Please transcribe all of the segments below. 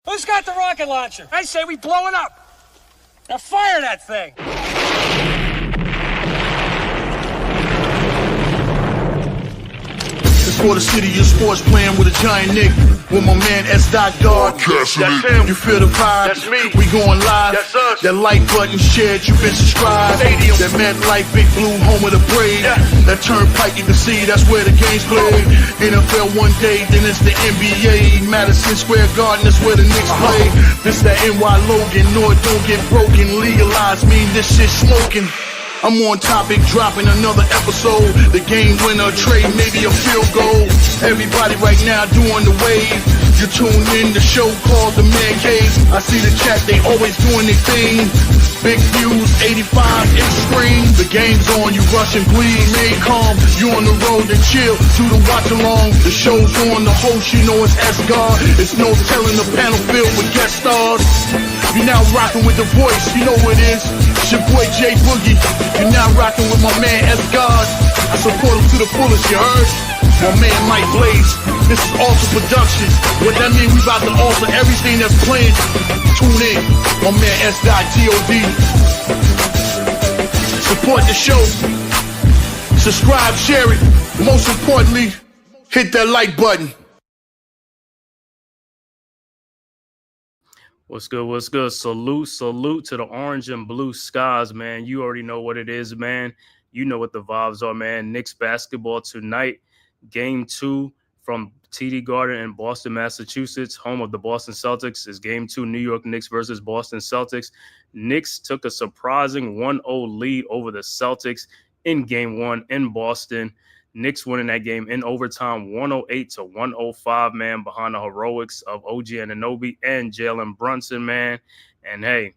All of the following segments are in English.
Who's got the rocket launcher? I say we blow it up. Now fire that thing. It's for the city of sports, playing with a giant Nick. With my man S. Guard. That's him. You feel the vibe? That's me. We going live. That's us. That like button shared, you been subscribed. Stadium. That MetLife, Big Blue, home of the Braves. Yeah. That Turnpike, you can see that's where the game's played. NFL one day, then it's the NBA. Madison Square Garden, that's where the Knicks play. This that NY Logan, no it don't get broken. Legalize, mean this shit smoking. I'm on topic, dropping another episode. The game winner, trade, maybe a field goal. Everybody right now doing the wave. You tune in, the show called The Man Cave. I see the chat, they always doing their thing. Big views, 85 inch screen. The game's on, you rush and bleed. Stay calm, you on the road and chill. Do the watch along. The show's on, the host, you know it's S-God. It's no telling the panel filled with guest stars. You now rocking with the voice, you know who it is. It's your boy J Boogie. You now rocking with my man S-God. I support him to the fullest, you heard? My man Mike Blaze. This is Alter Productions. What that mean? We about to alter everything that's playing. Tune in. My man S.God. Support the show. Subscribe, share it. Most importantly, hit that like button. What's good? What's good? Salute to the orange and blue skies, man. You already know what it is, man. You know what the vibes are, man. Knicks basketball tonight. Game 2 from TD Garden in Boston, Massachusetts, home of the Boston Celtics, is Game 2, New York Knicks versus Boston Celtics. Knicks took a surprising 1-0 lead over the Celtics in Game 1 in Boston. Knicks winning that game in overtime, 108-105, man, behind the heroics of OG Anunoby and Jalen Brunson, man. And, hey,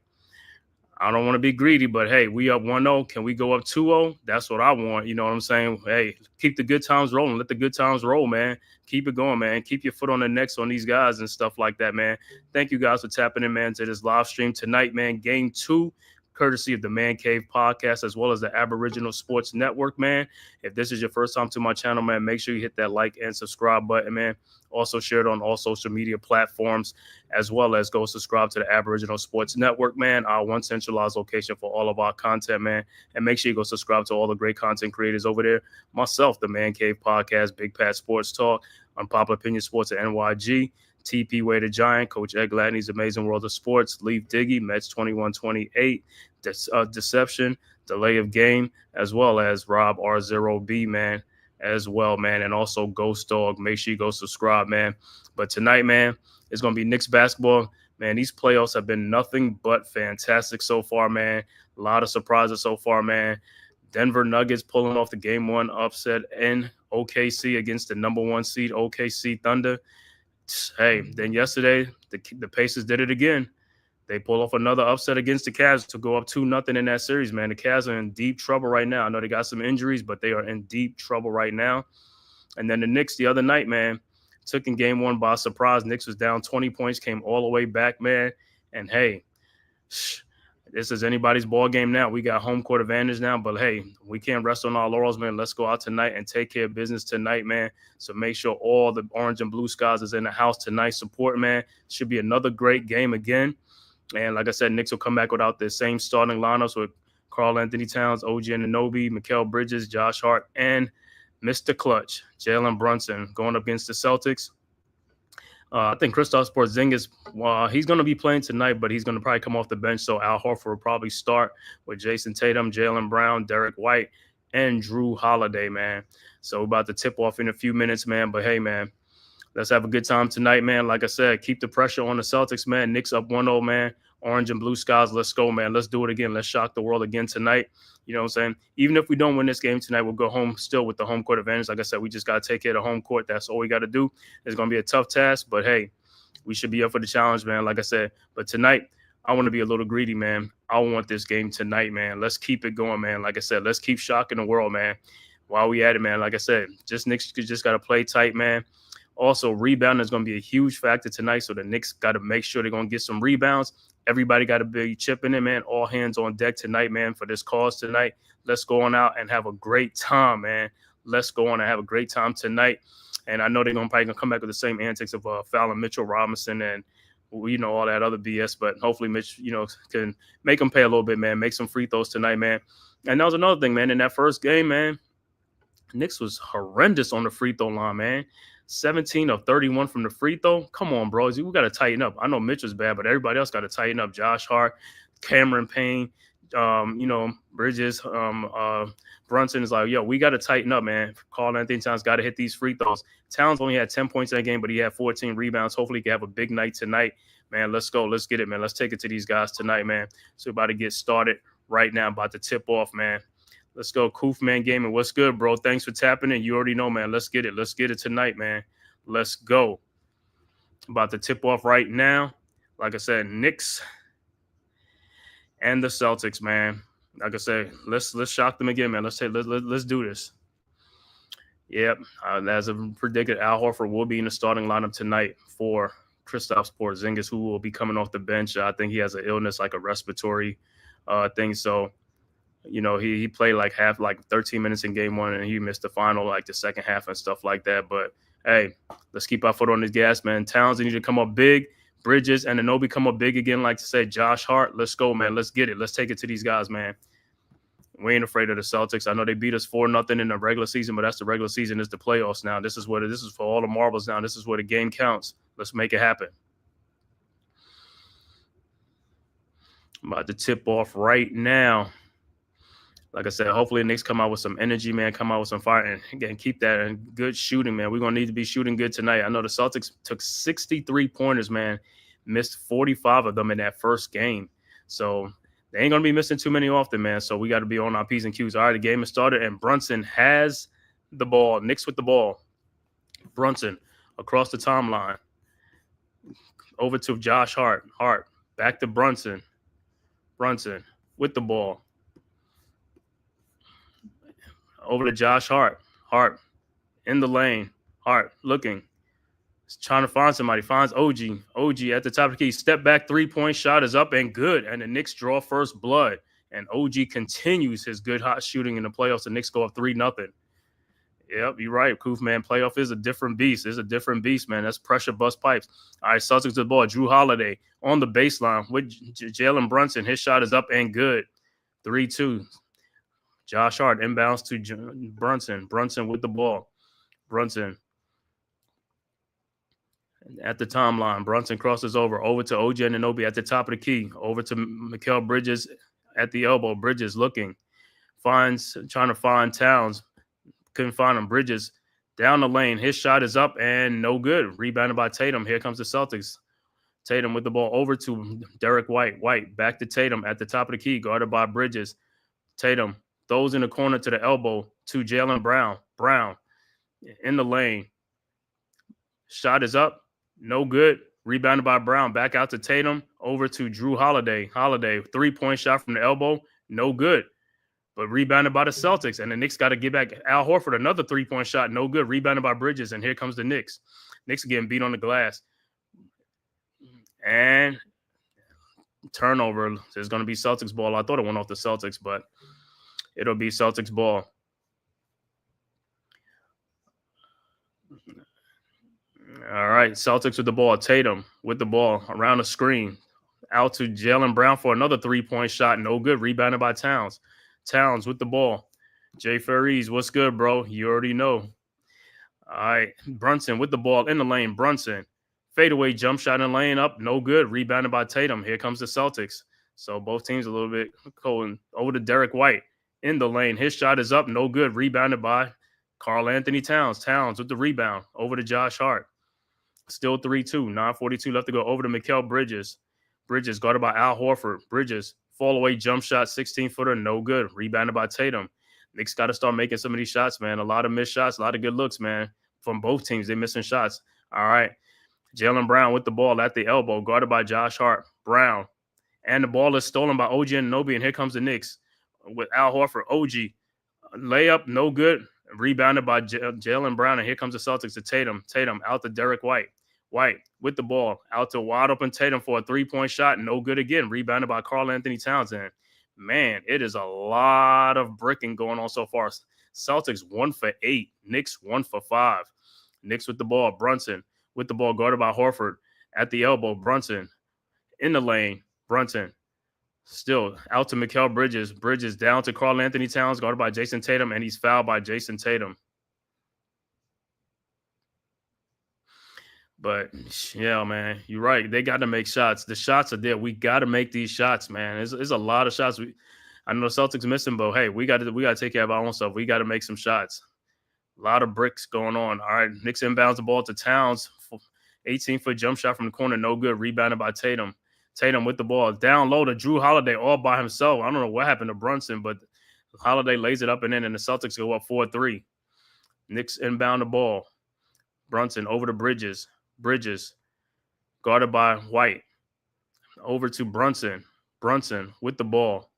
I don't want to be greedy, but, hey, we up 1-0. Can we go up 2-0? That's what I want. You know what I'm saying? Hey, keep the good times rolling. Let the good times roll, man. Keep it going, man. Keep your foot on the necks on these guys and stuff like that, man. Thank you guys for tapping in, man, to this live stream tonight, man. Game 2, courtesy of the Man Cave podcast, as well as the Aboriginal Sports Network, man. If this is your first time to my channel, man, make sure you hit that like and subscribe button, man. Also share it on all social media platforms, as well as go subscribe to the Aboriginal Sports Network, man, our one centralized location for all of our content, man. And make sure you go subscribe to all the great content creators over there. Myself, the Man Cave podcast, Big Pat Sports Talk, Unpopular Opinion Sports at NYG, TP Way the Giant, Coach Ed Gladney's Amazing World of Sports, Leaf Diggy, Mets 2128, Deception, Delay of Game, as well as Rob R0B, man, as well, man, and also Ghost Dog. Make sure you go subscribe, man. But tonight, man, it's going to be Knicks basketball. Man, these playoffs have been nothing but fantastic so far, man. A lot of surprises so far, man. Denver Nuggets pulling off the Game 1 upset in OKC against the number 1 seed OKC Thunder. Hey, then yesterday, the Pacers did it again. They pull off another upset against the Cavs to go up 2-0 in that series, man. The Cavs are in deep trouble right now. I know they got some injuries, but they are in deep trouble right now. And then the Knicks the other night, man, took in Game 1 by surprise. Knicks was down 20 points, came all the way back, man. And, hey, this is anybody's ball game now. We got home court advantage now, but, hey, we can't rest on our laurels, man. Let's go out tonight and take care of business tonight, man. So make sure all the orange and blue skies is in the house tonight. Support, man. Should be another great game again. And like I said, Knicks will come back without the same starting lineups with Karl Anthony Towns, OG Anunoby, Mikal Bridges, Josh Hart, and Mr. Clutch, Jalen Brunson, going up against the Celtics. I think Kristaps Porzingis, he's going to be playing tonight, but he's going to probably come off the bench. So Al Horford will probably start with Jason Tatum, Jaylen Brown, Derek White, and Drew Holiday, man. So we're about to tip off in a few minutes, man. But, hey, man, let's have a good time tonight, man. Like I said, keep the pressure on the Celtics, man. Knicks up 1-0, man. Orange and blue skies, let's go, man. Let's do it again. Let's shock the world again tonight. You know what I'm saying? Even if we don't win this game tonight, we'll go home still with the home court advantage. Like I said, we just got to take care of the home court. That's all we got to do. It's going to be a tough task, but, hey, we should be up for the challenge, man, like I said. But tonight, I want to be a little greedy, man. I want this game tonight, man. Let's keep it going, man. Like I said, let's keep shocking the world, man. While we at it, man, like I said, Knicks just got to play tight, man. Also, rebounding is going to be a huge factor tonight, so the Knicks got to make sure they're going to get some rebounds. Everybody got to be chipping in, man. All hands on deck tonight, man, for this cause tonight. Let's go on out and have a great time, man. Let's go on and have a great time tonight. And I know they're probably going to come back with the same antics of fouling Mitchell Robinson and all that other BS. But hopefully Mitch, can make them pay a little bit, man. Make some free throws tonight, man. And that was another thing, man. In that first game, man, Knicks was horrendous on the free throw line, man. 17 of 31 from the free throw. Come on, bros. We got to tighten up. I know Mitch was bad, but everybody else got to tighten up. Josh Hart, Cameron Payne, Bridges, Brunson is like, yo, we got to tighten up, man. Karl Anthony Towns got to hit these free throws. Towns only had 10 points in that game, but he had 14 rebounds. Hopefully he can have a big night tonight. Man, let's go. Let's get it, man. Let's take it to these guys tonight, man. So we're about to get started right now, about to tip off, man. Let's go. Koofman Gaming. What's good, bro? Thanks for tapping in. You already know, man. Let's get it. Let's get it tonight, man. Let's go. About to tip off right now. Like I said, Knicks and the Celtics, man. Like I said, let's shock them again, man. Let's do this. Yep. As predicted, Al Horford will be in the starting lineup tonight for Kristaps Porzingis, who will be coming off the bench. I think he has an illness, like a respiratory thing. So, he played like 13 minutes in game one, and he missed the final, like the second half and stuff like that. But hey, let's keep our foot on the gas, man. Towns need to come up big. Bridges and Anunoby come up big again, like to say. Josh Hart, let's go, man. Let's get it. Let's take it to these guys, man. We ain't afraid of the Celtics. I know they beat us 4-0 in the regular season, but that's the regular season. It's the playoffs now. This is for all the marbles now. This is where the game counts. Let's make it happen. I'm about to tip off right now. Like I said, hopefully the Knicks come out with some energy, man, come out with some fire, and again, keep that and good shooting, man. We're going to need to be shooting good tonight. I know the Celtics took 63 pointers, man, missed 45 of them in that first game. So they ain't going to be missing too many often, man. So we got to be on our P's and Q's. All right, the game has started, and Brunson has the ball. Knicks with the ball. Brunson across the timeline. Over to Josh Hart. Hart back to Brunson. Brunson with the ball. Over to Josh Hart. Hart in the lane. Hart looking. He's trying to find somebody. Finds OG. OG at the top of the key. Step back 3-point shot is up and good. And the Knicks draw first blood. And OG continues his good hot shooting in the playoffs. The Knicks go up 3-0. Yep, you're right, Koof, man. Playoff is a different beast. It's a different beast, man. That's pressure bust pipes. All right, Celtics to the ball. Drew Holiday on the baseline with Jalen Brunson. His shot is up and good. 3-2. Josh Hart inbounds to Brunson. Brunson with the ball. Brunson at the timeline. Brunson crosses over to OG Anunoby at the top of the key. Over to Mikal Bridges at the elbow. Bridges looking. Trying to find Towns. Couldn't find him. Bridges down the lane. His shot is up and no good. Rebounded by Tatum. Here comes the Celtics. Tatum with the ball over to Derek White. White back to Tatum at the top of the key. Guarded by Bridges. Tatum throws in the corner to the elbow to Jaylen Brown. Brown in the lane. Shot is up. No good. Rebounded by Brown. Back out to Tatum. Over to Drew Holiday. Holiday, 3-point shot from the elbow. No good. But rebounded by the Celtics. And the Knicks got to get back. Al Horford, another 3-point shot. No good. Rebounded by Bridges. And here comes the Knicks. Knicks are getting beat on the glass. And turnover. There's going to be Celtics ball. I thought it went off the Celtics, but it'll be Celtics ball. All right, Celtics with the ball. Tatum with the ball around the screen. Out to Jaylen Brown for another 3-point shot. No good. Rebounded by Towns. Towns with the ball. Jay Ferries, what's good, bro? You already know. All right, Brunson with the ball in the lane. Brunson. Fadeaway jump shot in the lane up. No good. Rebounded by Tatum. Here comes the Celtics. So both teams a little bit cold. Over to Derek White in the lane. His shot is up. No good. Rebounded by Karl Anthony Towns. Towns with the rebound. Over to Josh Hart. Still 3-2. 9:42 left to go. Over to Mikal Bridges. Bridges guarded by Al Horford. Bridges. Fall away jump shot. 16-footer. No good. Rebounded by Tatum. Knicks got to start making some of these shots, man. A lot of missed shots. A lot of good looks, man. From both teams. They're missing shots. All right. Jaylen Brown with the ball at the elbow. Guarded by Josh Hart. Brown. And the ball is stolen by OG Anunoby. And here comes the Knicks with Al Horford. OG. Layup. No good. Rebounded by Jaylen Brown. And here comes the Celtics to Tatum. Tatum out to Derek White. White with the ball out to wide open Tatum for a 3-point shot. No good again. Rebounded by Karl Anthony Towns. And man, it is a lot of bricking going on so far. Celtics 1 for 8. Knicks 1 for 5. Knicks with the ball. Brunson with the ball guarded by Horford. at the elbow. Brunson in the lane. Brunson still out to Mikal Bridges. Bridges down to Karl Anthony Towns, guarded by Jason Tatum, and he's fouled by Jason Tatum. But, yeah, man, you're right. They got to make shots. The shots are there. We got to make these shots, man. There's a lot of shots. I know the Celtics missing, but, hey, we got to take care of our own stuff. We got to make some shots. A lot of bricks going on. All right, Knicks inbounds the ball to Towns. 18-foot jump shot from the corner, no good. Rebounded by Tatum. Tatum with the ball. Down low to Drew Holiday all by himself. I don't know what happened to Brunson, but Holiday lays it up and in, and the Celtics go up 4-3. Knicks inbound the ball. Brunson over to Bridges. Bridges guarded by White. Over to Brunson. Brunson with the ball.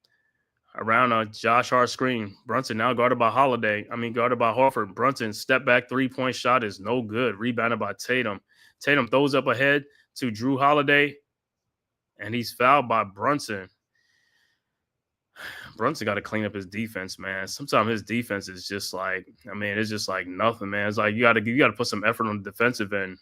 Around a Josh Hart screen. Brunson now guarded by guarded by Horford. Brunson step back 3-point shot is no good. Rebounded by Tatum. Tatum throws up ahead to Drew Holiday, and he's fouled by Brunson. Brunson got to clean up his defense, man. Sometimes his defense is just like, it's just like nothing, man. It's like you got to put some effort on the defensive end.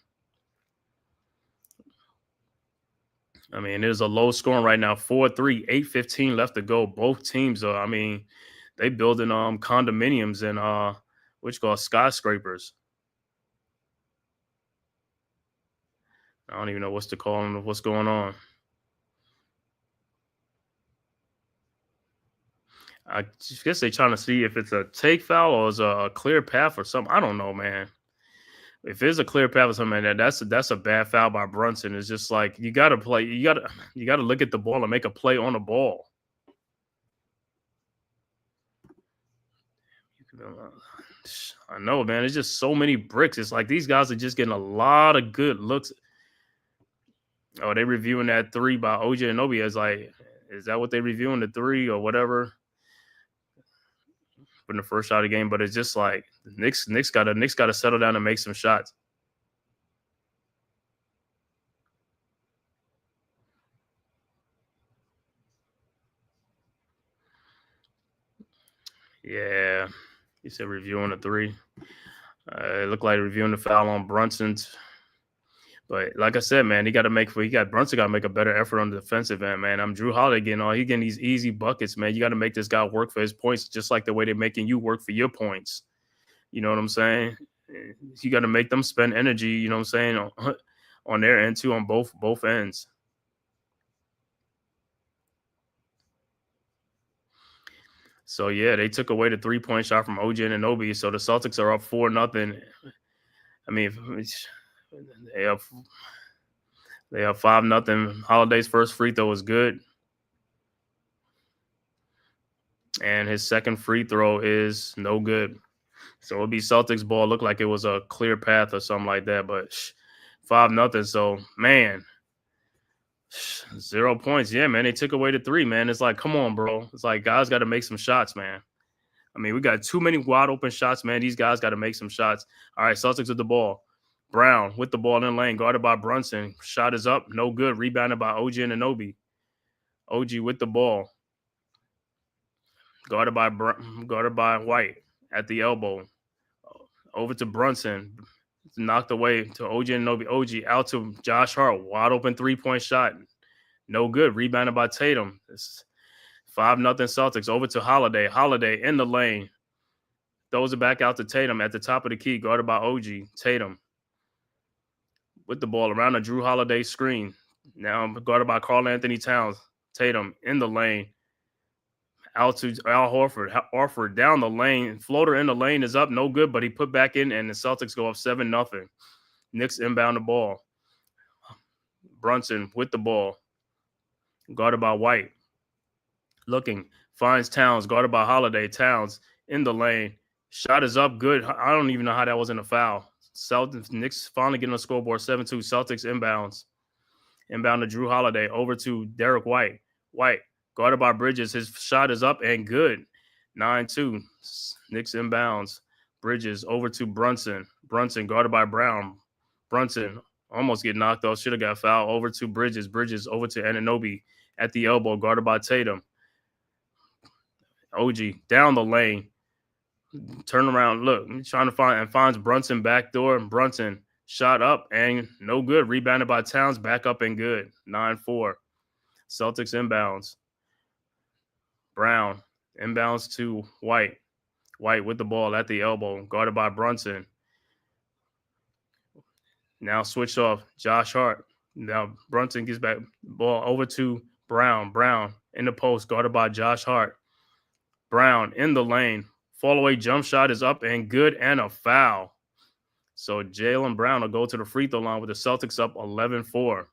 It is a low scoring right now, 4-3, 8:15 left to go. Both teams are, they building condominiums and which called skyscrapers. I don't even know what's to call them, what's going on. I guess they're trying to see if it's a take foul or is a clear path or something. I don't know, man. If it's a clear path or something, that's a bad foul by Brunson. It's just like you got to play. You got to look at the ball and make a play on the ball. I know, man. It's just so many bricks. It's like these guys are just getting a lot of good looks. Oh, they reviewing that 3 by OG Anunoby. It's like, is that what they reviewing, the 3 or whatever? In the first shot of the game, but it's just like the Knicks got to settle down and make some shots. Yeah, he said reviewing the 3. It looked like reviewing the foul on Brunson's. But like I said, man, Brunson got to make a better effort on the defensive end, man. I'm Drew Holiday getting these easy buckets, man. You got to make this guy work for his points, just like the way they're making you work for your points. You know what I'm saying? You got to make them spend energy, you know what I'm saying, on their end too, on both ends. So yeah, they took away the 3-point shot from OG Anunoby. So the Celtics are up 4-0. They have 5-0. Holiday's first free throw was good. And his second free throw is no good. So it'll be Celtics ball. Looked like it was a clear path or something like that. But 5-0. So, man, 0 points. Yeah, man, they took away the 3, man. It's like, come on, bro. It's like guys got to make some shots, man. We got too many wide open shots, man. These guys got to make some shots. All right, Celtics with the ball. Brown with the ball in the lane, guarded by Brunson. Shot is up, no good. Rebounded by OG Anunoby. OG with the ball. Guarded by White at the elbow. Over to Brunson. Knocked away to OG Anunoby. OG out to Josh Hart. Wide open 3-point shot. No good. Rebounded by Tatum. It's 5-0 Celtics. Over to Holiday. Holiday in the lane. Throws it back out to Tatum at the top of the key. Guarded by OG. Tatum with the ball around the Drew Holiday screen. Now guarded by Karl Anthony Towns. Tatum in the lane. Out to Al Horford. Horford down the lane. Floater in the lane is up. No good, but he put back in, and the Celtics go up 7-0. Knicks inbound the ball. Brunson with the ball. Guarded by White. Looking. Finds Towns. Guarded by Holiday. Towns in the lane. Shot is up. Good. I don't even know how that wasn't a foul. Knicks finally getting a scoreboard. 7-2. Celtics inbounds. Inbound to Drew Holiday. Over to Derek White. White. Guarded by Bridges. His shot is up and good. 9-2. Knicks inbounds. Bridges over to Brunson. Brunson guarded by Brown. Brunson almost get knocked off. Should have got fouled. Over to Bridges. Bridges over to Anunoby at the elbow. Guarded by Tatum. OG down the lane. Turn around. Look. Trying to finds Brunson backdoor. Brunson Shot up and no good. Rebounded by Towns. Back up and good. 9-4. Celtics inbounds. Brown inbounds to White. White with the ball at the elbow. Guarded by Brunson. Now switch off. Josh Hart. Now Brunson gets back ball over to Brown. Brown in the post. Guarded by Josh Hart. Brown in the lane. Fall away jump shot is up and good and a foul. So Jaylen Brown will go to the free throw line with the Celtics up 11-4.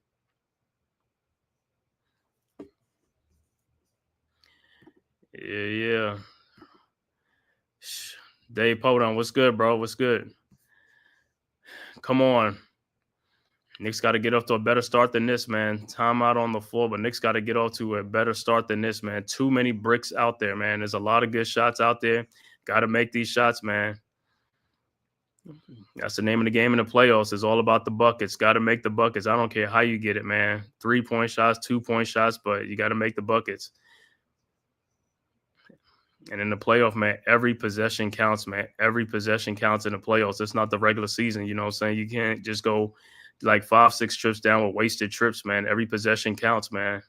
Yeah. Dave Podon, what's good, bro? What's good? Come on. Knicks got to get off to a better start than this, man. Timeout on the floor, but Knicks got to get off to a better start than this, man. Too many bricks out there, man. There's a lot of good shots out there. Got to make these shots, man. That's the name of the game in the playoffs. It's all about the buckets. Got to make the buckets. I don't care how you get it, man. 3-point shots, 2-point shots, but you got to make the buckets. And in the playoff, man, every possession counts, man. Every possession counts in the playoffs. It's not the regular season, you know what I'm saying? You can't just go like 5-6 trips down with wasted trips, man. Every possession counts, man.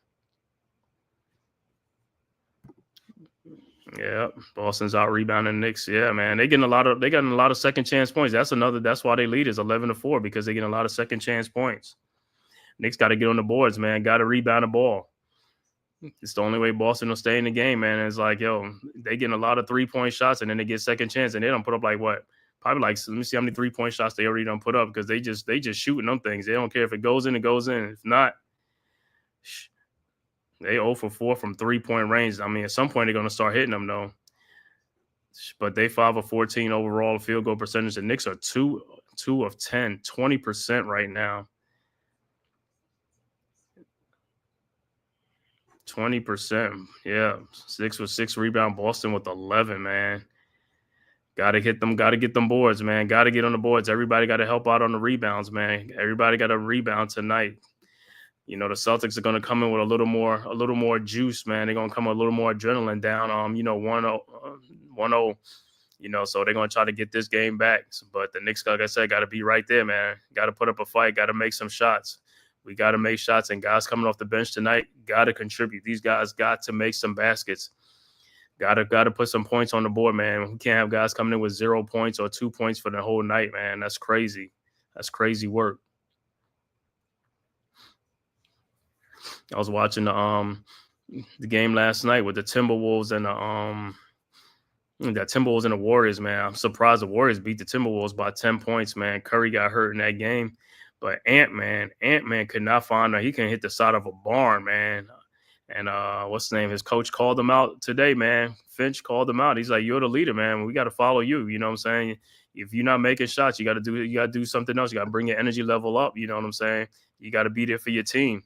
Yeah, Boston's out rebounding Knicks. Yeah, man, they getting a lot of second chance points. That's why they lead is 11-4 because they getting a lot of second chance points. Knicks got to get on the boards, man. Got to rebound the ball. It's the only way Boston will stay in the game, man. It's like, yo, they getting a lot of 3-point shots and then they get second chance and they don't put up like what? Probably like, let me see how many 3-point shots they already done put up because they just shooting them things. They don't care if it goes in, it goes in. If not, they 0 for 4 from 3-point range. I mean, at some point they're gonna start hitting them though. But they 5 of 14 overall field goal percentage. The Knicks are 2 of 10, 20% right now. 20%. Yeah. 6 with 6 rebound. Boston with 11, man. Gotta get them boards, man. Gotta get on the boards. Everybody got to help out on the rebounds, man. Everybody got to rebound tonight. You know, the Celtics are going to come in with a little more juice, man. They're going to come with a little more adrenaline down, 1-0, you know, so they're going to try to get this game back. But the Knicks, like I said, got to be right there, man. Got to put up a fight, got to make some shots. We got to make shots, and guys coming off the bench tonight got to contribute. These guys got to make some baskets. Got to put some points on the board, man. We can't have guys coming in with 0 points or 2 points for the whole night, man. That's crazy. That's crazy work. I was watching the game last night with the Timberwolves and the Warriors, man. I'm surprised the Warriors beat the Timberwolves by 10 points, man. Curry got hurt in that game. But Ant-Man could not find he can hit the side of a barn, man. And what's the name? His coach called him out today, man. Finch called him out. He's like, "You're the leader, man. We got to follow you." You know what I'm saying? If you're not making shots, you got to do something else. You got to bring your energy level up. You know what I'm saying? You got to be there for your team.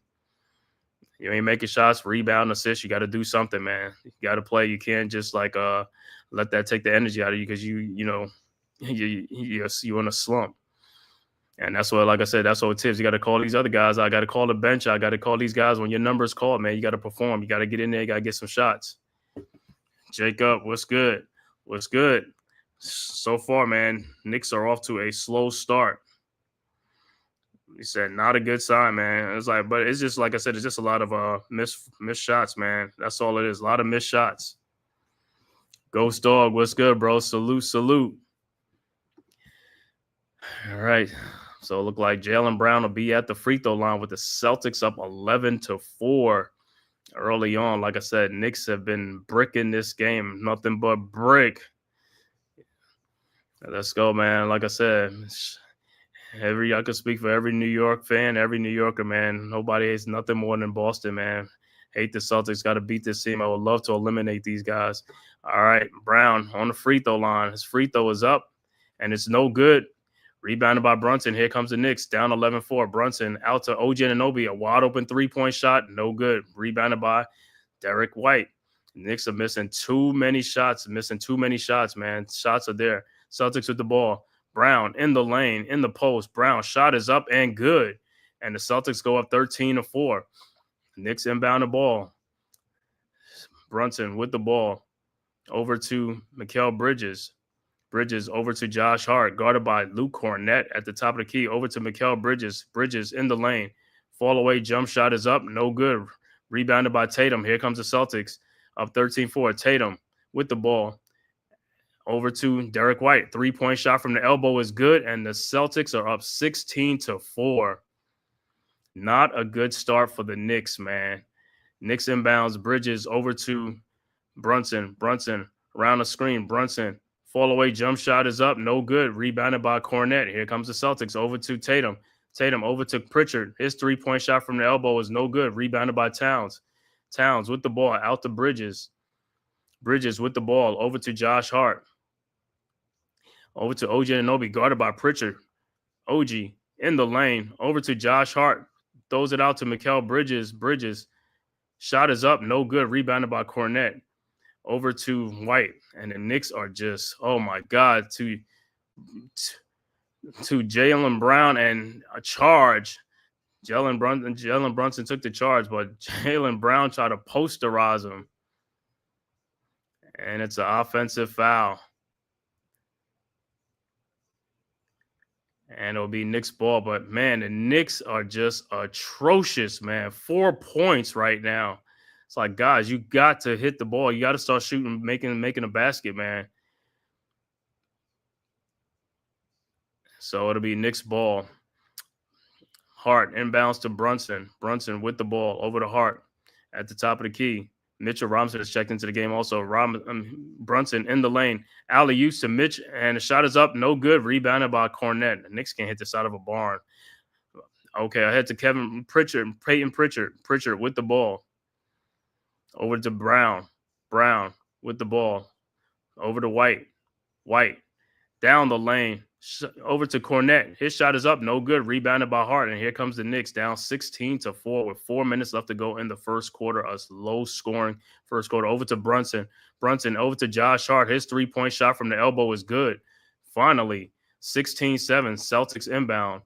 You ain't making shots, rebound, assist. You got to do something, man. You got to play. You can't just like let that take the energy out of you because you're in a slump. And that's what, like I said, that's what it is. You got to call these other guys. I got to call the bench. I got to call these guys when your number is called, man. You got to perform. You got to get in there. You got to get some shots. Jacob, what's good? What's good? So far, man, Knicks are off to a slow start. He said, not a good sign, man. It's like, but it's just, like I said, it's just a lot of missed shots, man. That's all it is. A lot of missed shots. Ghost Dog, what's good, bro? Salute. All right. So it looked like Jaylen Brown will be at the free throw line with the Celtics up 11-4 early on. Like I said, Knicks have been bricking this game. Nothing but brick. Let's go, man. Like I said, I could speak for every New York fan, every New Yorker, man. Nobody hates nothing more than Boston, man. Hate the Celtics. Got to beat this team. I would love to eliminate these guys. All right, Brown on the free throw line. His free throw is up, and it's no good. Rebounded by Brunson. Here comes the Knicks, down 11-4. Brunson out to OG Anunoby. A wide open 3-point shot. No good. Rebounded by Derek White. Knicks are missing too many shots. Man. Shots are there. Celtics with the ball. Brown in the lane, in the post. Brown shot is up and good. And the Celtics go up 13-4. Knicks inbound the ball. Brunson with the ball. Over to Mikal Bridges. Bridges over to Josh Hart, guarded by Luke Cornett at the top of the key. Over to Mikal Bridges. Bridges in the lane. Fall away jump shot is up. No good. Rebounded by Tatum. Here comes the Celtics. Up 13-4. Tatum with the ball. Over to Derek White. 3-point shot from the elbow is good, and the Celtics are up 16-4. Not a good start for the Knicks, man. Knicks inbounds. Bridges over to Brunson. Brunson around the screen. Brunson. Fall away jump shot is up. No good. Rebounded by Cornett. Here comes the Celtics. Over to Tatum. Tatum over to Pritchard. His 3-point shot from the elbow is no good. Rebounded by Towns. Towns with the ball out to Bridges. Bridges with the ball over to Josh Hart. Over to OG Anunoby, guarded by Pritchard. OG in the lane. Over to Josh Hart. Throws it out to Mikal Bridges. Bridges. Shot is up. No good. Rebounded by Cornett. Over to White. And the Knicks are just, oh my God, to Jaylen Brown and a charge. Jalen Brunson took the charge, but Jaylen Brown tried to posterize him. And it's an offensive foul. And it'll be Knicks ball. But, man, the Knicks are just atrocious, man. 4 points right now. It's like, guys, you got to hit the ball. You got to start shooting, making a basket, man. So it'll be Knicks ball. Hart inbounds to Brunson. Brunson with the ball over to Hart at the top of the key. Mitchell Robinson has checked into the game also. Brunson in the lane. Alley-oop to Mitch, and the shot is up. No good. Rebounded by Cornett. The Knicks can't hit this out of a barn. Okay, I head to Peyton Pritchard. Pritchard with the ball. Over to Brown. Brown with the ball. Over to White. White down the lane. Over to Cornett. His shot is up. No good. Rebounded by Hart. And here comes the Knicks down 16-4 with 4 minutes left to go in the first quarter. A low-scoring first quarter. Over to Brunson. Brunson over to Josh Hart. His 3-point shot from the elbow is good. Finally, 16-7. Celtics inbound.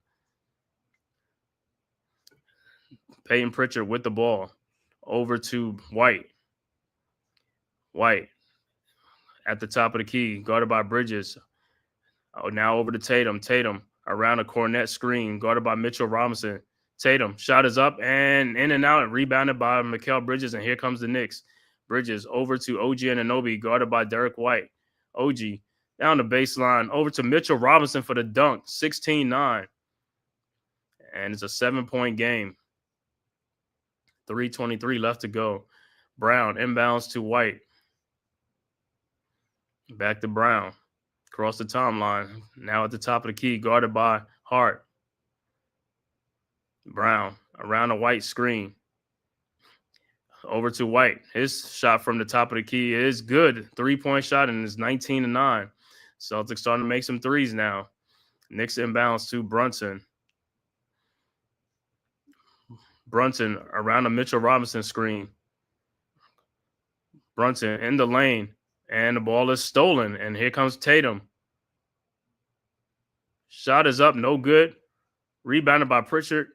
Peyton Pritchard with the ball. Over to White. White at the top of the key. Guarded by Bridges. Oh, now over to Tatum. Tatum around a Cornett screen, guarded by Mitchell Robinson. Tatum, shot is up and in and out, and rebounded by Mikal Bridges, and here comes the Knicks. Bridges over to OG Anunoby, guarded by Derek White. OG down the baseline, over to Mitchell Robinson for the dunk, 16-9. And it's a 7-point game. 3:23 left to go. Brown inbounds to White. Back to Brown. Across the timeline. Now at the top of the key, guarded by Hart. Brown around a White screen. Over to White. His shot from the top of the key is good. 3-point shot, and it's 19-9. Celtics starting to make some threes now. Knicks inbounds to Brunson. Brunson around a Mitchell Robinson screen. Brunson in the lane. And the ball is stolen. And here comes Tatum. Shot is up. No good. Rebounded by Pritchard.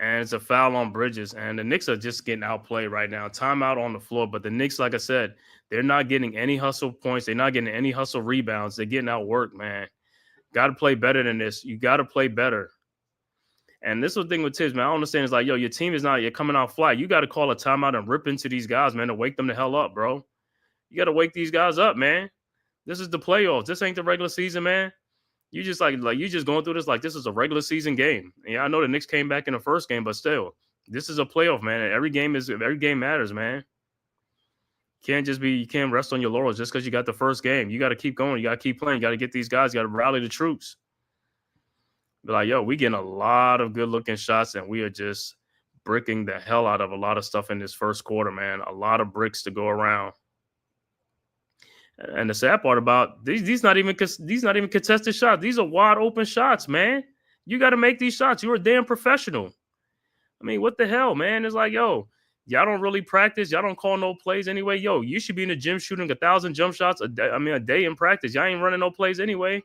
And it's a foul on Bridges. And the Knicks are just getting outplayed right now. Timeout on the floor. But the Knicks, like I said, they're not getting any hustle points. They're not getting any hustle rebounds. They're getting outworked, man. Got to play better than this. You got to play better. And this is the thing with Tibbs, man. I don't understand. It's like, yo, your team is not, you're coming out flat. You got to call a timeout and rip into these guys, man, to wake them the hell up, bro. You got to wake these guys up, man. This is the playoffs. This ain't the regular season, man. You just like you just going through this like this is a regular season game. Yeah, I know the Knicks came back in the first game, but still, this is a playoff, man. Every game matters, man. You can't rest on your laurels just because you got the first game. You got to keep going. You got to keep playing. You got to get these guys. You got to rally the troops. Be like, yo, we getting a lot of good-looking shots, and we are just bricking the hell out of a lot of stuff in this first quarter, man. A lot of bricks to go around. And the sad part about these not even contested shots. These are wide open shots, man. You got to make these shots. You're a damn professional. I mean, what the hell, man? It's like, yo, y'all don't really practice. Y'all don't call no plays anyway. Yo, you should be in the gym shooting 1,000 jump shots a day in practice. Y'all ain't running no plays anyway.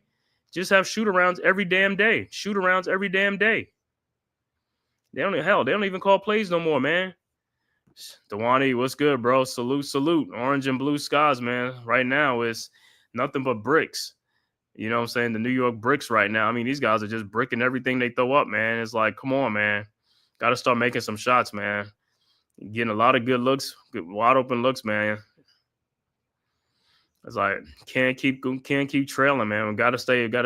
Just have shoot-arounds every damn day. Shoot-arounds every damn day. They don't even call plays no more, man. Dewani, what's good, bro? Salute, salute. Orange and blue skies, man. Right now is nothing but bricks. You know what I'm saying? The New York bricks right now. I mean, these guys are just bricking everything they throw up, man. It's like, come on, man. Got to start making some shots, man. Getting a lot of good looks, good, wide open looks, man. It's like can't keep trailing, man. We gotta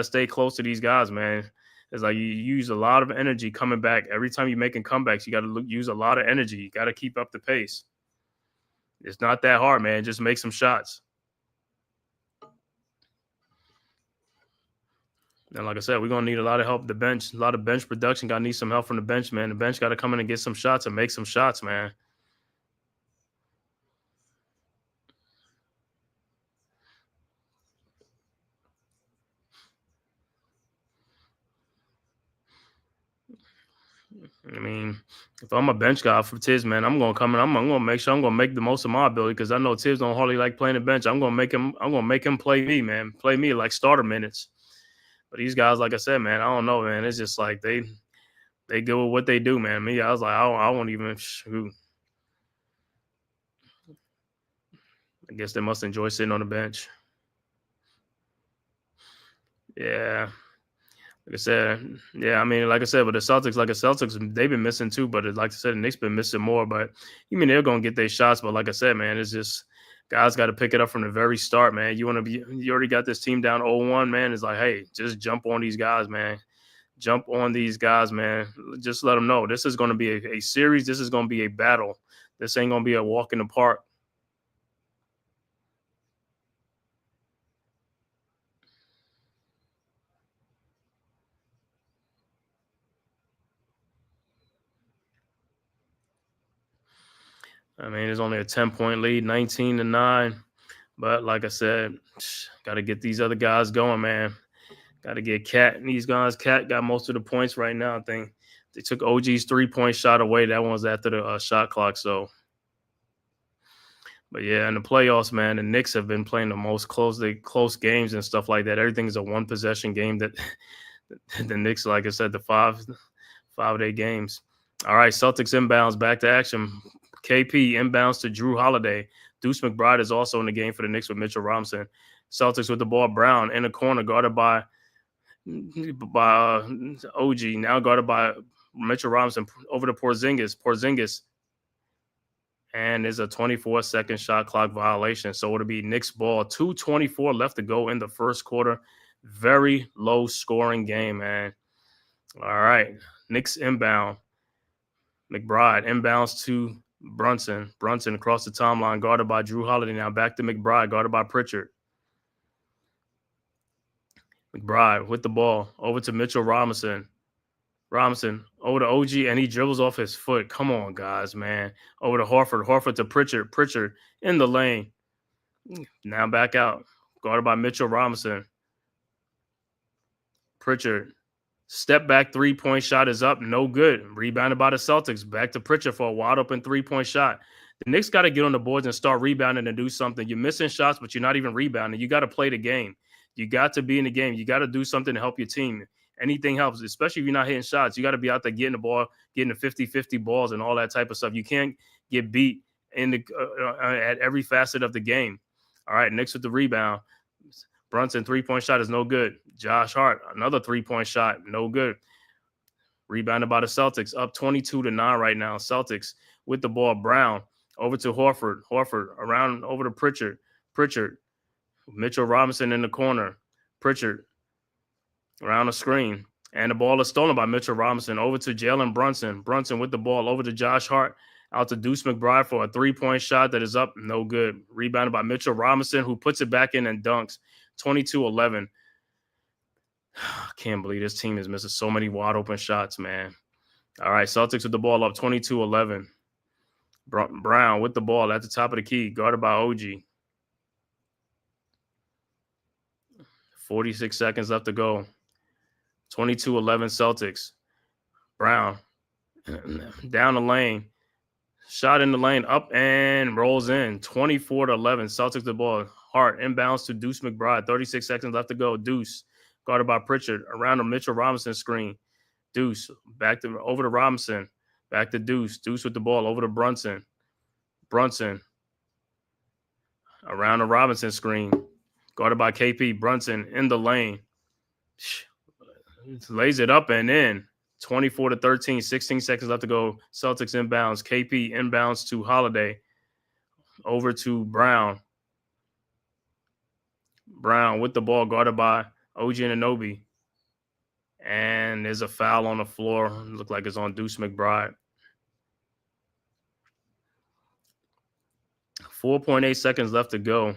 stay close to these guys, man. It's like you use a lot of energy coming back. Every time you're making comebacks, you gotta use a lot of energy. You gotta keep up the pace. It's not that hard, man. Just make some shots. And like I said, we're gonna need a lot of help. The bench, a lot of bench production. Gotta need some help from the bench, man. The bench gotta come in and get some shots and make some shots, man. I mean, if I'm a bench guy for Tibbs, man, I'm gonna come in. I'm gonna make sure I'm gonna make the most of my ability because I know Tibbs don't hardly like playing the bench. I'm gonna make him play me, man. Play me like starter minutes. But these guys, like I said, man, I don't know, man. It's just like they go with what they do, man. Me, I was like, I won't even shoot. I guess they must enjoy sitting on the bench. Yeah. Like I said, yeah, I mean, like I said, but the Celtics, they've been missing too. But like I said, the Knicks been missing more. But you mean they're gonna get their shots? But like I said, man, it's just guys got to pick it up from the very start, man. You already got this team down 0-1, man. It's like, hey, just jump on these guys, man. Jump on these guys, man. Just let them know this is going to be a series. This is going to be a battle. This ain't going to be a walk in the park. I mean, it's only a 10-point lead, 19-9. But like I said, got to get these other guys going, man. Got to get Cat and these guys. Cat got most of the points right now. I think they took OG's 3-point shot away. That one was after the shot clock. So, but yeah, in the playoffs, man, the Knicks have been playing the most close games and stuff like that. Everything's a one possession game. That the Knicks, like I said, the 5-day games. All right, Celtics inbounds back to action. KP inbounds to Drew Holiday. Deuce McBride is also in the game for the Knicks with Mitchell Robinson. Celtics with the ball. Brown in the corner, guarded by OG. Now guarded by Mitchell Robinson. Over to Porzingis. And there's a 24-second shot clock violation. So it'll be Knicks ball. 2:24 left to go in the first quarter. Very low scoring game, man. All right. Knicks inbound. McBride inbounds to Brunson. Brunson across the timeline, guarded by Drew Holiday. Now back to McBride, guarded by Pritchard. McBride with the ball. Over to Mitchell Robinson. Robinson over to OG, and he dribbles off his foot. Come on, guys, man. Over to Horford. Horford to Pritchard. Pritchard in the lane. Now back out. Guarded by Mitchell Robinson. Pritchard. Step back 3-point shot is up. No good. Rebounded by the Celtics. Back to Pritchard for a wide open 3-point shot. The Knicks got to get on the boards and start rebounding and do something. You're missing shots, but you're not even rebounding. You got to play the game. You got to be in the game. You got to do something to help your team. Anything helps, especially if you're not hitting shots. You got to be out there getting the ball, getting the 50-50 balls and all that type of stuff. You can't get beat in the at every facet of the game. All right, Knicks with the rebound. Brunson 3-point shot is no good. Josh Hart, another 3-point shot, no good. Rebounded by the Celtics, up 22-9 right now. Celtics with the ball. Brown over to Horford. Horford around over to Pritchard. Pritchard. Mitchell Robinson in the corner. Pritchard around the screen. And the ball is stolen by Mitchell Robinson. Over to Jalen Brunson. Brunson with the ball. Over to Josh Hart. Out to Deuce McBride for a 3-point shot that is up. No good. Rebounded by Mitchell Robinson, who puts it back in and dunks. 22-11. I can't believe this team is missing so many wide open shots, man. All right, Celtics with the ball up 22-11. Brown with the ball at the top of the key, guarded by OG. 46 seconds left to go. 22-11 Celtics. Brown down the lane. Shot in the lane, up and rolls in. 24-11. Celtics the ball. Hart inbounds to Deuce McBride. 36 seconds left to go. Deuce guarded by Pritchard around the Mitchell Robinson screen. Deuce over to Robinson. Back to Deuce. Deuce with the ball over to Brunson. Brunson. Around the Robinson screen. Guarded by KP. Brunson in the lane. Lays it up and in. 24-13. 16 seconds left to go. Celtics inbounds. KP inbounds to Holiday. Over to Brown. Brown with the ball guarded by OG Anunoby. And there's a foul on the floor. Look like it's on Deuce McBride. 4.8 seconds left to go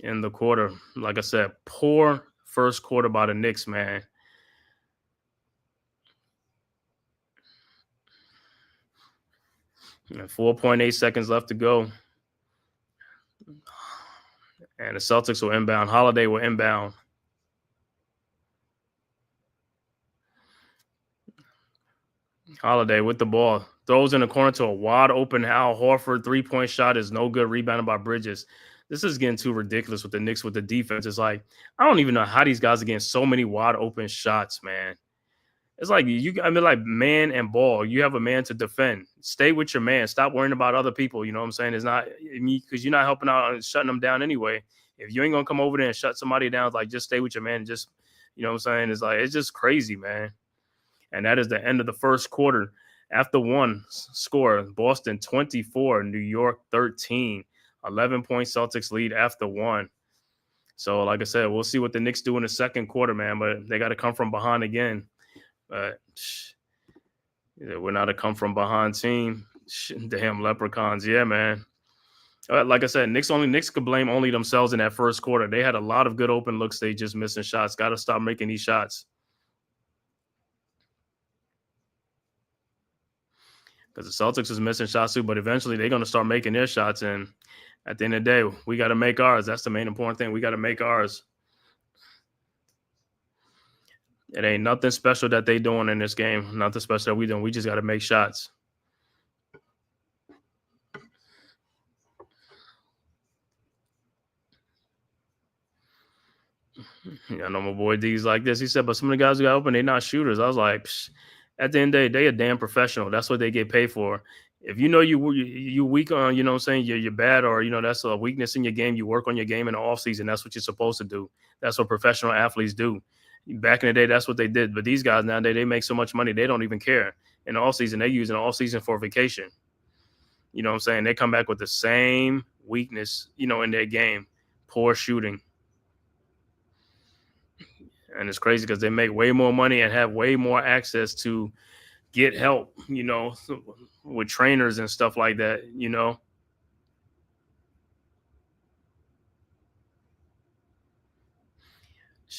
in the quarter. Like I said, poor first quarter by the Knicks, man. And 4.8 seconds left to go. And the Celtics will inbound. Holiday will inbound. Holiday with the ball. Throws in the corner to a wide open Al Horford. 3-point shot is no good. Rebounded by Bridges. This is getting too ridiculous with the Knicks with the defense. It's like, I don't even know how these guys are getting so many wide open shots, man. It's like like man and ball. You have a man to defend. Stay with your man. Stop worrying about other people. You know what I'm saying? It's not because you're not helping out and shutting them down anyway. If you ain't gonna come over there and shut somebody down, it's like just stay with your man. And just, you know what I'm saying? It's like it's just crazy, man. And that is the end of the first quarter. After one score, Boston 24, New York 13. 11-point Celtics lead after one. So, like I said, we'll see what the Knicks do in the second quarter, man. But they got to come from behind again. But we're not a come from behind team. Damn leprechauns, yeah, man. Like I said, Knicks could blame only themselves in that first quarter. They had a lot of good open looks. They just missing shots. Got to stop making these shots. Because the Celtics is missing shots too, but eventually they're going to start making their shots. And at the end of the day, we got to make ours. That's the main important thing. We got to make ours. It ain't nothing special that they doing in this game. Nothing special that we doing. We just got to make shots. I know my boy D's like this. He said, but some of the guys who got open, they're not shooters. I was like, at the end of the day, they a damn professional. That's what they get paid for. If you know you weak on, you know what I'm saying, you're bad, or, you know, that's a weakness in your game, you work on your game in the offseason. That's what you're supposed to do. That's what professional athletes do. Back in the day, that's what they did. But these guys nowadays, they make so much money, they don't even care. In the offseason, they use an offseason for vacation. You know what I'm saying? They come back with the same weakness, you know, in their game. Poor shooting. And it's crazy because they make way more money and have way more access to get help, you know, with trainers and stuff like that, you know.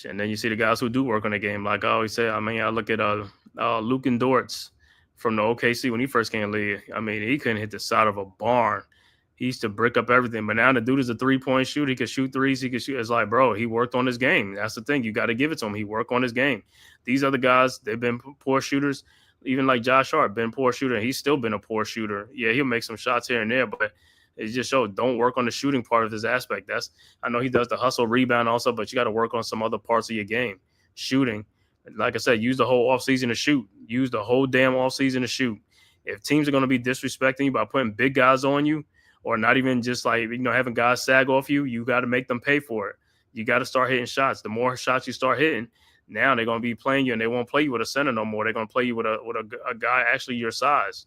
And then you see the guys who do work on the game. Like I always say, I mean, I look at Luke Dortz from the OKC when he first came in the league. I mean, he couldn't hit the side of a barn. He used to brick up everything. But now the dude is a three-point shooter. He can shoot threes. He can shoot. It's like, bro, he worked on his game. That's the thing. You got to give it to him. He worked on his game. These other guys, they've been poor shooters. Even like Josh Hart, been poor shooter. He's still been a poor shooter. Yeah, he'll make some shots here and there, but it just shows don't work on the shooting part of this aspect. I know he does the hustle rebound also, but you got to work on some other parts of your game. Shooting. Like I said, use the whole offseason to shoot. Use the whole damn offseason to shoot. If teams are going to be disrespecting you by putting big guys on you, or not even just like, you know, having guys sag off you, you got to make them pay for it. You got to start hitting shots. The more shots you start hitting, now they're going to be playing you, and they won't play you with a center no more. They're going to play you with a guy actually your size.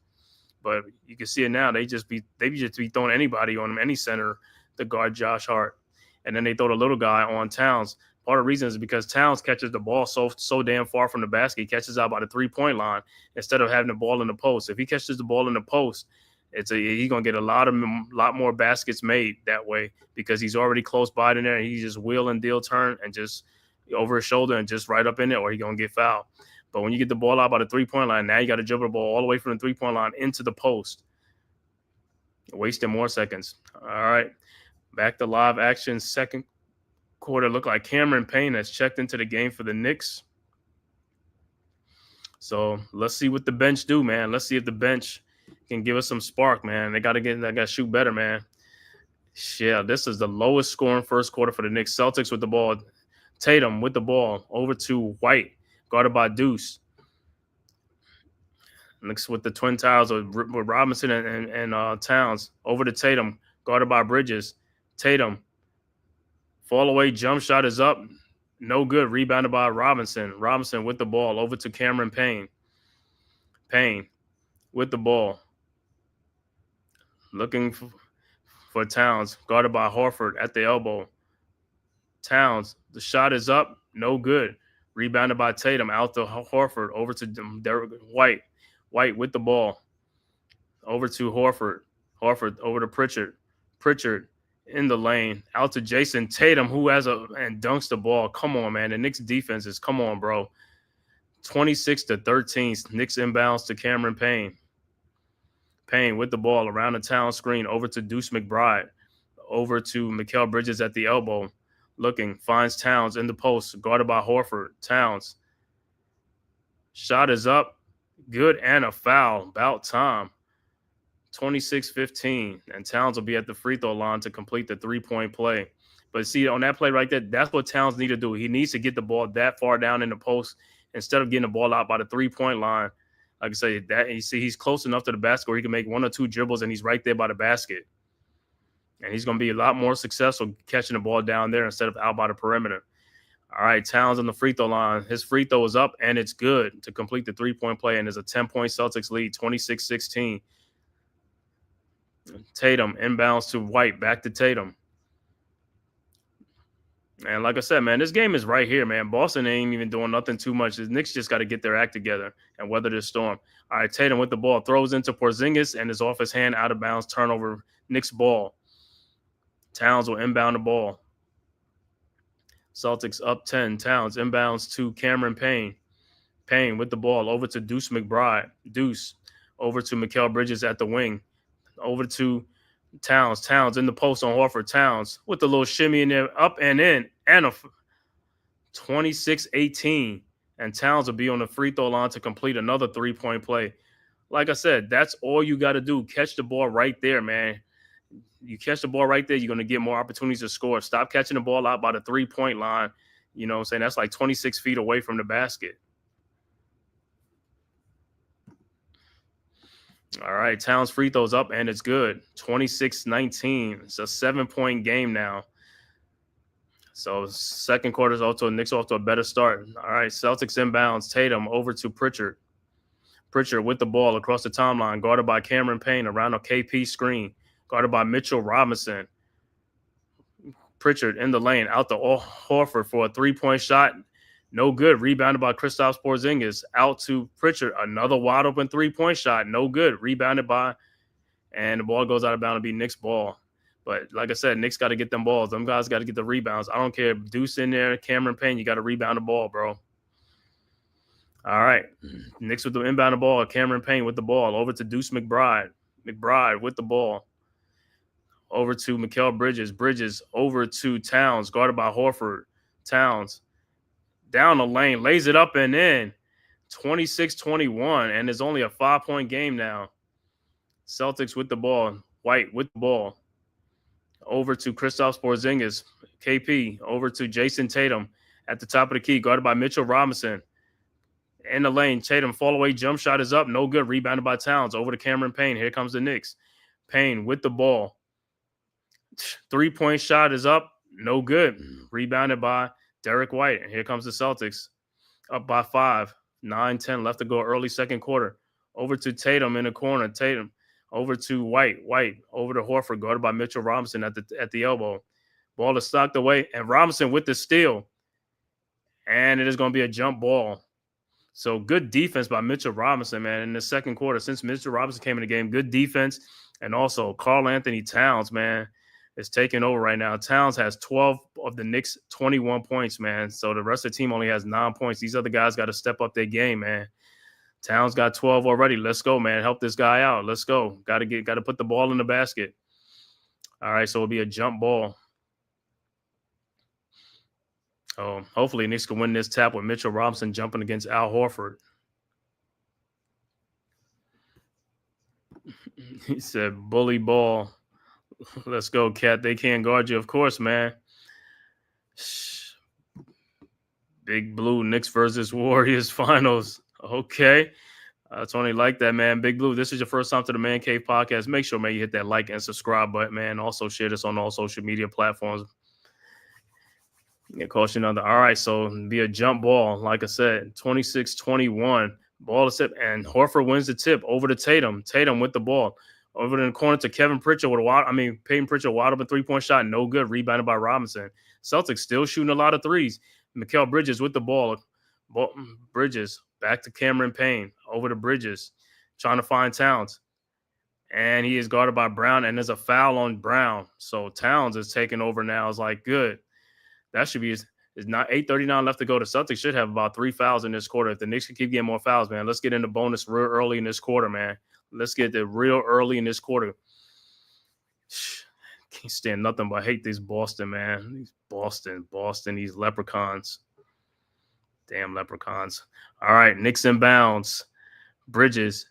But you can see it now. They just be throwing anybody on them, any center to guard Josh Hart. And then they throw the little guy on Towns. Part of the reason is because Towns catches the ball so damn far from the basket. He catches out by the 3-point line instead of having the ball in the post. If he catches the ball in the post, he's gonna get a lot more baskets made that way because he's already close by in there, and he just wheel and deal turn and just over his shoulder and just right up in there, or he's gonna get fouled. But when you get the ball out by the 3-point line, now you got to dribble the ball all the way from the 3-point line into the post, wasting more seconds. All right, back to live action. Second quarter, look like Cameron Payne has checked into the game for the Knicks. So let's see what the bench do, man. Let's see if the bench can give us some spark, man. They got to shoot better, man. Yeah, this is the lowest scoring first quarter for the Knicks. Celtics with the ball. Tatum with the ball over to White, guarded by Deuce. Knicks with the twin towers with Robinson and Towns. Over to Tatum, guarded by Bridges. Tatum, fall away jump shot is up. No good. Rebounded by Robinson. Robinson with the ball. Over to Cameron Payne. Payne with the ball. Looking for Towns. Guarded by Horford at the elbow. Towns. The shot is up. No good. Rebounded by Tatum. Out to Horford. Over to Derek White. White with the ball. Over to Horford. Horford over to Pritchard. Pritchard in the lane. Out to Jason Tatum, who has and dunks the ball. Come on, man. The Knicks defense is, come on, bro. 26-13. Knicks inbounds to Cameron Payne. Payne with the ball around the town screen. Over to Deuce McBride. Over to Mikal Bridges at the elbow. Looking. Finds Towns in the post. Guarded by Horford. Towns. Shot is up. Good and a foul. About time. 26-15. And Towns will be at the free throw line to complete the three-point play. But see, on that play right there, that's what Towns need to do. He needs to get the ball that far down in the post instead of getting the ball out by the three-point line. Like I say, that you see, he's close enough to the basket where he can make one or two dribbles, and he's right there by the basket. And he's going to be a lot more successful catching the ball down there instead of out by the perimeter. All right, Towns on the free throw line. His free throw is up, and it's good to complete the three-point play, and there's a 10-point Celtics lead, 26-16. Tatum inbounds to White. Back to Tatum. And like I said, man, this game is right here, man. Boston ain't even doing nothing too much. The Knicks just got to get their act together and weather this storm. All right, Tatum with the ball. Throws into Porzingis and is off his hand, out of bounds. Turnover, Knicks ball. Towns will inbound the ball. Celtics up 10. Towns inbounds to Cameron Payne. Payne with the ball. Over to Deuce McBride. Deuce over to Mikal Bridges at the wing. Over to Towns. Towns in the post on Horford. Towns with the little shimmy in there, up and in, and a 26-18. And Towns will be on the free throw line to complete another three-point play. Like I said, that's all you got to do. Catch the ball right there, man. You catch the ball right there, you're going to get more opportunities to score. Stop catching the ball out by the three-point line. You know what I'm saying? That's like 26 feet away from the basket. All right, Towns free throws up, and it's good. 26-19. It's a 7-point game now. So second quarter is also Knicks off to a better start. All right, Celtics inbounds. Tatum over to Pritchard. Pritchard with the ball across the timeline, guarded by Cameron Payne around a KP screen, guarded by Mitchell Robinson. Pritchard in the lane, out to Horford for a three-point shot. No good. Rebounded by Kristaps Porzingis. Out to Pritchard. Another wide open three-point shot. No good. Rebounded by, and the ball goes out of bounds to be Knicks ball. But like I said, Knicks got to get them balls. Them guys got to get the rebounds. I don't care. Deuce in there, Cameron Payne, you got to rebound the ball, bro. All right. Knicks with the inbound the ball. Cameron Payne with the ball. Over to Deuce McBride. McBride with the ball. Over to Mikal Bridges. Bridges over to Towns, guarded by Horford. Towns down the lane, lays it up and in. 26-21, and it's only a 5-point game now. Celtics with the ball. White with the ball. Over to Kristaps Porzingis. KP over to Jason Tatum at the top of the key, guarded by Mitchell Robinson. In the lane, Tatum fall away jump shot is up. No good. Rebounded by Towns. Over to Cameron Payne. Here comes the Knicks. Payne with the ball. Three-point shot is up. No good. Rebounded by Derek White. And here comes the Celtics. Up by 5. 9-10 left to go early second quarter. Over to Tatum in the corner. Tatum over to White. White over to Horford, guarded by Mitchell Robinson at the elbow. Ball is stocked away. And Robinson with the steal. And it is going to be a jump ball. So good defense by Mitchell Robinson, man, in the second quarter. Since Mitchell Robinson came in the game, good defense. And also Karl Anthony Towns, man, is taking over right now. Towns has 12 of the Knicks' 21 points, man. So the rest of the team only has 9 points. These other guys got to step up their game, man. Towns got 12 already. Let's go, man. Help this guy out. Let's go. Got to put the ball in the basket. All right, so it'll be a jump ball. Oh, hopefully Knicks can win this tap with Mitchell Robinson jumping against Al Horford. He said, bully ball. Let's go, Cat. They can't guard you. Of course, man. Big Blue Knicks versus Warriors finals. Okay. It's only like that, man. Big Blue, this is your first time to the Man Cave Podcast. Make sure, man, you hit that like and subscribe button, man. Also share this on all social media platforms. Yeah, caution on the. All right, so be a jump ball. Like I said, 26-21. Ball is tip, and Horford wins the tip over to Tatum. Tatum with the ball. Over in the corner to Kevin Pritchard with Peyton Pritchard wide open 3-point shot. No good. Rebounded by Robinson. Celtics still shooting a lot of threes. Mikal Bridges with the ball. Bridges back to Cameron Payne. Over to Bridges. Trying to find Towns. And he is guarded by Brown. And there's a foul on Brown. So Towns is taking over now. It's like, good. That should be it's not 8:39 left to go. The Celtics should have about 3 fouls in this quarter. If the Knicks can keep getting more fouls, man, let's get into bonus real early in this quarter, man. Let's get it real early in this quarter. Can't stand nothing but hate these Boston, man. These Boston, these leprechauns. Damn leprechauns. All right, Knicks inbounds. Bridges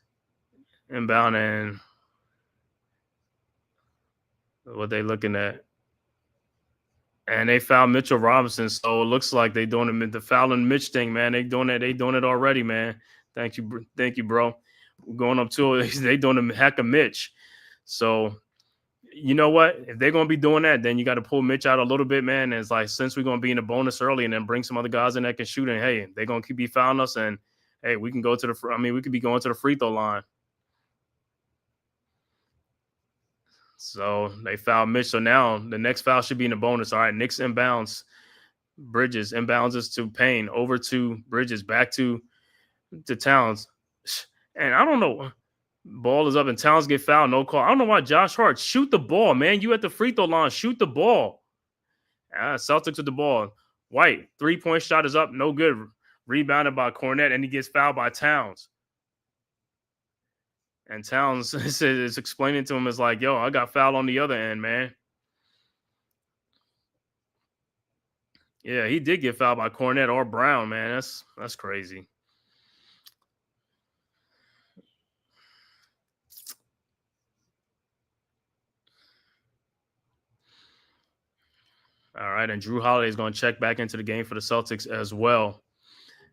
inbound, and what they looking at? And they fouled Mitchell Robinson, so it looks like they doing the fouling Mitch thing, man. They doing it already, man. Thank you, bro. We're going up to it. They doing the heck of Mitch. So you know what? If they're gonna be doing that, then you got to pull Mitch out a little bit, man. And it's like, since we're gonna be in the bonus early, and then bring some other guys in that can shoot, and hey, they're gonna keep fouling us, and hey, we can go to we could be going to the free throw line. So they fouled Mitch. So now the next foul should be in the bonus. All right, Knicks inbounds. Bridges inbounds us to Payne. Over to Bridges. Back to Towns. And I don't know. Ball is up and Towns get fouled. No call. I don't know why Josh Hart. Shoot the ball, man. You at the free throw line. Shoot the ball. Celtics with the ball. White. 3-point shot is up. No good. Rebounded by Cornette, and he gets fouled by Towns. And Towns is explaining to him, is like, yo, I got fouled on the other end, man. Yeah, he did get fouled by Cornette or Brown, man. That's crazy. All right, and Drew Holiday is going to check back into the game for the Celtics as well.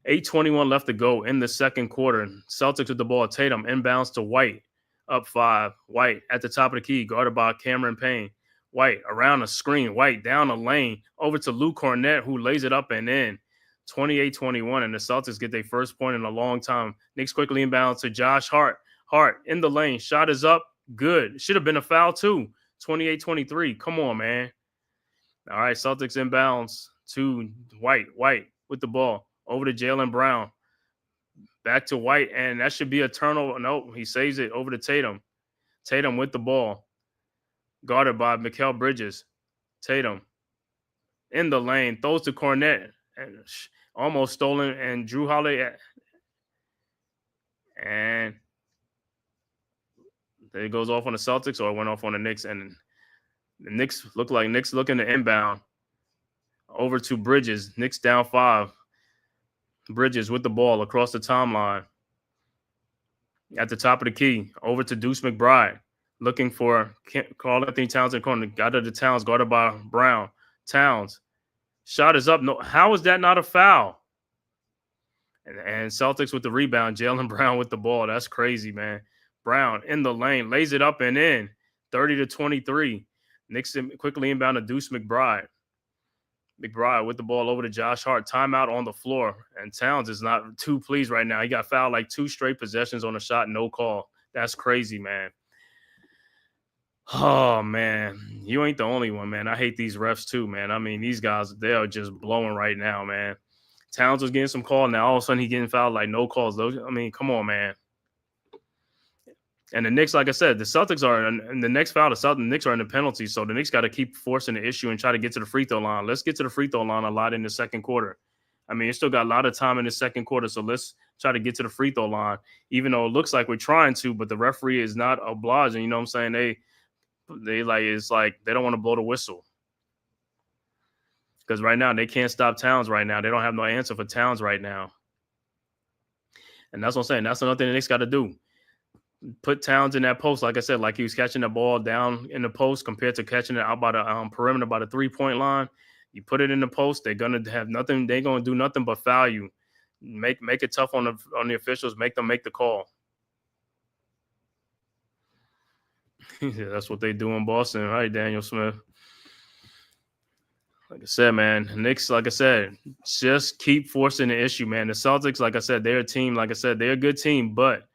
8:21 left to go in the second quarter. Celtics with the ball. Tatum inbounds to White. Up 5. White at the top of the key, guarded by Cameron Payne. White around the screen. White down the lane. Over to Luke Cornette, who lays it up and in. 28-21, and the Celtics get their first point in a long time. Knicks quickly inbounds to Josh Hart. Hart in the lane. Shot is up. Good. Should have been a foul too. 28-23. Come on, man. All right, Celtics inbounds to White. White with the ball. Over to Jaylen Brown. Back to White, and that should be a turnover. No, he saves it over to Tatum. Tatum with the ball. Guarded by Mikal Bridges. Tatum in the lane. Throws to Cornette. And almost stolen. And Drew Holiday. And it goes off on the Celtics, or it went off on the Knicks. And the Knicks look like Knicks looking to inbound. Over to Bridges. Knicks down 5. Bridges with the ball across the timeline. At the top of the key. Over to Deuce McBride. Looking for Karl-Anthony Towns in the corner. Got to the Towns, guarded by Brown. Towns. Shot is up. No, how is that not a foul? And Celtics with the rebound. Jaylen Brown with the ball. That's crazy, man. Brown in the lane. Lays it up and in. 30-23. Knicks quickly inbound to Deuce McBride. McBride with the ball over to Josh Hart. Timeout on the floor. And Towns is not too pleased right now. He got fouled like 2 straight possessions on a shot. No call. That's crazy, man. Oh, man. You ain't the only one, man. I hate these refs too, man. I mean, these guys, they are just blowing right now, man. Towns was getting some call. Now all of a sudden he getting fouled like no calls. I mean, come on, man. And the Knicks, like I said, the Celtics are in the next foul. The Knicks are in the penalty, so the Knicks got to keep forcing the issue and try to get to the free throw line. Let's get to the free throw line a lot in the second quarter. I mean, you still got a lot of time in the second quarter, so let's try to get to the free throw line, even though it looks like we're trying to, but the referee is not obliging. You know what I'm saying? They like, it's like they don't want to blow the whistle. Because right now, they can't stop Towns right now. They don't have no answer for Towns right now. And that's what I'm saying. That's another thing the Knicks got to do. Put Towns in that post, like I said, like he was catching the ball down in the post compared to catching it out by the perimeter by the 3-point line. You put it in the post, they're going to have nothing. They're going to do nothing but foul you. Make it tough on the officials. Make them make the call. Yeah, that's what they do in Boston, right, Daniel Smith? Like I said, man, Knicks, like I said, just keep forcing the issue, man. The Celtics, like I said, they're a team. Like I said, they're a good team, but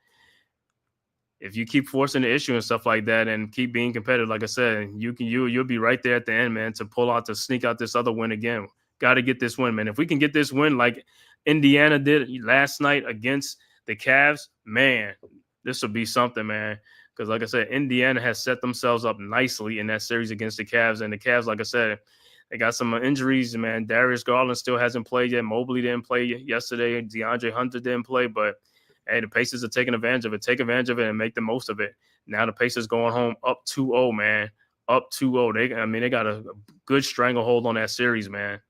if you keep forcing the issue and stuff like that and keep being competitive, like I said, you'll be right there at the end, man, to sneak out this other win again. Got to get this win, man. If we can get this win like Indiana did last night against the Cavs, man, this will be something, man. Because like I said, Indiana has set themselves up nicely in that series against the Cavs. And the Cavs, like I said, they got some injuries, man. Darius Garland still hasn't played yet. Mobley didn't play yesterday. DeAndre Hunter didn't play, but hey, the Pacers are taking advantage of it. Take advantage of it and make the most of it. Now the Pacers going home up 2-0, man. Up 2-0. They got a good stranglehold on that series, man.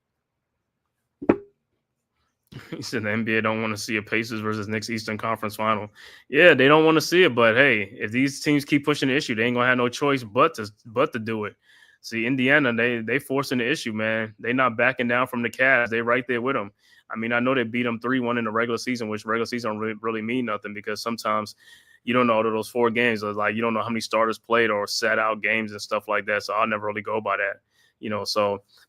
He said the NBA don't want to see a Pacers versus Knicks Eastern Conference final. Yeah, they don't want to see it, but hey, if these teams keep pushing the issue, they ain't gonna have no choice but to do it. See, Indiana, they forcing the issue, man. They not backing down from the Cavs. They right there with them. I mean, I know they beat them 3-1 in the regular season, which regular season don't really mean nothing because sometimes you don't know those 4 games. Like you don't know how many starters played or sat out games and stuff like that. So I'll never really go by that.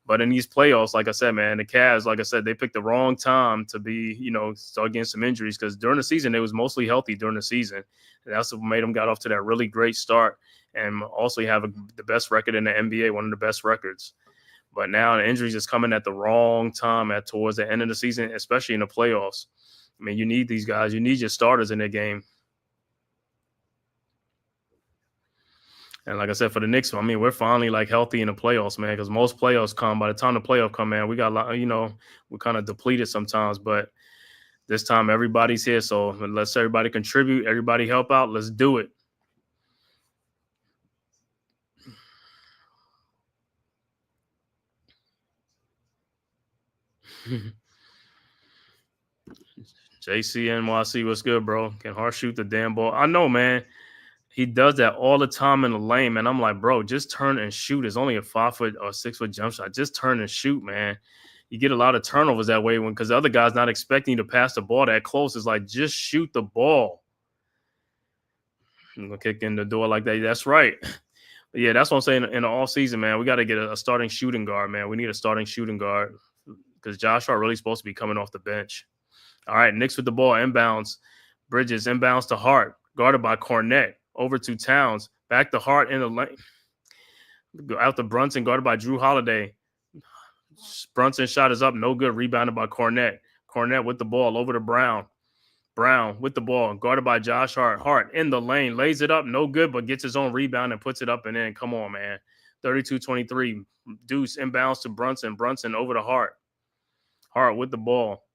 But in these playoffs, like I said, man, the Cavs, like I said, they picked the wrong time to be, start getting some injuries because during the season, they was mostly healthy during the season. And that's what made them got off to that really great start and also have the best record in the NBA, one of the best records. But now the injuries is coming at the wrong time towards the end of the season, especially in the playoffs. I mean, you need these guys. You need your starters in their game. And like I said, for the Knicks, I mean, we're finally like healthy in the playoffs, man, because most playoffs come. By the time the playoff come, man, we got a lot, we're kind of depleted sometimes. But this time everybody's here. So let's everybody contribute. Everybody help out. Let's do it. JCNYC, what's good, bro? Can Hart shoot the damn ball? I know, man. He does that all the time in the lane, man. I'm like, bro, just turn and shoot. It's only a 5-foot or 6-foot jump shot. Just turn and shoot, man. You get a lot of turnovers that way because the other guy's not expecting you to pass the ball that close. It's like, just shoot the ball. I'm going to kick in the door like that. That's right. But yeah, that's what I'm saying. In the offseason, man, we got to get a starting shooting guard, man. We need a starting shooting guard because Josh Hart really supposed to be coming off the bench. All right, Knicks with the ball, inbounds. Bridges, inbounds to Hart, guarded by Cornette. Over to Towns, back to Hart in the lane. Out to Brunson, guarded by Drew Holiday. Brunson shot is up, no good, rebounded by Cornette. Cornette with the ball, over to Brown. Brown with the ball, guarded by Josh Hart. Hart in the lane, lays it up, no good, but gets his own rebound and puts it up and in. Come on, man. 32-23. Deuce inbounds to Brunson. Brunson over to Hart. Hart with the ball.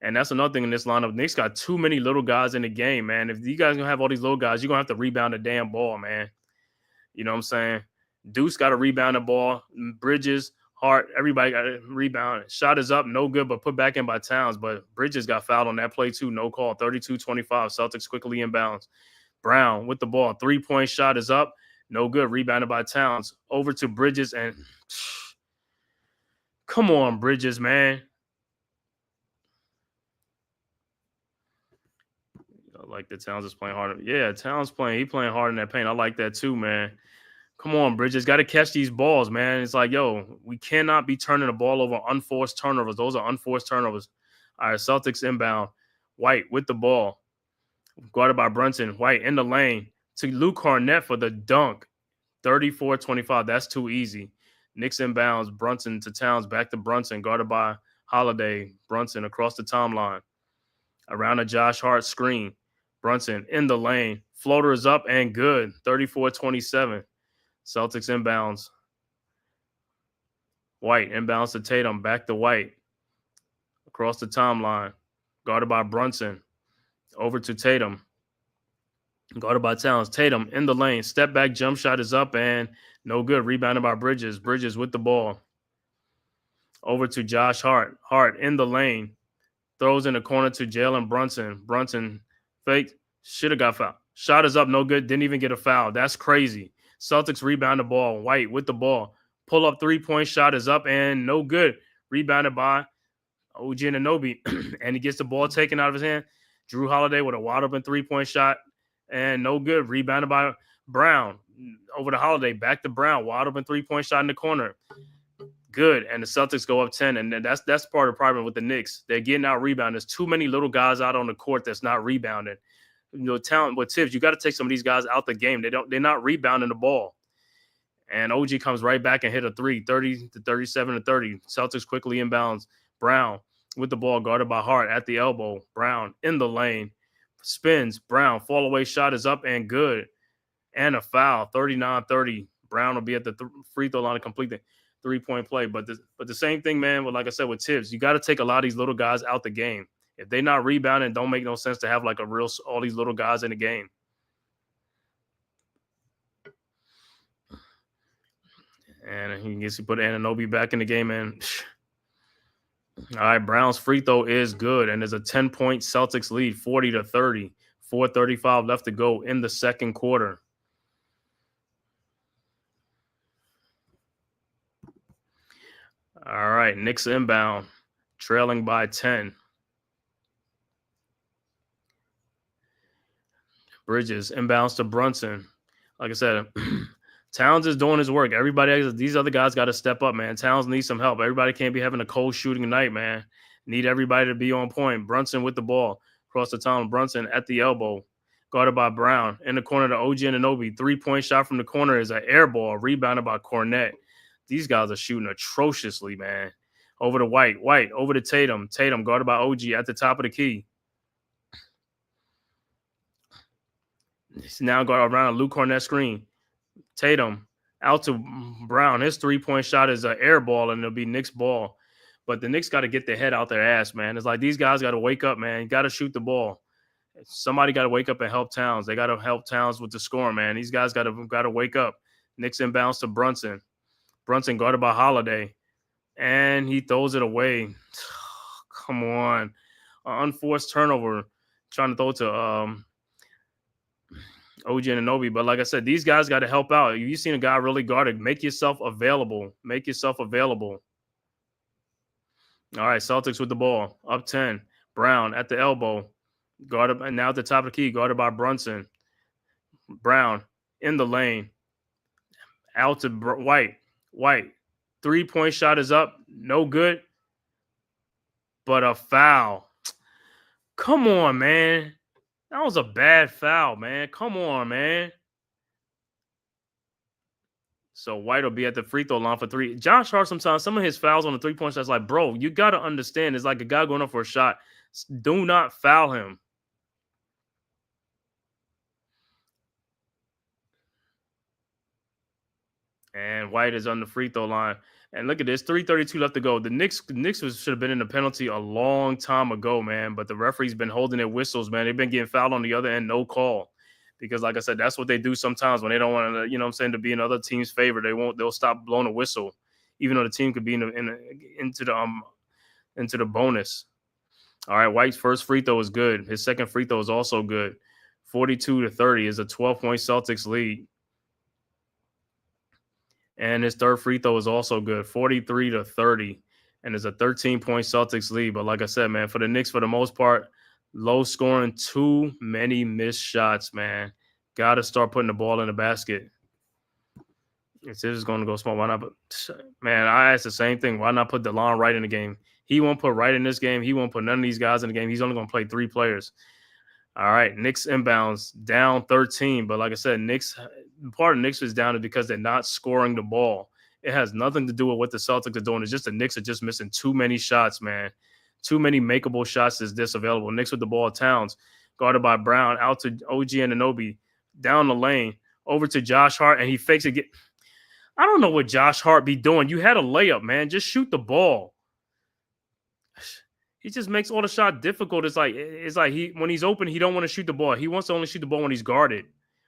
And that's another thing in this lineup. Knicks got too many little guys in the game, man. If you guys going to have all these little guys, you're going to have to rebound the damn ball, man. You know what I'm saying? Deuce got to rebound the ball. Bridges, Hart, everybody got to rebound. Shot is up, no good, but put back in by Towns. But Bridges got fouled on that play, too. No call. 32-25. Celtics quickly inbounds. Brown with the ball. 3-point shot is up. No good. Rebounded by Towns. Over to Bridges. And come on, Bridges, man. Like the Towns is playing hard. Yeah, Towns he playing hard in that paint. I like that too, man. Come on, Bridges. Got to catch these balls, man. It's like, yo, we cannot be turning the ball over unforced turnovers. Those are unforced turnovers. All right, Celtics inbound. White with the ball. Guarded by Brunson. White in the lane. To Luke Cornette for the dunk. 34-25. That's too easy. Knicks inbounds. Brunson to Towns. Back to Brunson. Guarded by Holiday. Brunson across the timeline. Around a Josh Hart screen. Brunson in the lane. Floater is up and good. 34-27. Celtics inbounds. White inbounds to Tatum. Back to White. Across the timeline. Guarded by Brunson. Over to Tatum. Guarded by Towns. Tatum in the lane. Step back jump shot is up and no good. Rebounded by Bridges. Bridges with the ball. Over to Josh Hart. Hart in the lane. Throws in the corner to Jalen Brunson. Brunson faked. Should have got fouled. Shot is up. No good. Didn't even get a foul. That's crazy. Celtics rebound the ball. White with the ball. Pull up 3-point shot is up and no good. Rebounded by OG Anunoby, and he gets the ball taken out of his hand. Drew Holiday with a wide open 3-point shot, and no good. Rebounded by Brown over the Holiday. Back to Brown, wide open 3-point shot in the corner. Good, and the Celtics go up 10, and that's part of the problem with the Knicks. They're getting out rebounded. There's too many little guys out on the court that's not rebounding. Talent with Tibbs, you got to take some of these guys out the game. They're not rebounding the ball. And OG comes right back and hit a 3, 30 to 37 to 30. Celtics quickly inbounds. Brown with the ball guarded by Hart at the elbow. Brown in the lane. Spins. Brown. Fall away shot is up and good. And a foul. 39-30. Brown will be at the free throw line to complete the 3-point play. But the same thing, man, like I said, with Tibbs, you got to take a lot of these little guys out the game. If they're not rebounding, it don't make no sense to have like all these little guys in the game. And he gets to put Anunoby back in the game, man. All right, Brown's free throw is good, and there's a 10-point Celtics lead, 40-30. 4:35 left to go in the second quarter. All right, Knicks inbound, trailing by 10. Bridges inbounds to Brunson. Like I said, Towns is doing his work. These other guys got to step up, man. Towns needs some help. Everybody can't be having a cold shooting night, man. Need everybody to be on point. Brunson with the ball across the town. Brunson at the elbow, guarded by Brown. In the corner to OG Anunoby. 3-point shot from the corner is an air ball, rebounded by Cornette. These guys are shooting atrociously, man. Over to White. White over to Tatum. Tatum guarded by OG at the top of the key. He's now going around a Luke Cornette screen. Tatum out to Brown. His 3-point shot is an air ball, and it'll be Knicks ball. But the Knicks got to get their head out their ass, man. It's like these guys got to wake up, man. You got to shoot the ball. Somebody got to wake up and help Towns. They got to help Towns with the scoring, man. These guys got to wake up. Knicks inbounds to Brunson. Brunson guarded by Holiday, and he throws it away. Come on, unforced turnover. Trying to throw it to OG Anunoby, but like I said, these guys got to help out. You've seen a guy really guarded. Make yourself available. Make yourself available. All right, Celtics with the ball. Up 10. Brown at the elbow. Guarded, and now at the top of the key, guarded by Brunson. Brown in the lane. Out to White. White. 3-point shot is up. No good. But a foul. Come on, man. That was a bad foul, man. Come on, man. So White will be at the free throw line for 3. Josh Hart, sometimes some of his fouls on the 3-point shots, like, bro, you got to understand, it's like a guy going up for a shot. Do not foul him. And White is on the free throw line. And look at this, 3:32 left to go. The Knicks should have been in the penalty a long time ago, man. But the referee's been holding their whistles, man. They've been getting fouled on the other end, no call. Because, like I said, that's what they do sometimes when they don't want to, you know what I'm saying, to be in other team's favor. They'll stop blowing a whistle, even though the team could be into the bonus. All right, White's first free throw is good. His second free throw is also good. 42-30 is a 12-point Celtics lead. And his third free throw is also good, 43-30. And it's a 13-point Celtics lead. But like I said, man, for the Knicks, for the most part, low scoring, too many missed shots, man. Got to start putting the ball in the basket. If this is going to go small, why not? But, man, I asked the same thing. Why not put DeLon Wright in the game? He won't put Wright in this game. He won't put none of these guys in the game. He's only going to play 3 players. All right, Knicks inbounds down 13. But like I said, part of Knicks is down is because they're not scoring the ball. It has nothing to do with what the Celtics are doing. It's just the Knicks are just missing too many shots, man. Too many makeable shots is this available. Knicks with the ball. Towns guarded by Brown, out to OG Anunoby, down the lane, over to Josh Hart, and he fakes it. I don't know what Josh Hart be doing. You had a layup, man. Just shoot the ball. He just makes all the shot difficult. It's like when he's open, he don't want to shoot the ball. He wants to only shoot the ball when he's guarded,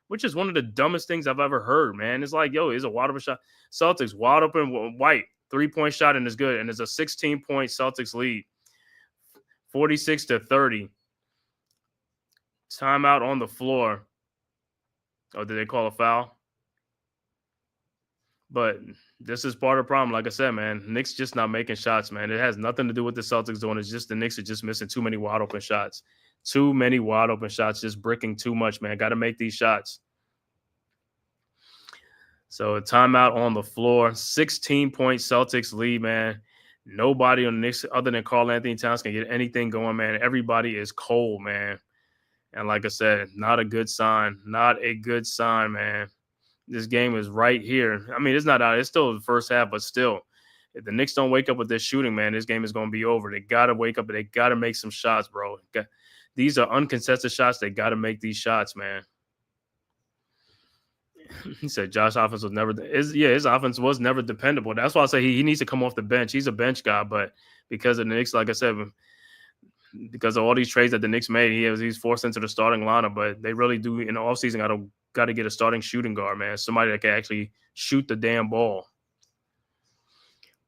which is one of the dumbest things I've ever heard, man. It's like, it's a wide open shot. Celtics wide open, White 3-point shot, and it's good. And it's a 16-point Celtics lead, 46-30. Timeout on the floor. Oh, did they call a foul? But this is part of the problem. Like I said, man, Knicks just not making shots, man. It has nothing to do with the Celtics doing. It's just the Knicks are just missing too many wide open shots. Too many wide open shots, just bricking too much, man. Got to make these shots. So a timeout on the floor. 16-point Celtics lead, man. Nobody on the Knicks other than Karl Anthony Towns can get anything going, man. Everybody is cold, man. And like I said, not a good sign. Not a good sign, man. This game is right here. I mean, it's not out. It's still the first half, but still, if the Knicks don't wake up with this shooting, man, this game is going to be over. They got to wake up and they got to make some shots, bro. These are uncontested shots. They got to make these shots, man. He said Josh offense was never his offense was never dependable. That's why I say he needs to come off the bench. He's a bench guy, but because of the Knicks, like I said, because of all these trades that the Knicks made, he's forced into the starting lineup. But they really do in the offseason got to get a starting shooting guard, man. Somebody that can actually shoot the damn ball.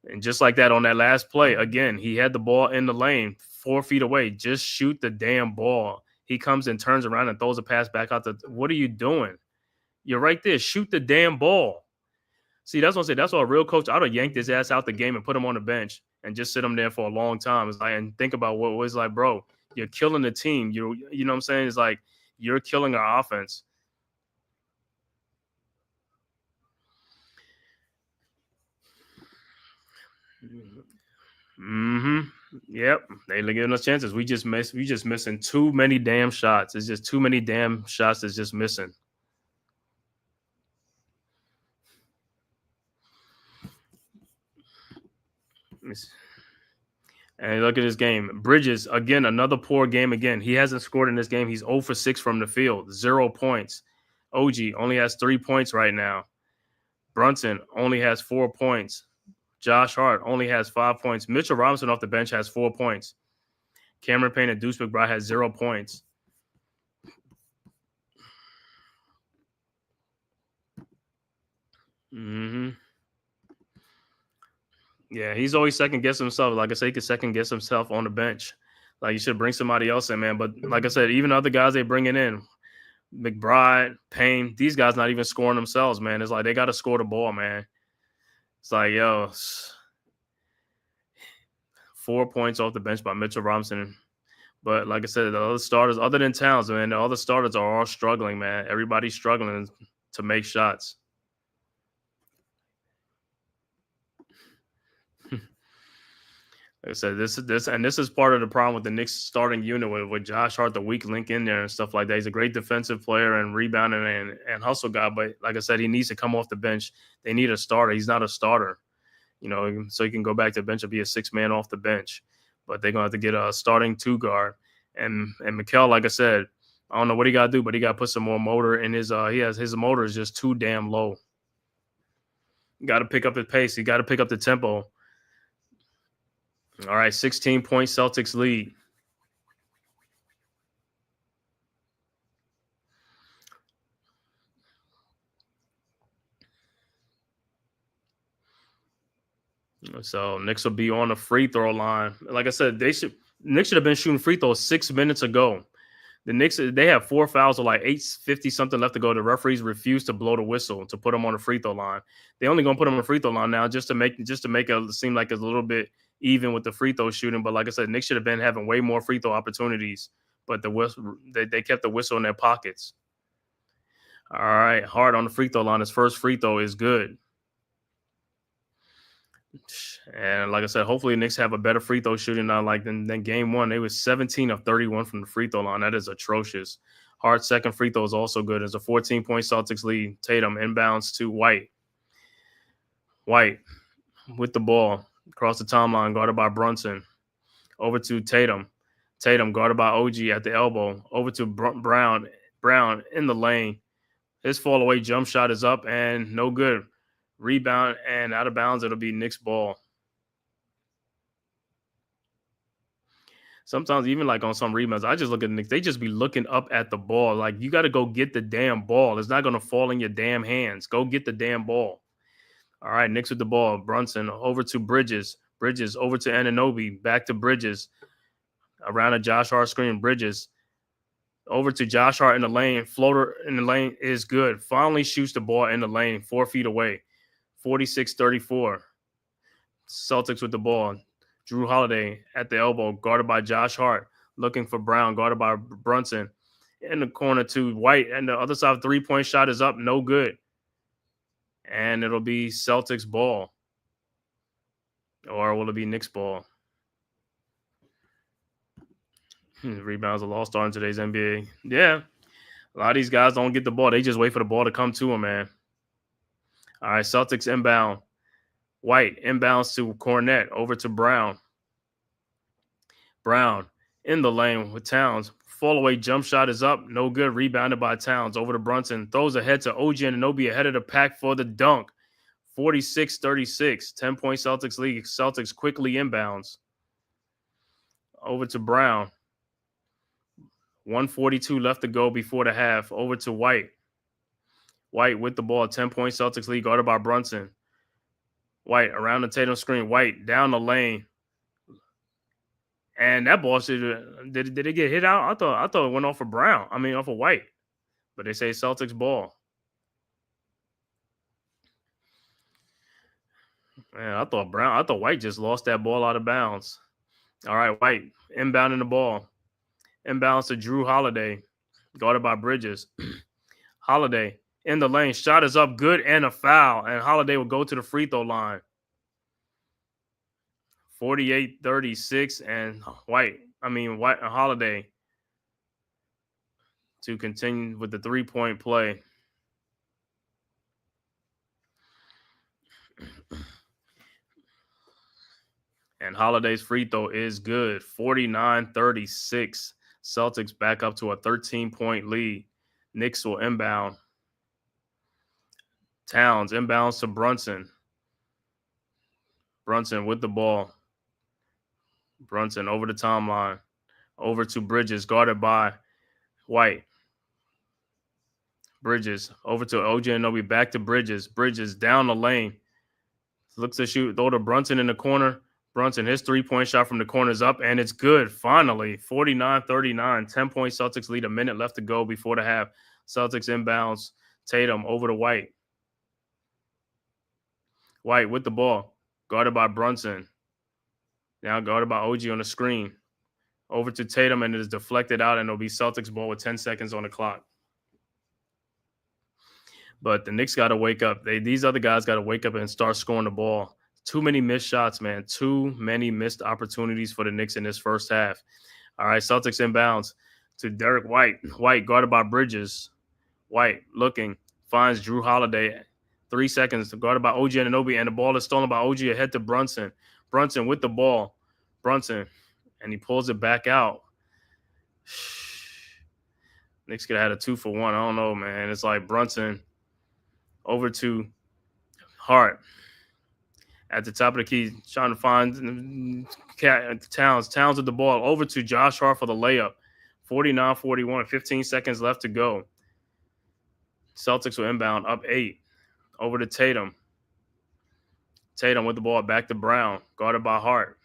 And just like that on that last play, again, he had the ball in the lane 4 feet away. Just shoot the damn ball. He comes and turns around and throws a pass back out. What are you doing? You're right there. Shoot the damn ball. See, that's what I'm saying. That's why a real coach, I'd have yanked his ass out the game and put him on the bench and just sit him there for a long time. It's like, and think about what it was like, bro. You're killing the team. You know what I'm saying? It's like you're killing our offense. Yep. They giving us chances. We just missing too many damn shots. It's just too many damn shots that's just missing. And look at this game. Bridges, again, another poor game again. He hasn't scored in this game. He's 0 for 6 from the field, 0 points. OG only has 3 points right now. Brunson only has 4 points. Josh Hart only has 5 points. Mitchell Robinson off the bench has 4 points. Cameron Payne and Deuce McBride has 0 points. Yeah, he's always second guessing himself. Like I say, he could second guess himself on the bench. Like you should bring somebody else in, man. But like I said, even other guys they bringing in, McBride, Payne, these guys not even scoring themselves, man. It's like they got to score the ball, man. It's like, yo, 4 points off the bench by Mitchell Robinson. But like I said, the other starters, other than Towns, man, the other starters are all struggling, man. Everybody's struggling to make shots. Like I said, this is part of the problem with the Knicks starting unit with Josh Hart, the weak link in there and stuff like that. He's a great defensive player and rebounding and hustle guy, but like I said, he needs to come off the bench. They need a starter. He's not a starter, so he can go back to the bench and be a 6-man off the bench. But they're gonna have to get a starting 2 guard. And Mikal, like I said, I don't know what he got to do, but he got to put some more motor in his. His motor is just too damn low. Got to pick up his pace. He got to pick up the tempo. All right, 16-point Celtics lead. So Knicks will be on the free throw line. Like I said, Knicks should have been shooting free throws 6 minutes ago. The Knicks, they have 4 fouls with like 8:50 something left to go. The referees refuse to blow the whistle to put them on the free throw line. They only gonna put them on the free throw line now just to make it seem like it's a little bit even with the free throw shooting. But like I said, Knicks should have been having way more free throw opportunities. But the whistle, they kept the whistle in their pockets. All right, Hart on the free throw line. His first free throw is good. And like I said, hopefully the Knicks have a better free throw shooting now than game 1. They was 17 of 31 from the free throw line. That is atrocious. Hart's second free throw is also good. It's a 14-point Celtics lead. Tatum inbounds to White. White with the ball across the timeline, guarded by Brunson. Over to Tatum. Tatum guarded by OG at the elbow. Over to Brown. Brown in the lane. His fall away jump shot is up and no good. Rebound and out of bounds. It'll be Knicks ball. Sometimes even like on some rebounds, I just look at the Knicks. They just be looking up at the ball. Like, you got to go get the damn ball. It's not going to fall in your damn hands. Go get the damn ball. All right, Knicks with the ball. Brunson over to Bridges. Bridges over to Anunoby. Back to Bridges. Around a Josh Hart screen. Bridges over to Josh Hart in the lane. Floater in the lane is good. Finally shoots the ball in the lane 4 feet away. 46-34. Celtics with the ball. Drew Holiday at the elbow, guarded by Josh Hart, looking for Brown, guarded by Brunson. In the corner to White, and the other side three-point shot is up, no good. And it'll be Celtics ball. Or will it be Knicks ball? Rebounds a lost star in today's NBA. Yeah. A lot of these guys don't get the ball. They just wait for the ball to come to them, man. All right, Celtics inbound. White inbounds to Cornette, over to Brown. Brown in the lane with Towns. Fall away jump shot is up. No good. Rebounded by Towns. Over to Brunson. Throws ahead to OG Anunoby ahead of the pack for the dunk. 46-36. 10-point Celtics lead. Celtics quickly inbounds. Over to Brown. 1:42 left to go before the half. Over to White. White with the ball. 10-point Celtics lead, guarded by Brunson. White around the Tatum screen. White down the lane. And that ball did it get hit out? I thought it went off of Brown. I mean, off of White. But they say Celtics ball. Man, I thought White just lost that ball out of bounds. All right, White inbounding the ball. Inbounds to Drew Holiday, guarded by Bridges. Holiday in the lane. Shot is up, good, and a foul. And Holiday will go to the free throw line. 48-36, and White and Holiday to continue with the three-point play. And Holiday's free throw is good. 49-36. Celtics back up to a 13-point lead. Knicks will inbound. Towns inbounds to Brunson. Brunson with the ball. Brunson over the timeline. Over to Bridges, guarded by White. Bridges over to OG Anunoby, back to Bridges. Bridges down the lane. Looks to shoot. Throw to Brunson in the corner. Brunson, his three-point shot from the corner is up, and it's good, finally. 49-39, 10-point Celtics lead, a minute left to go before the half. Celtics inbounds. Tatum over to White. White with the ball, guarded by Brunson. Now guarded by OG on the screen. Over to Tatum, and it is deflected out, and it'll be Celtics ball with 10 seconds on the clock. But the Knicks got to wake up. These other guys got to wake up and start scoring the ball. Too many missed shots, man. Too many missed opportunities for the Knicks in this first half. All right, Celtics inbounds to Derek White. White guarded by Bridges. White looking, finds Drew Holiday. 3 seconds, guarded by OG Anunoby, and the ball is stolen by OG ahead to Brunson. Brunson with the ball. Brunson, and he pulls it back out. Knicks could have had a 2-for-1. I don't know, man. It's like Brunson over to Hart. At the top of the key, trying to find Towns. Towns with the ball. Over to Josh Hart for the layup. 49-41, 15 seconds left to go. Celtics will inbound, up 8. Over to Tatum. Tatum with the ball, back to Brown. Guarded by Hart.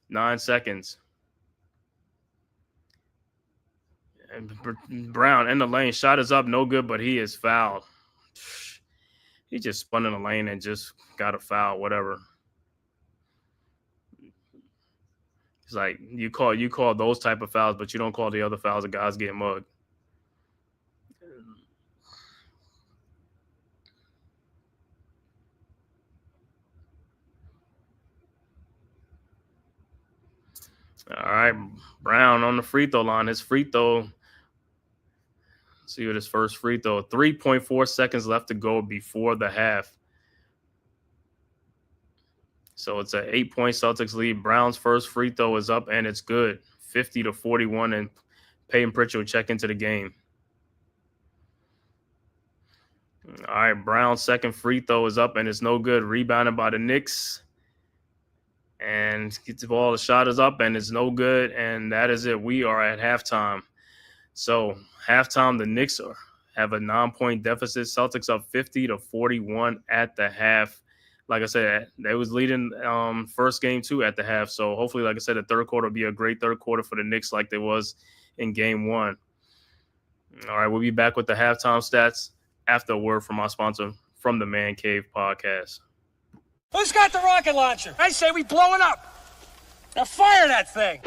9 seconds. And Brown in the lane. Shot is up, no good, but he is fouled. He just spun in the lane and just got a foul, whatever. It's like you call those type of fouls, but you don't call the other fouls that guys get mugged. All right, Brown on the free throw line. His free throw. Let's see what his first free throw. 3.4 seconds left to go before the half. So it's an 8-point Celtics lead. Brown's first free throw is up, and it's good. 50-41, and Peyton Pritchard check into the game. All right, Brown's second free throw is up, and it's no good. Rebounded by the Knicks. And gets the ball, the shot is up, and it's no good. And that is it. We are at halftime. So halftime, the Knicks have a 9-point deficit. Celtics up 50-41 at the half. Like I said, they was leading first game too at the half. So hopefully, like I said, the third quarter will be a great third quarter for the Knicks like there was in game 1. All right, we'll be back with the halftime stats after a word from our sponsor, from the Man Cave Podcast. Who's got the rocket launcher? I say we blow it up. Now fire that thing.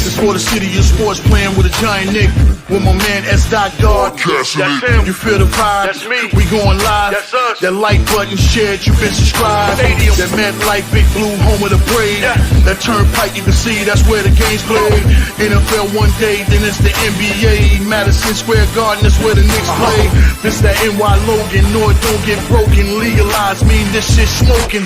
It's for the city of sports, playing with a giant Nick. With my man S. God. That's him. You feel the vibe? That's me. We going live. That's us. That like button shared, you been subscribed. Stadium. That MetLife, Big Blue, home of the Braves. Yeah. That turnpike, you can see that's where the game's played. NFL one day, then it's the NBA. Madison Square Garden, that's where the Knicks play. This that NY Logan, no it don't get broken. Legalize, mean this shit smoking.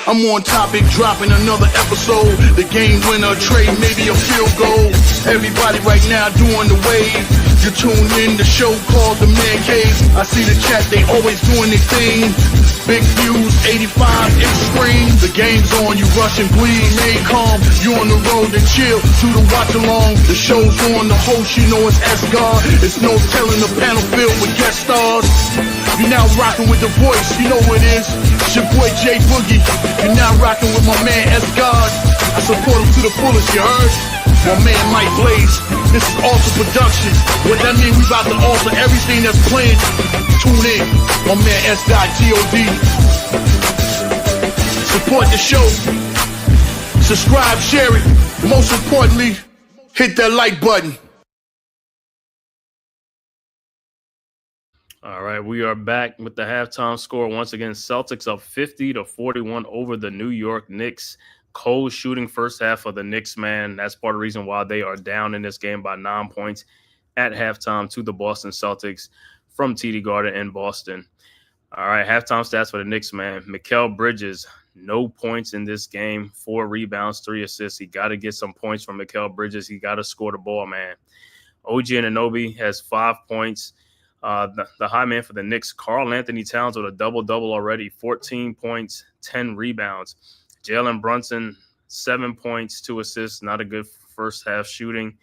I'm on topic, dropping another episode. The game winner, trade, maybe a field goal. Everybody right now doing the wave. You tune in, the show called The Man Cave. I see the chat, they always doing their thing. Big views, 85 inch screen. The game's on, you rush and bleed. Stay calm, you on the road and chill. Do the watch along. The show's on, the host, you know it's S-God. It's no telling the panel filled with guest stars. You now rocking with the voice, you know who it is. It's your boy J Boogie. You're now rocking with my man S-God. I support him to the fullest, you heard? My man Mike Blaze. This is Alter Productions. What that mean, we about to alter everything that's playing. Tune in. My man S.G.O.D. Support the show. Subscribe, share it. Most importantly, hit that like button. All right, we are back with the halftime score. Once again, Celtics up 50-41 over the New York Knicks. Cold shooting first half of the Knicks, man. That's part of the reason why they are down in this game by 9 points at halftime to the Boston Celtics from TD Garden in Boston. All right, halftime stats for the Knicks, man. Mikal Bridges, no points in this game, 4 rebounds, 3 assists. He got to get some points from Mikal Bridges. He got to score the ball, man. OG Anunoby has 5 points. The high man for the Knicks, Karl Anthony Towns with a double-double already, 14 points, 10 rebounds. Jalen Brunson, 7 points, 2 assists, not a good first half shooting.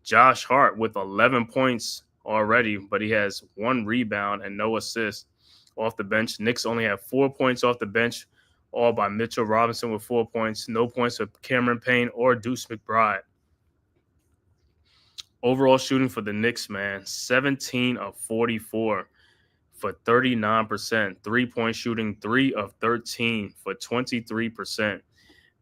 Josh Hart with 11 points already, but he has 1 rebound and no assist off the bench. Knicks only have 4 points off the bench, all by Mitchell Robinson with 4 points. No points for Cameron Payne or Deuce McBride. Overall shooting for the Knicks, man, 17 of 44 for 39%. 3-point shooting, 3 of 13 for 23%.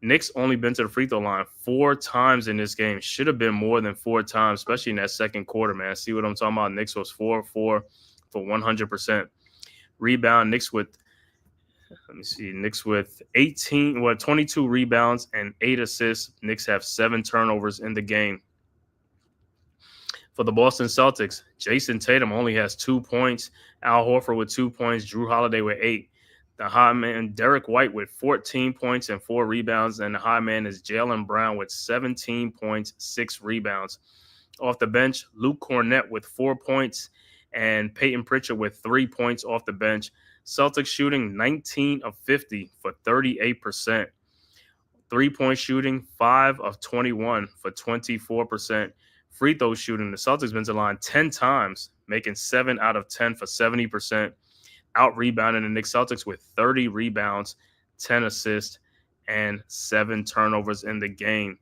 Knicks only been to the free throw line 4 times in this game. Should have been more than 4 times, especially in that second quarter, man. See what I'm talking about? Knicks was 4-4 for 100%. Rebound, Knicks with 22 rebounds and 8 assists. Knicks have 7 turnovers in the game. For the Boston Celtics, Jason Tatum only has 2 points. Al Horford with 2 points. Drew Holiday with 8. The high man, Derek White with 14 points and 4 rebounds. And the high man is Jaylen Brown with 17 points, 6 rebounds. Off the bench, Luke Cornett with 4 points and Peyton Pritchard with 3 points off the bench. Celtics shooting 19 of 50 for 38%. 3-point shooting, 5 of 21 for 24%. Free throw shooting, the Celtics been to the line 10 times, making 7 out of 10 for 70%. Out rebounding the Knicks. Celtics with 30 rebounds, 10 assists, and 7 turnovers in the game.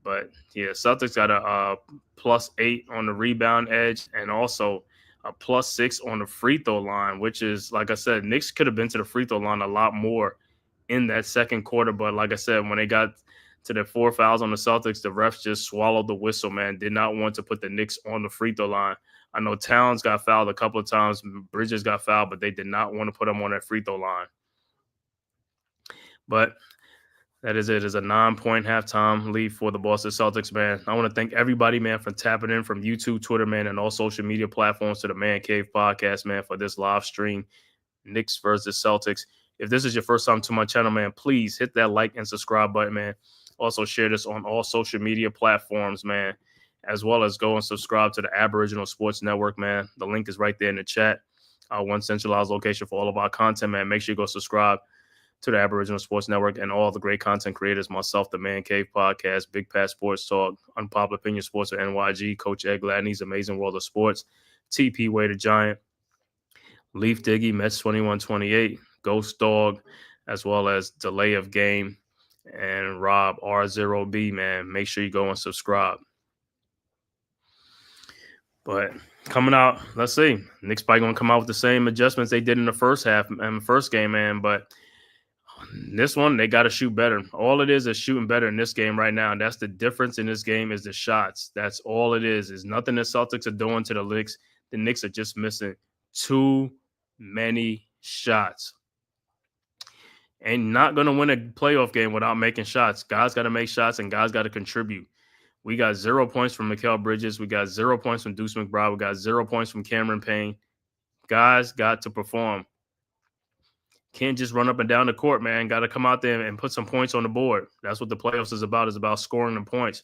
But yeah, Celtics got a +8 on the rebound edge and also a +6 on the free throw line, which is, like I said, Knicks could have been to the free throw line a lot more in that second quarter. But like I said, when they got to the 4 fouls on the Celtics, the refs just swallowed the whistle, man. Did not want to put the Knicks on the free throw line. I know Towns got fouled a couple of times. Bridges got fouled, but they did not want to put him on that free throw line. But that is it. It's a 9-point halftime lead for the Boston Celtics, man. I want to thank everybody, man, for tapping in from YouTube, Twitter, man, and all social media platforms to the Man Cave Podcast, man, for this live stream, Knicks versus Celtics. If this is your first time to my channel, man, please hit that like and subscribe button, man. Also share this on all social media platforms, man, as well as go and subscribe to the Aboriginal Sports Network, man. The link is right there in the chat. One centralized location for all of our content, man. Make sure you go subscribe to the Aboriginal Sports Network and all the great content creators, myself, the Man Cave Podcast, Big Pat Sports Talk, Unpopular Opinion Sports with NYG, Coach Ed Gladney's Amazing World of Sports, TP Way the Giant, Leaf Diggy, Mets 2128, Ghost Dog, as well as Delay of Game, and Rob R0B, man. Make sure you go and subscribe. But coming out, let's see. Knicks probably gonna come out with the same adjustments they did in the first half and first game, man. But this one, they got to shoot better. All it is shooting better in this game right now. And that's the difference in this game is the shots. That's all it is. Is nothing the Celtics are doing to the Knicks. The Knicks are just missing too many shots. And not going to win a playoff game without making shots. Guys got to make shots and guys got to contribute. We got 0 points from Mikal Bridges. We got 0 points from Deuce McBride. We got 0 points from Cameron Payne. Guys got to perform. Can't just run up and down the court, man. Got to come out there and put some points on the board. That's what the playoffs is about scoring the points.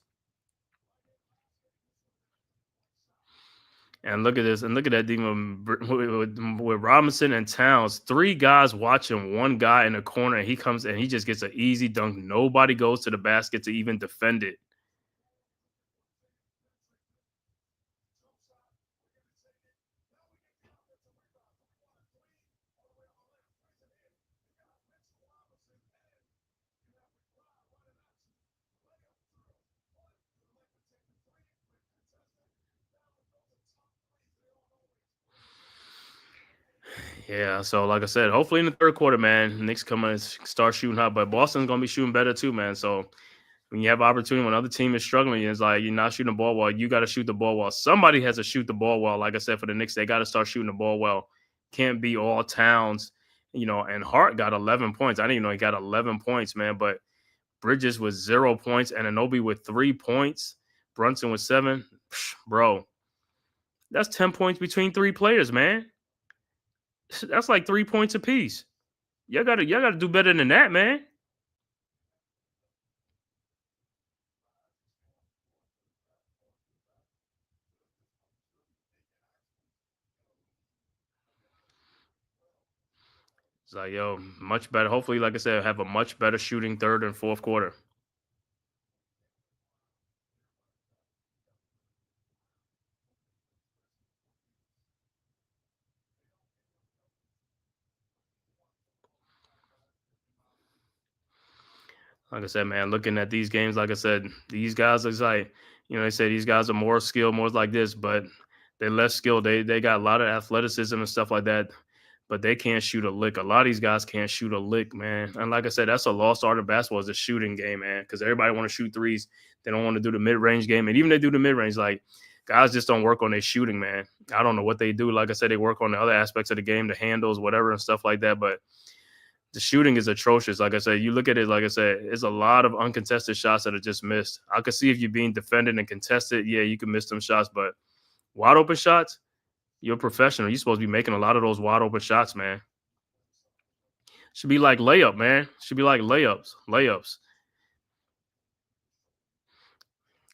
And look at this. And look at that team with Robinson and Towns. 3 guys watching 1 guy in the corner. And he comes and he just gets an easy dunk. Nobody goes to the basket to even defend it. Yeah, so like I said, hopefully in the third quarter, man, Knicks come and start shooting hot. But Boston's gonna be shooting better too, man. So when you have opportunity, when other team is struggling, it's like you're not shooting the ball well. You got to shoot the ball well. Somebody has to shoot the ball well. Like I said, for the Knicks, they got to start shooting the ball well. Can't be all Towns, And Hart got 11 points. I didn't even know he got 11 points, man. But Bridges was 0 points, and Anunoby with 3 points. Brunson with 7. Bro, that's 10 points between 3 players, man. That's like 3 points apiece. Y'all gotta do better than that, man. It's like, yo, much better. Hopefully, like I said, have a much better shooting third and fourth quarter. Like I said, man, looking at these games, like I said, these guys is like, they say these guys are more skilled, more like this, but they're less skilled. They got a lot of athleticism and stuff like that, but they can't shoot a lick. A lot of these guys can't shoot a lick, man. And like I said, that's a lost art of basketball is a shooting game, man, because everybody want to shoot threes. They don't want to do the mid-range game. And even they do the mid-range, like guys just don't work on their shooting, man. I don't know what they do. Like I said, they work on the other aspects of the game, the handles, whatever, and stuff like that, but the shooting is atrocious. Like I said, you look at it, like I said, it's a lot of uncontested shots that are just missed. I could see if you're being defended and contested, yeah, you can miss them shots, but wide open shots, you're a professional. You're supposed to be making a lot of those wide open shots, man. Should be like layup, man. Should be like layups.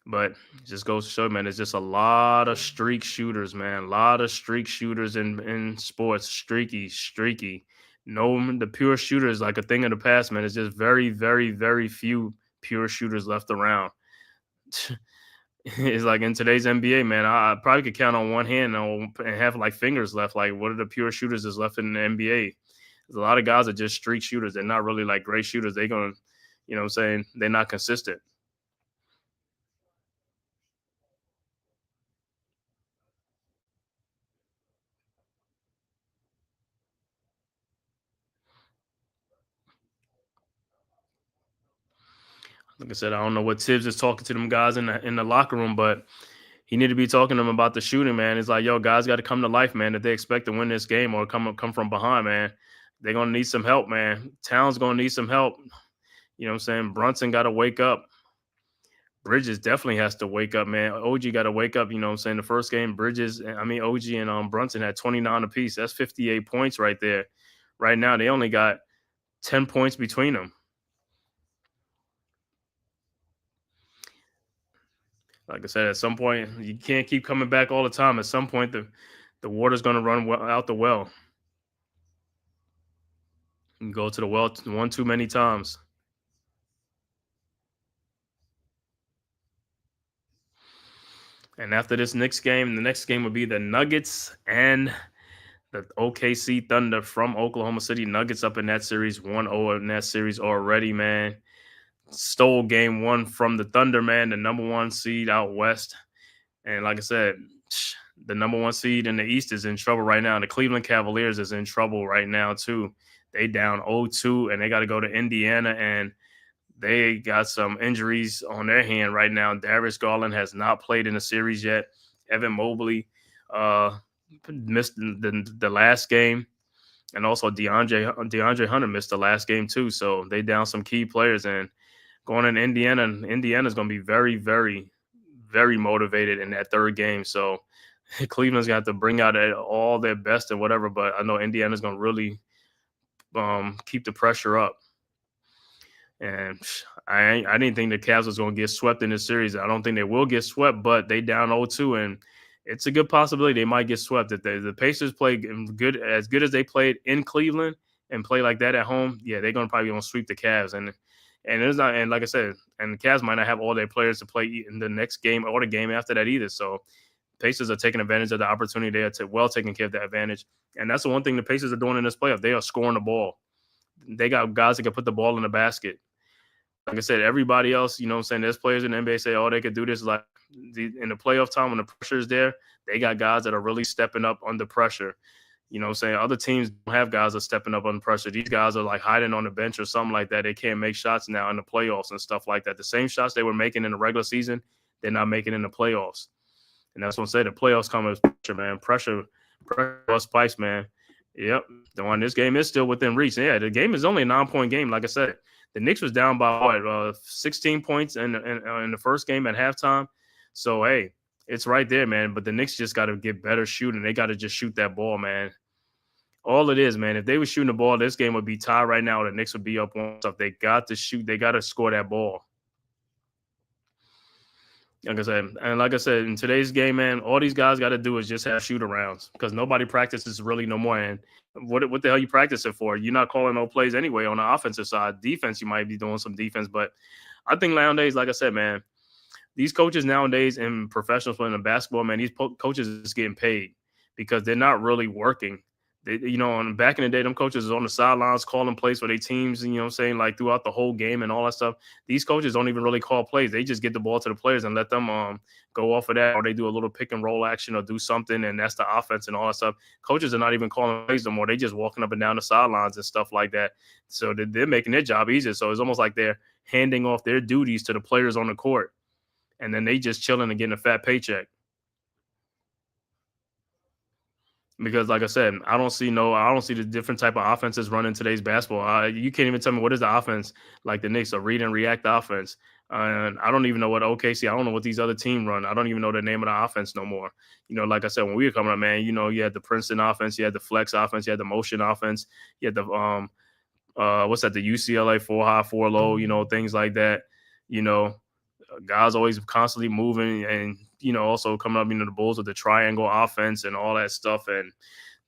But it just goes to show, man, it's just a lot of streak shooters, man. A lot of streak shooters in sports. Streaky. No, the pure shooter is like a thing of the past, man. It's just very, very, very few pure shooters left around. It's like in today's NBA, man, I probably could count on one hand and have like fingers left. Like, what are the pure shooters that's left in the NBA? There's a lot of guys that just streak shooters. They're not really like great shooters. They're going to, what I'm saying? They're not consistent. Like I said, I don't know what Tibbs is talking to them guys in the locker room, but he need to be talking to them about the shooting, man. It's like, yo, guys got to come to life, man. If they expect to win this game or come from behind, man, they're gonna need some help, man. Town's gonna need some help. You know what I'm saying? Brunson got to wake up. Bridges definitely has to wake up, man. OG got to wake up. You know what I'm saying? The first game, OG and Brunson had 29 apiece. That's 58 points right there. Right now, they only got 10 points between them. Like I said, at some point, you can't keep coming back all the time. At some point, the water's going to run out the well. You can go to the well one too many times. And after this Knicks game, the next game would be the Nuggets and the OKC Thunder from Oklahoma City. Nuggets up in that series, 1-0 in that series already, man. Stole game 1 from the Thunder, man, the number 1 seed out west. And like I said, the number 1 seed in the East is in trouble right now. The Cleveland Cavaliers is in trouble right now too. They down 0-2, and they got to go to Indiana, and they got some injuries on their hand right now. Darius Garland has not played in the series yet. Evan Mobley missed the last game, and also DeAndre Hunter missed the last game too. So they down some key players, and going in Indiana, and Indiana's going to be very, very, very motivated in that third game. So Cleveland's got to bring out all their best and whatever, but I know Indiana's going to really keep the pressure up. And I didn't think the Cavs was going to get swept in this series. I don't think they will get swept, but they down 0-2, and it's a good possibility they might get swept. If the Pacers play as good as they played in Cleveland and play like that at home, yeah, they're probably going to sweep the Cavs. And it's not, and like I said, and the Cavs might not have all their players to play in the next game or the game after that either. So Pacers are taking advantage of the opportunity. They are taking care of the advantage. And that's the one thing the Pacers are doing in this playoff. They are scoring the ball. They got guys that can put the ball in the basket. Like I said, everybody else, you know what I'm saying, there's players in the NBA say, oh, they could do this. Like in the playoff time when the pressure is there, they got guys that are really stepping up under pressure. You know what I'm saying? Other teams don't have guys that are stepping up under pressure. These guys are like hiding on the bench or something like that. They can't make shots now in the playoffs and stuff like that. The same shots they were making in the regular season, they're not making in the playoffs. And that's what I'm saying. The playoffs come with pressure, man. Pressure spikes, man. Yep. The one, this game is still within reach. Yeah, the game is only a 9-point game. Like I said, the Knicks was down by 16 points in the first game at halftime. So, hey, it's right there, man. But the Knicks just got to get better shooting. They got to just shoot that ball, man. All it is, man. If they were shooting the ball, this game would be tied right now. The Knicks would be up on stuff. They got to shoot. They got to score that ball. Like I said, in today's game, man, all these guys got to do is just have shoot-arounds because nobody practices really no more. And what the hell you practice it for? You're not calling no plays anyway on the offensive side. Defense, you might be doing some defense. But I think nowadays, like I said, man, these coaches nowadays in professional playing in basketball, man, these coaches is getting paid because they're not really working. Back in the day, them coaches is on the sidelines calling plays for their teams, you know what I'm saying, like throughout the whole game and all that stuff. These coaches don't even really call plays. They just get the ball to the players and let them go off of that, or they do a little pick and roll action or do something, and that's the offense and all that stuff. Coaches are not even calling plays no more. They just walking up and down the sidelines and stuff like that. So they're making their job easier. So it's almost like they're handing off their duties to the players on the court, and then they just chilling and getting a fat paycheck. Because, like I said, I don't see the different type of offenses running today's basketball. You can't even tell me what is the offense like the Knicks, a read and react offense. And I don't even know what OKC. I don't know what these other teams run. I don't even know the name of the offense no more. Like I said, when we were coming up, man, you had the Princeton offense, you had the flex offense, you had the motion offense, you had the the UCLA 4 high 4 low, things like that. Guys always constantly moving and, also coming up, the Bulls with the triangle offense and all that stuff and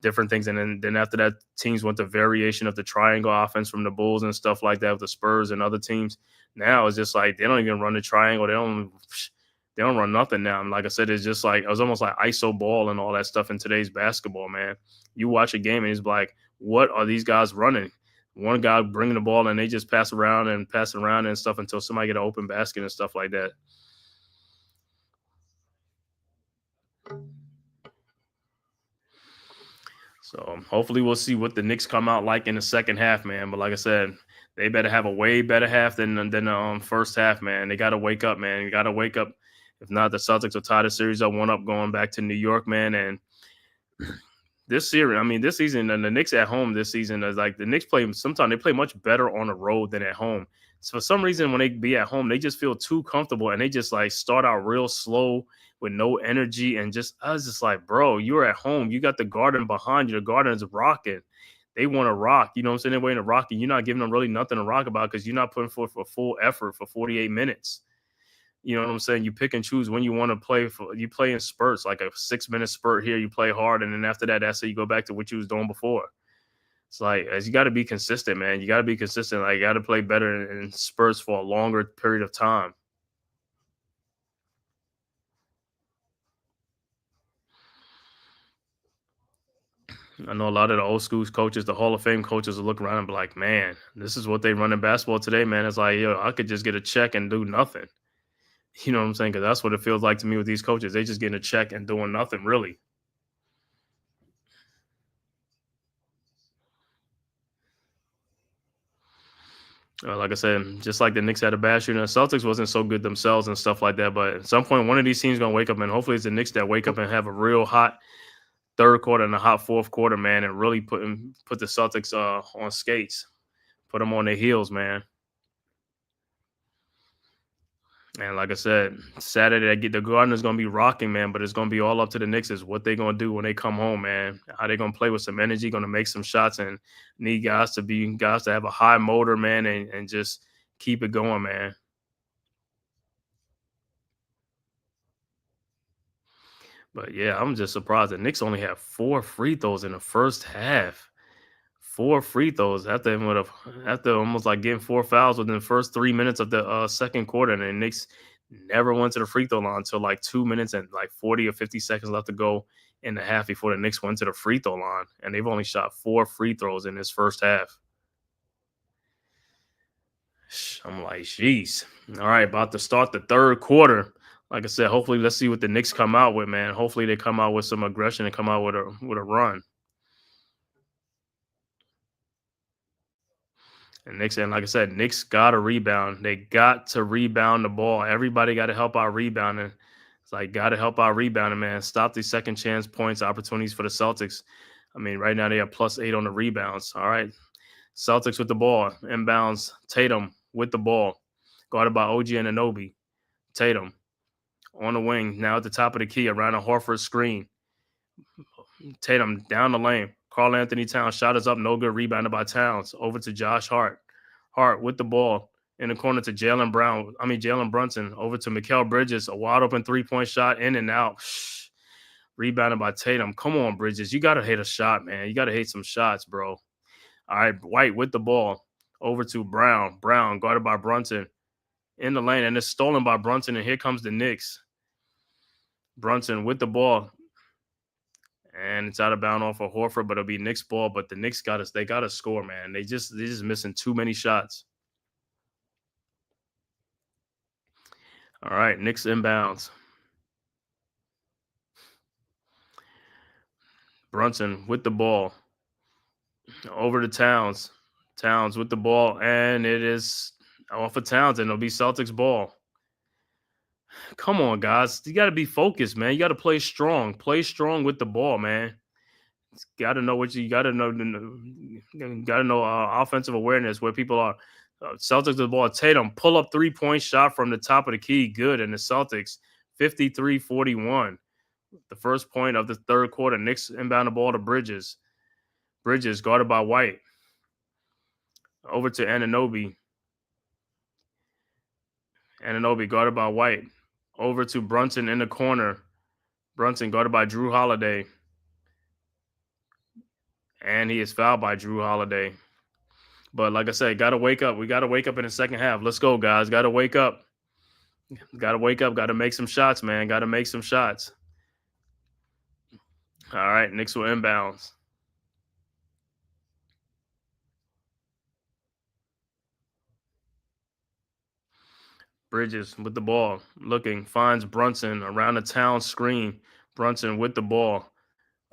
different things. And then after that, teams went to variation of the triangle offense from the Bulls and stuff like that with the Spurs and other teams. Now it's just like they don't even run the triangle. They don't run nothing now. And like I said, it's just like it was almost like ISO ball and all that stuff in today's basketball, man. You watch a game and it's like, what are these guys running? One guy bringing the ball and they just pass around and stuff until somebody get an open basket and stuff like that. So hopefully we'll see what the Knicks come out like in the second half, man. But like I said, they better have a way better half than the first half, man. They got to wake up, man. You got to wake up. If not, the Celtics will tie the series up 1-up going back to New York, man. And this season, and the Knicks at home this season is like the Knicks sometimes they play much better on the road than at home. So for some reason, when they be at home, they just feel too comfortable and they just like start out real slow with no energy. And I was just like, bro, you're at home. You got the Garden behind you. The Garden's rocking. They want to rock. You know what I'm saying? They're waiting to rock, and you're not giving them really nothing to rock about because you're not putting forth a full effort for 48 minutes. You know what I'm saying? You pick and choose when you want to play. You play in spurts, like a 6-minute spurt here. You play hard, and then after that, that's how you go back to what you was doing before. It's like you got to be consistent, man. You got to be consistent. Like you got to play better in spurts for a longer period of time. I know a lot of the old school coaches, the Hall of Fame coaches, will look around and be like, "Man, this is what they run in basketball today, man." It's like, yo, I could just get a check and do nothing. You know what I'm saying? Because that's what it feels like to me with these coaches. They just getting a check and doing nothing really. Like I said, just like the Knicks had a bad shooting, the Celtics wasn't so good themselves and stuff like that. But at some point, one of these teams gonna wake up, and hopefully it's the Knicks that wake up and have a real hot third quarter and a hot fourth quarter, man, and really put the Celtics on skates, put them on their heels, man. And like I said, Saturday the Gardeners gonna be rocking, man. But it's gonna be all up to the Knicks is what they gonna do when they come home, man. How they gonna play with some energy, gonna make some shots, and need guys to have a high motor, man, and just keep it going, man. But yeah, I'm just surprised the Knicks only have 4 free throws in the first half. 4 free throws after almost like getting 4 fouls within the first 3 minutes of the second quarter, and the Knicks never went to the free throw line until like 2 minutes and like 40 or 50 seconds left to go in the half before the Knicks went to the free throw line, and they've only shot 4 free throws in this first half. I'm like, jeez. All right, about to start the third quarter. Like I said, hopefully let's see what the Knicks come out with, man. Hopefully they come out with some aggression and come out with a run. And Knicks, and like I said, Knicks got to rebound. They got to rebound the ball. Everybody got to help out rebounding. It's like, got to help out rebounding, man. Stop these second chance points, opportunities for the Celtics. I mean, right now they have +8 on the rebounds. All right. Celtics with the ball. Inbounds. Tatum with the ball. Guarded by OG Anunoby. Tatum on the wing. Now at the top of the key around a Horford screen. Tatum down the lane. Karl Anthony Towns shot is up. No good. Rebounded by Towns. Over to Josh Hart. Hart with the ball in the corner to Jalen Brunson. Over to Mikal Bridges. A wide open 3-point shot in and out. Rebounded by Tatum. Come on, Bridges. You got to hit a shot, man. You got to hit some shots, bro. All right, White with the ball. Over to Brown. Brown guarded by Brunson. In the lane, and it's stolen by Brunson, and here comes the Knicks. Brunson with the ball. And it's out of bounds off of Horford, but it'll be Knicks ball. But the Knicks got to score, man. They're just missing too many shots. All right, Knicks inbounds. Brunson with the ball. Over to Towns. Towns with the ball, and it is off of Towns, and it'll be Celtics ball. Come on, guys. You got to be focused, man. You got to play strong. Play strong with the ball, man. Got to know what you got to know. Got to know offensive awareness where people are. Celtics with the ball. Tatum pull up 3-point shot from the top of the key. Good. And the Celtics 53-41. The first point of the third quarter. Knicks inbound the ball to Bridges. Bridges guarded by White. Over to Anunoby. Anunoby guarded by White. Over to Brunson in the corner. Brunson guarded by Drew Holiday. And he is fouled by Drew Holiday. But like I said, got to wake up. We got to wake up in the second half. Let's go, guys. Got to wake up. Got to wake up. Got to make some shots, man. Got to make some shots. All right, Knicks will inbounds. Bridges with the ball. Looking. Finds Brunson around the Town screen. Brunson with the ball.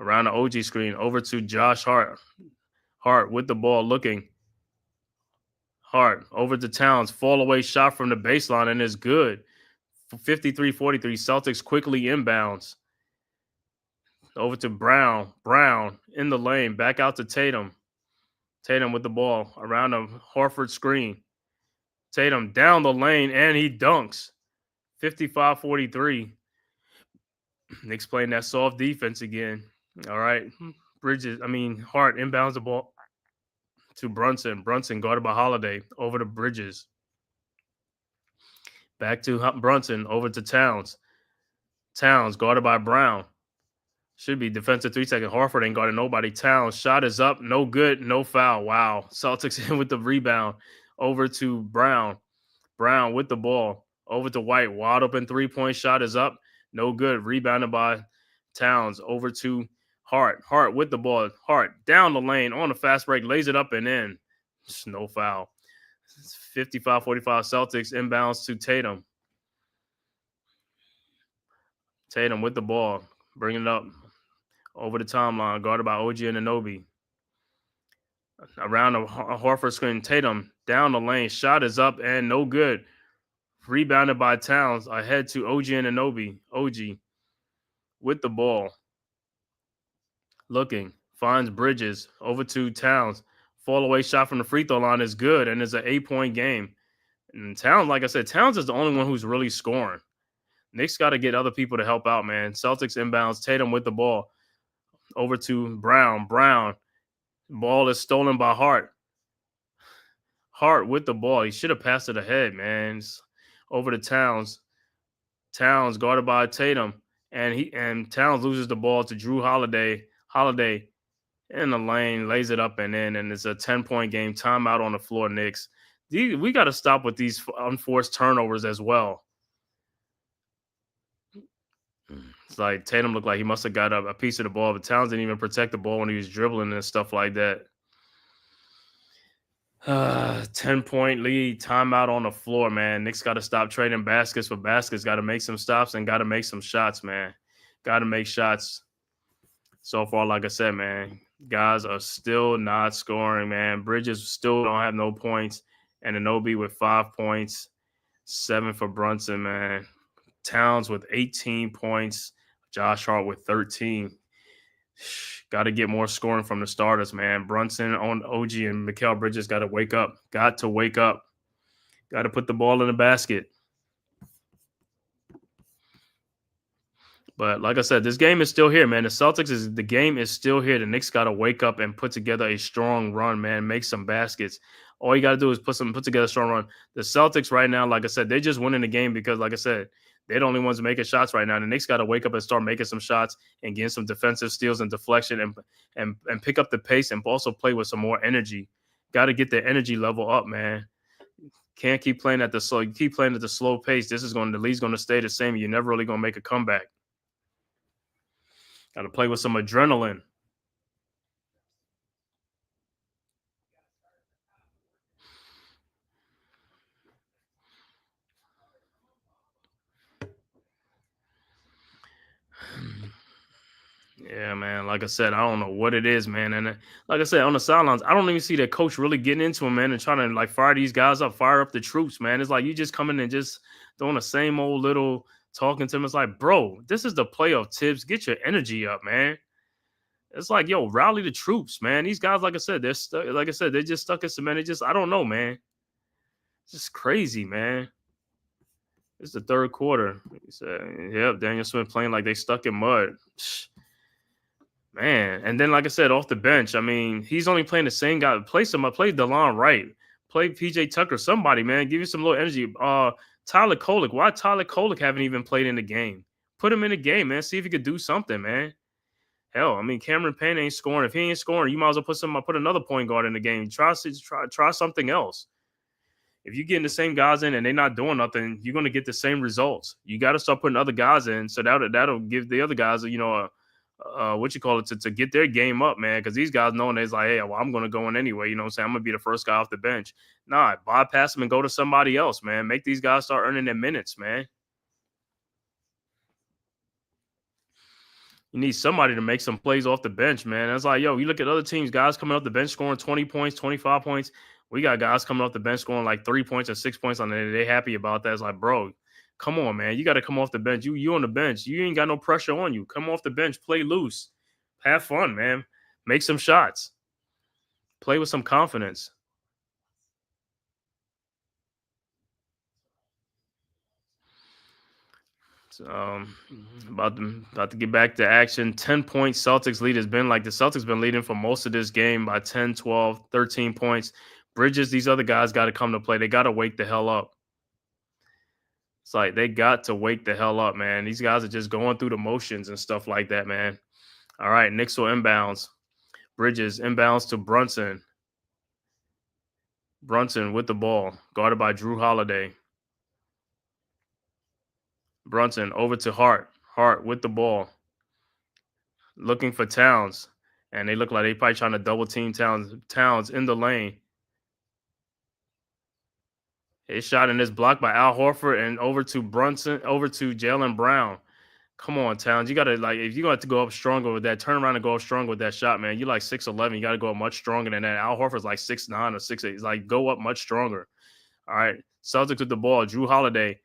Around the OG screen. Over to Josh Hart. Hart with the ball. Looking. Hart over to Towns. Fall away shot from the baseline and is good. 53-43. Celtics quickly inbounds. Over to Brown. Brown in the lane. Back out to Tatum. Tatum with the ball around a Horford screen. Tatum down the lane, and he dunks. 55-43. Knicks playing that soft defense again. All right. Hart inbounds the ball to Brunson. Brunson guarded by Holiday. Over to Bridges. Back to Brunson. Over to Towns. Towns guarded by Brown. Should be defensive 3-second. Horford ain't guarding nobody. Towns shot is up. No good. No foul. Wow. Celtics in with the rebound. Over to Brown. Brown with the ball. Over to White. Wide open 3-point shot is up. No good. Rebounded by Towns. Over to Hart. Hart with the ball. Hart down the lane on a fast break. Lays it up and in. No foul. 55-45 Celtics inbounds to Tatum. Tatum with the ball, bringing it up over the timeline, guarded by OG Anunoby. Around the Horford screen, Tatum down the lane, shot is up and no good. Rebounded by Towns, ahead to OG Anunoby. OG with the ball, looking, finds Bridges over to Towns. Fall away shot from the free throw line is good, and it's an 8-point game. And Towns, like I said, Towns is the only one who's really scoring. Knicks got to get other people to help out, man. Celtics inbounds, Tatum with the ball. Over to Brown. Brown. Ball is stolen by Hart. Hart with the ball. He should have passed it ahead, man. Over to Towns. Towns guarded by Tatum. And Towns loses the ball to Drew Holiday. Holiday in the lane, lays it up and in, and it's a 10-point game. Timeout on the floor, Knicks. We got to stop with these unforced turnovers as well. It's like Tatum looked like he must have got a piece of the ball, but Towns didn't even protect the ball when he was dribbling and stuff like that. 10-point lead, timeout on the floor, man. Knicks got to stop trading baskets for baskets. Got to make some stops and got to make some shots, man. Got to make shots. So far, like I said, man, guys are still not scoring, man. Bridges still don't have no points. And Anunoby with 5 points, 7 for Brunson, man. Towns with 18 points. Josh Hart with 13. Got to get more scoring from the starters, man. Brunson on OG and Mikal Bridges got to wake up. Got to wake up. Got to put the ball in the basket. But like I said, this game is still here, man. The game is still here. The Knicks got to wake up and put together a strong run, man. Make some baskets. All you got to do is put together a strong run. The Celtics right now, like I said, they're just winning the game because, like I said, they're the only ones making shots right now. The Knicks got to wake up and start making some shots and getting some defensive steals and deflection and pick up the pace and also play with some more energy. Got to get the energy level up, man. Can't keep playing at the slow. You keep playing at the slow pace. The lead's going to stay the same. You're never really going to make a comeback. Got to play with some adrenaline. Yeah, man. Like I said, I don't know what it is, man. And like I said, on the sidelines, I don't even see that coach really getting into him, man, and trying to like fire these guys up, fire up the troops, man. It's like you just coming and just doing the same old little talking to him. It's like, bro, this is the playoff Tibbs. Get your energy up, man. It's like, yo, rally the troops, man. These guys, like I said, they're stuck. Like I said, they're just stuck in cement. I don't know, man. It's just crazy, man. It's the third quarter. He said, yep, Daniel Smith playing like they stuck in mud. Man, and then like I said, off the bench, I mean, he's only playing the same guy. Play DeLon Wright. Play PJ Tucker. Somebody, man, give you some little energy. Tyler Kolek. Why Tyler Kolek haven't even played in the game? Put him in the game, man. See if he could do something, man. Hell, I mean, Cameron Payne ain't scoring. If he ain't scoring, you might as well put another point guard in the game. Try something else. If you getting the same guys in and they're not doing nothing, you're gonna get the same results. You got to start putting other guys in, so that'll give the other guys, to get their game up, man. Because these guys knowing it's like, hey, well, I'm gonna go in anyway. You know what I'm saying? I'm gonna be the first guy off the bench. Nah, bypass them and go to somebody else, man. Make these guys start earning their minutes, man. You need somebody to make some plays off the bench, man. It's like, yo, you look at other teams, guys coming off the bench scoring 20 points, 25 points. We got guys coming off the bench scoring like 3 points or 6 points on it. They happy about that. It's like, bro, come on, man. You got to come off the bench. You on the bench. You ain't got no pressure on you. Come off the bench. Play loose. Have fun, man. Make some shots. Play with some confidence. About to get back to action. 10-point Celtics lead has been like the Celtics been leading for most of this game by 10, 12, 13 points. Bridges, these other guys got to come to play. They got to wake the hell up. It's like they got to wake the hell up, man. These guys are just going through the motions and stuff like that, man. All right, Knicks will inbounds. Bridges inbounds to Brunson. Brunson with the ball, guarded by Drew Holiday. Brunson over to Hart. Hart with the ball. Looking for Towns. And they look like they probably trying to double team Towns. Towns in the lane. A shot and it's blocked by Al Horford and over to Brunson, over to Jaylen Brown. Come on, Towns. You gotta if you got to go up stronger with that, turn around and go up stronger with that shot, man. You like 6'11". You gotta go up much stronger than that. Al Horford's like 6'9" or 6'8". It's like go up much stronger. All right. Celtics with the ball. Drew Holiday.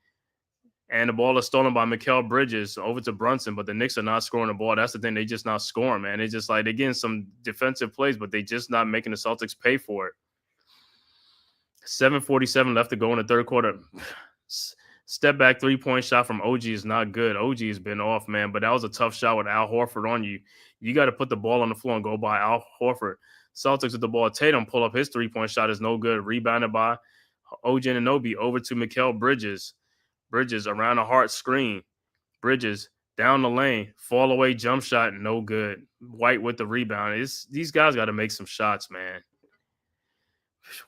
And the ball is stolen by Mikal Bridges over to Brunson, but the Knicks are not scoring the ball. That's the thing. They just not scoring, man. It's just like they're getting some defensive plays, but they just not making the Celtics pay for it. 7:47 left to go in the third quarter. Step back 3-point shot from OG is not good. OG has been off, man, but that was a tough shot with Al Horford on you. You got to put the ball on the floor and go by Al Horford. Celtics with the ball. Tatum pull up his 3-point shot is no good. Rebounded by OG Anunoby over to Mikal Bridges. Bridges around a hard screen. Bridges down the lane. Fall away jump shot, no good. White with the rebound. These guys got to make some shots, man.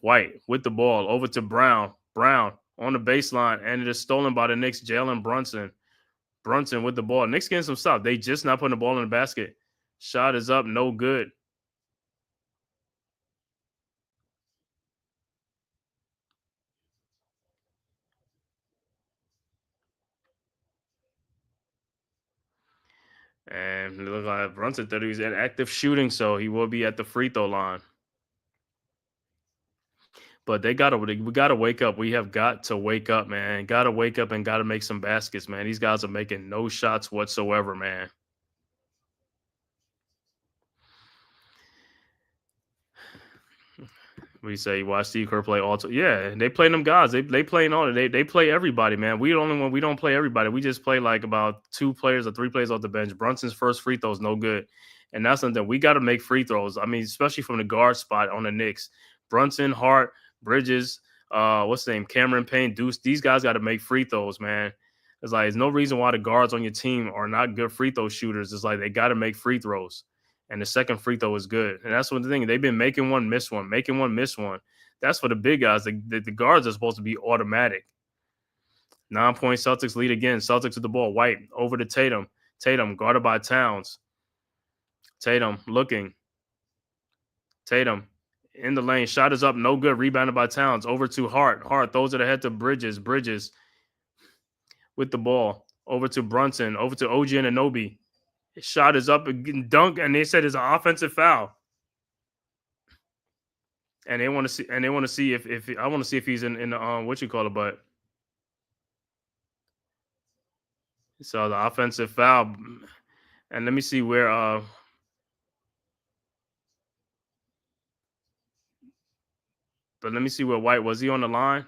White with the ball over to Brown. Brown on the baseline, and it is stolen by the Knicks. Jalen Brunson. Brunson with the ball. Knicks getting some stuff. They just not putting the ball in the basket. Shot is up, no good. And it looks like Brunson thought he was at active shooting, so he will be at the free throw line. But we gotta wake up. We have got to wake up, man. Gotta wake up and gotta make some baskets, man. These guys are making no shots whatsoever, man. We say watch Steve Kerr play all. Yeah, they play them guys. They playing all. They play everybody, man. We the only one. We don't play everybody. We just play like about 2 players or 3 players off the bench. Brunson's first free throw is no good, and that's something we got to make free throws. I mean, especially from the guard spot on the Knicks. Brunson, Hart, Bridges, what's the name? Cameron Payne, Deuce. These guys got to make free throws, man. It's like there's no reason why the guards on your team are not good free throw shooters. It's like they got to make free throws. And the second free throw is good. And that's what the thing. They've been making one, miss one, making one, miss one. That's for the big guys. The guards are supposed to be automatic. 9-point Celtics lead again. Celtics with the ball. White over to Tatum. Tatum guarded by Towns. Tatum looking. Tatum in the lane. Shot is up. No good. Rebounded by Towns. Over to Hart. Hart throws it ahead to Bridges. Bridges with the ball. Over to Brunson. Over to OG Anunoby. His shot is up and dunk, and they said it's an offensive foul. And they want to see, if I want to see if he's in the what you call it, but so the offensive foul. And let me see where but let me see where White was. He on the line?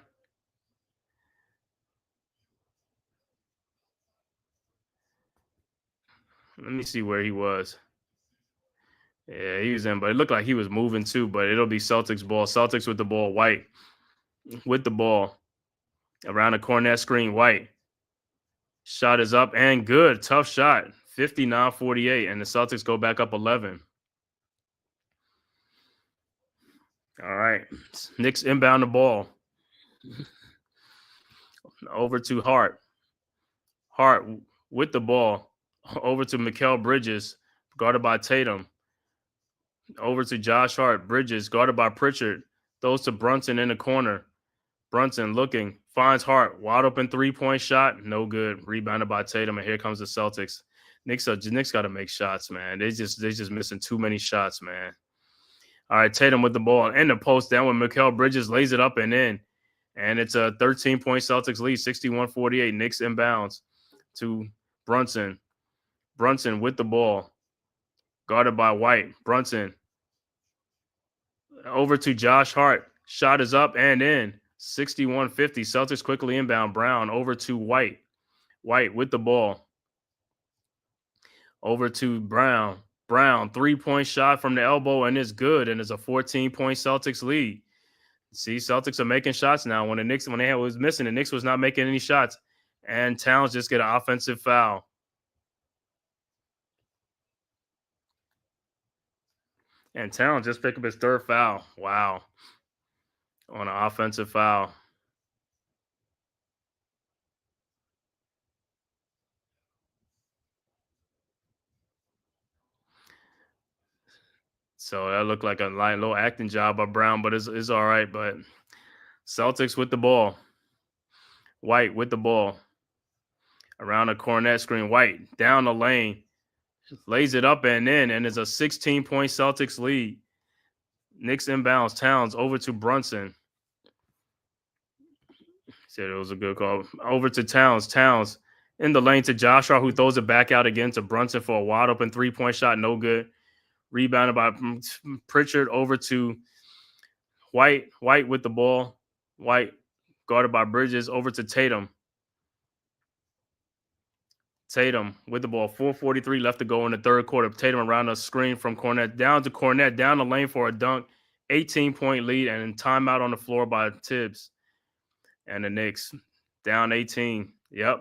Let me see where he was. Yeah, he was in, but it looked like he was moving too. But it'll be Celtics ball. Celtics with the ball. White with the ball around the corner screen. White shot is up and good. Tough shot. 59-48, and the Celtics go back up 11. All right, Knicks inbound the ball over to Hart. Hart with the ball over to Mikal Bridges, guarded by Tatum. Over to Josh Hart. Bridges guarded by Pritchard. Throws to Brunson in the corner. Brunson looking. Finds Hart. Wide open 3-point shot. No good. Rebounded by Tatum. And here comes the Celtics. Knicks got to make shots, man. They just missing too many shots, man. All right, Tatum with the ball in the post down when Mikal Bridges lays it up and in. And it's a 13-point Celtics lead, 61-48. Knicks inbounds to Brunson. Brunson with the ball. Guarded by White. Brunson. Over to Josh Hart. Shot is up and in. 61-50. Celtics quickly inbound. Brown over to White. White with the ball. Over to Brown. Brown, 3-point shot from the elbow, and it's good. And it's a 14-point Celtics lead. See, Celtics are making shots now. When they was missing, the Knicks was not making any shots. And Towns just get an offensive foul. And Towns just picked up his 3rd foul. Wow. On an offensive foul. So that looked like a little acting job by Brown, but it's all right. But Celtics with the ball. White with the ball. Around the Cornet screen. White down the lane. Lays it up and in, and it's a 16-point Celtics lead. Knicks inbounds. Towns over to Brunson. Said it was a good call. Over to Towns. Towns in the lane to Joshua, who throws it back out again to Brunson for a wide open 3-point shot. No good. Rebounded by Pritchard over to White. White with the ball. White guarded by Bridges over to Tatum. Tatum with the ball. 4:43 left to go in the third quarter. Tatum around the screen from Cornet. Down to Cornet. Down the lane for a dunk. 18-point lead and timeout on the floor by Tibbs. And the Knicks down 18. Yep.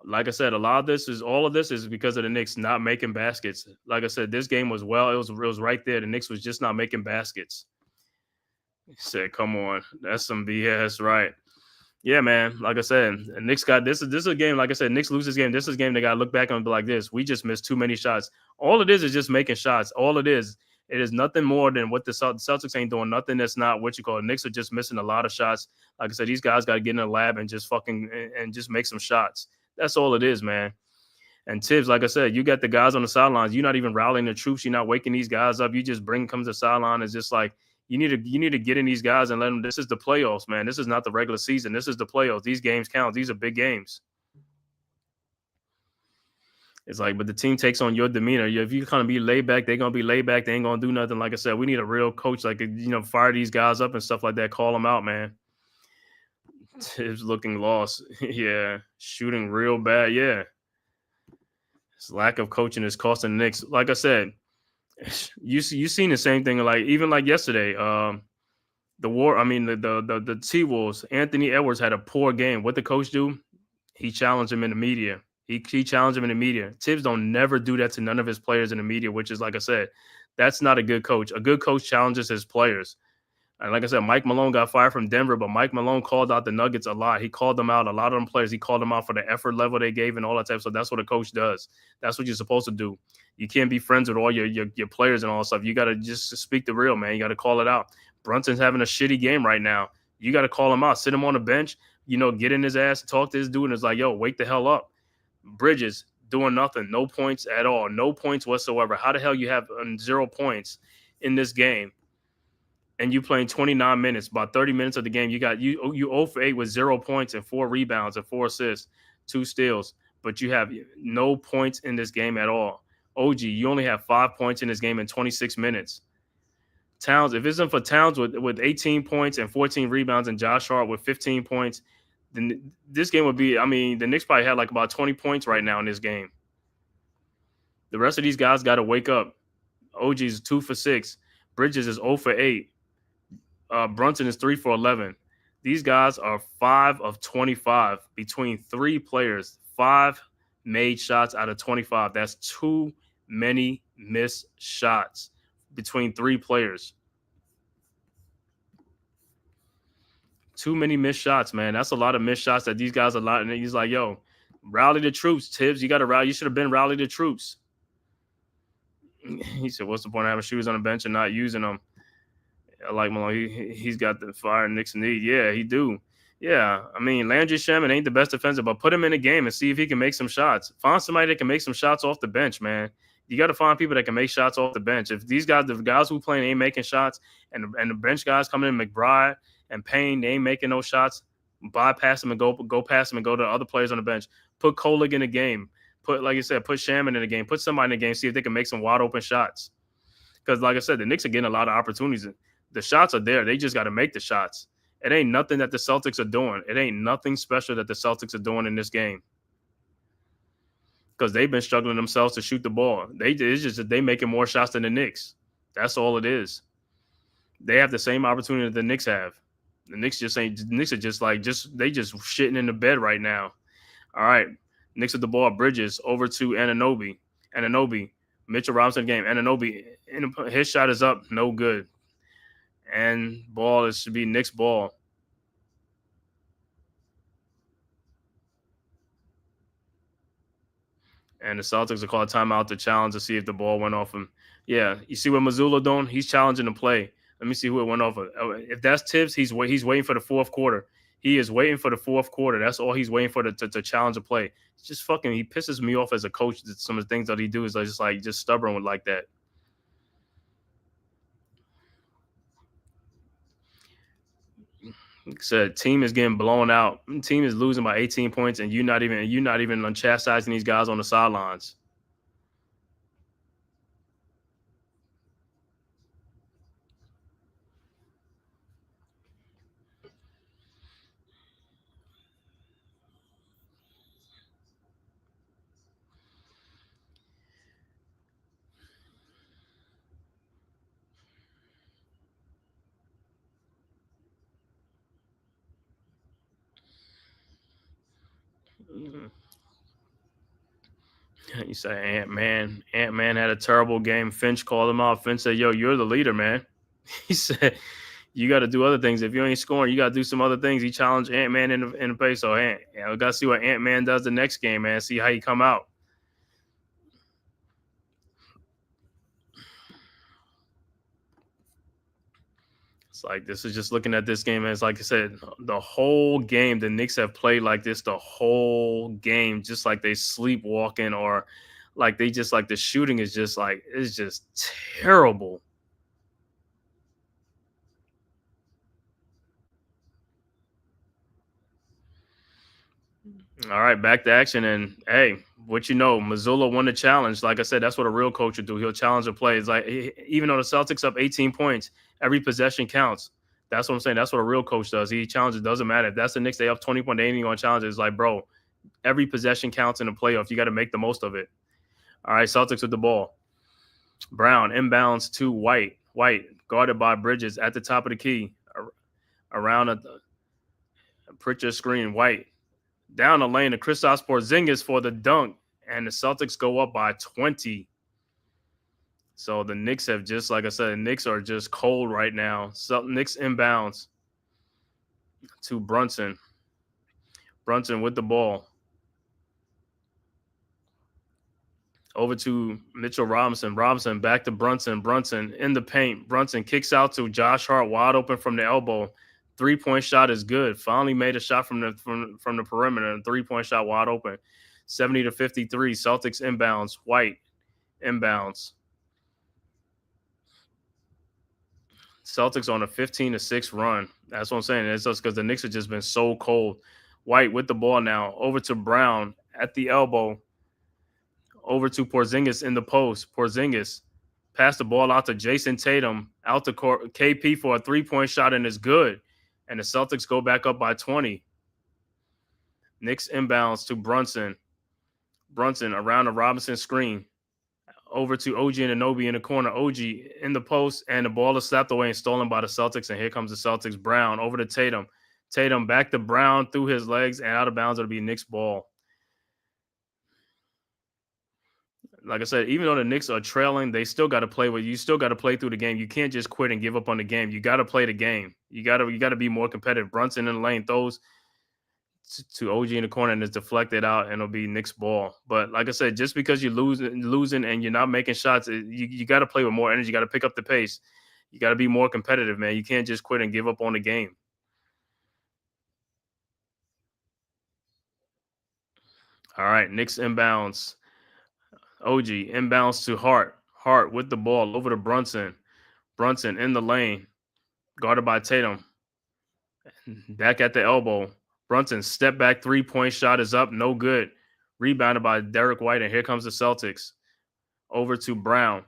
Like I said, all of this is because of the Knicks not making baskets. Like I said, this game was it was right there. The Knicks was just not making baskets. He said, come on. That's some BS, right? Yeah, man. Like I said, the Knicks got this is a game. Like I said, Knicks lose this game. This is a game they got to look back and be like this. We just missed too many shots. All it is just making shots. All it is nothing more than what the Celtics ain't doing. Nothing that's not what you call it. Knicks are just missing a lot of shots. Like I said, these guys got to get in the lab and just just make some shots. That's all it is, man. And Tibbs, like I said, you got the guys on the sidelines. You're not even rallying the troops. You're not waking these guys up. You just bring them to the sideline. It's just like, you need to get in these guys and let them. This is the playoffs, man. This is not the regular season. This is the playoffs. These games count. These are big games. It's like, but the team takes on your demeanor. If you kind of be laid back, they're gonna be laid back. They ain't gonna do nothing. Like I said, we need a real coach, like, fire these guys up and stuff like that. Call them out, man. Tibbs looking lost. Yeah, shooting real bad. Yeah, this lack of coaching is costing the Knicks. Like I said. You seen the same thing, like even like yesterday. The T-Wolves, Anthony Edwards had a poor game. What the coach do? He challenged him in the media. He challenged him in the media. Tibbs don't never do that to none of his players in the media, which is, like I said, that's not a good coach. A good coach challenges his players. And like I said, Mike Malone got fired from Denver, but Mike Malone called out the Nuggets a lot. He called them out. A lot of them players, he called them out for the effort level they gave and all that type of stuff. That's what a coach does. That's what you're supposed to do. You can't be friends with all your players and all that stuff. You got to just speak the real, man. You got to call it out. Brunson's having a shitty game right now. You got to call him out. Sit him on the bench, get in his ass, talk to this dude, and it's like, yo, wake the hell up. Bridges doing nothing. No points at all. No points whatsoever. How the hell you have 0 points in this game? And you playing 29 minutes, about 30 minutes of the game. You 0 for 8 with 0 points and 4 rebounds and 4 assists, 2 steals. But you have no points in this game at all. OG, you only have 5 points in this game in 26 minutes. Towns, if it isn't for Towns with 18 points and 14 rebounds and Josh Hart with 15 points, then this game would be, the Knicks probably had like about 20 points right now in this game. The rest of these guys got to wake up. OG is 2 for 6. Bridges is 0 for 8. Brunson is 3 for 11. These guys are 5 of 25 between 3 players. 5 made shots out of 25. That's too many missed shots between 3 players. Too many missed shots, man. That's a lot of missed shots that these guys are lot. And he's like, yo, rally the troops, Tibbs. You got to rally. You should have been rally the troops. He said, what's the point of having shooters on the bench and not using them? I like Malone. He's got the fire Knicks need. Yeah, he do. Yeah, Landry Shaman ain't the best defender, but put him in a game and see if he can make some shots. Find somebody that can make some shots off the bench, man. You got to find people that can make shots off the bench. If the guys who playing ain't making shots, and the bench guys coming in, McBride and Payne, they ain't making no shots, bypass them and go past them and go to other players on the bench. Put Kolig in the game. Like you said, put Shaman in the game. Put somebody in the game, see if they can make some wide open shots. Because like I said, the Knicks are getting a lot of opportunities. The shots are there. They just got to make the shots. It ain't nothing that the Celtics are doing. It ain't nothing special that the Celtics are doing in this game. Because they've been struggling themselves to shoot the ball. It's just that they making more shots than the Knicks. That's all it is. They have the same opportunity that the Knicks have. The Knicks are just shitting in the bed right now. All right. Knicks with the ball. Bridges over to Anunoby. Mitchell Robinson game. Anunoby, his shot is up. No good. And should be Knicks ball. And the Celtics will call a timeout to challenge to see if the ball went off him. Yeah, you see what Mazzulla doing? He's challenging the play. Let me see who it went off of. If that's Tibbs, he's waiting for the fourth quarter. He is waiting for the fourth quarter. That's all he's waiting for to challenge a play. It's just fucking. He pisses me off as a coach. Some of the things that he do is just stubborn with like that. Like I said, team is getting blown out. Team is losing by 18 points, and you're not even chastising these guys on the sidelines. You say Ant-Man had a terrible game. Finch called him out. Finch said, "Yo, you're the leader, man." He said, "You got to do other things. If you ain't scoring, you got to do some other things." He challenged Ant-Man in the pace. So, we got to see what Ant-Man does the next game, man. See how he come out. It's like this is just looking at this game. As like I said, the whole game, the Knicks have played like this the whole game, just like they sleepwalking or like they just like the shooting is just like it's just terrible. All right, back to action. And hey, what you know, Missoula won the challenge. Like I said, that's what a real coach would do. He'll challenge a play. It's like even though the Celtics up 18 points, every possession counts. That's what I'm saying. That's what a real coach does. He challenges. Doesn't matter if that's the Knicks. They up 20 points. They ain't even gonna challenge it. It's like, bro, every possession counts in the playoff. You got to make the most of it. All right, Celtics with the ball. Brown inbounds to White. White guarded by Bridges at the top of the key. Around a Pritchard screen. White down the lane to Kristaps Porzingis for the dunk, and the Celtics go up by 20. So the Knicks have just, like I said, the Knicks are just cold right now. So Knicks inbounds to Brunson. Brunson with the ball. Over to Mitchell Robinson. Robinson back to Brunson. Brunson in the paint. Brunson kicks out to Josh Hart, wide open from the elbow. 3-point shot is good. Finally made a shot from the perimeter. A 3-point shot wide open. 70-53. Celtics inbounds. White inbounds. Celtics on a 15-6 run. That's what I'm saying. It's just because the Knicks have just been so cold. White with the ball now. Over to Brown at the elbow. Over to Porzingis in the post. Porzingis passed the ball out to Jason Tatum. Out to KP for a 3-point shot, and it's good. And the Celtics go back up by 20. Knicks inbounds to Brunson. Brunson around the Robinson screen. Over to OG Anunoby in the corner. OG in the post, and the ball is slapped away and stolen by the Celtics. And here comes the Celtics. Brown over to Tatum. Tatum back to Brown through his legs and out of bounds. It'll be Knicks ball. Like I said, even though the Knicks are trailing, they still got to play with you. Still got to play through the game. You can't just quit and give up on the game. You got to play the game. You got to be more competitive. Brunson in the lane throws to OG in the corner and it's deflected out, and it'll be Knicks ball. But like I said, just because you're losing and you're not making shots, you got to play with more energy. You got to pick up the pace. You got to be more competitive, man. You can't just quit and give up on the game. All right, Knicks inbounds. OG inbounds to Hart. Hart with the ball over to Brunson. Brunson in the lane. Guarded by Tatum. Back at the elbow. Brunson step back 3-point shot is up. No good. Rebounded by Derek White. And here comes the Celtics. Over to Brown.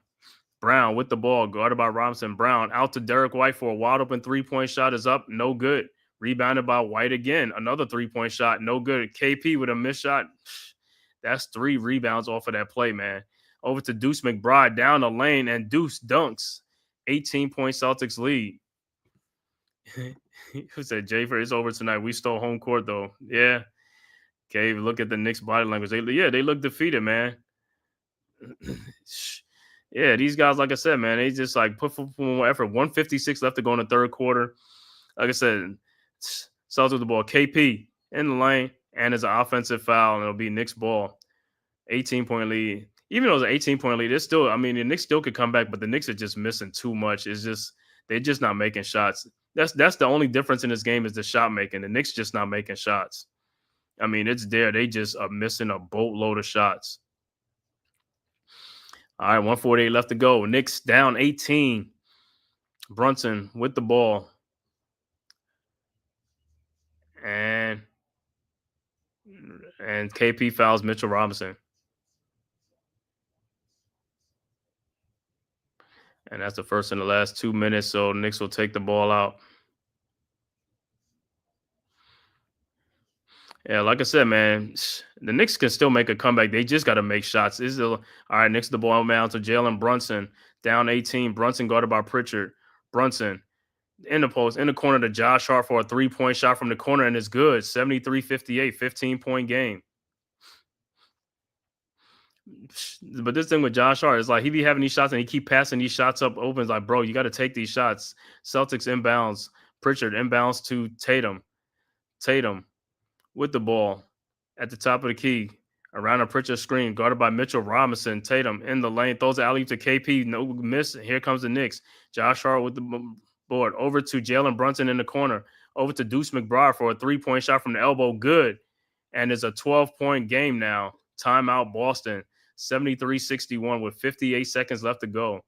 Brown with the ball. Guarded by Robinson. Brown out to Derek White for a wide open 3-point shot is up. No good. Rebounded by White again. Another 3-point shot. No good. KP with a missed shot. That's 3 rebounds off of that play, man. Over to Deuce McBride down the lane, and Deuce dunks. 18-point Celtics lead. Who said, Jafer, it's over tonight. We stole home court, though. Yeah. Okay, look at the Knicks body language. They look defeated, man. Yeah, these guys, like I said, man, they just like put more effort. 156 left to go in the third quarter. Like I said, Celtics with the ball. KP in the lane. And it's an offensive foul, and it'll be Knicks ball. 18-point lead. Even though it's an 18-point lead, it's still, I mean, the Knicks still could come back, but the Knicks are just missing too much. It's just, they're just not making shots. That's the only difference in this game is the shot making. The Knicks just not making shots. I mean, it's there. They just are missing a boatload of shots. All right, 148 left to go. Knicks down 18. Brunson with the ball. And KP fouls Mitchell Robinson. And that's the first in the last 2 minutes, so Knicks will take the ball out. Yeah, like I said, man, the Knicks can still make a comeback. They just got to make shots. All right, Knicks the ball down to Jalen Brunson, down 18. Brunson guarded by Pritchard. Brunson in the post, in the corner to Josh Hart for a three-point shot from the corner, and it's good. 73-58, 15-point game. But this thing with Josh Hart is like he be having these shots and he keep passing these shots up open. It's like, bro, you got to take these shots. Celtics inbounds. Pritchard inbounds to Tatum. Tatum with the ball at the top of the key. Around a Pritchard screen, guarded by Mitchell Robinson. Tatum in the lane, throws the alley to KP. No miss. Here comes the Knicks. Josh Hart with the board. Over to Jalen Brunson in the corner. Over to Deuce McBride for a three-point shot from the elbow. Good. And it's a 12-point game now. Timeout Boston. 73-61 with 58 seconds left to go.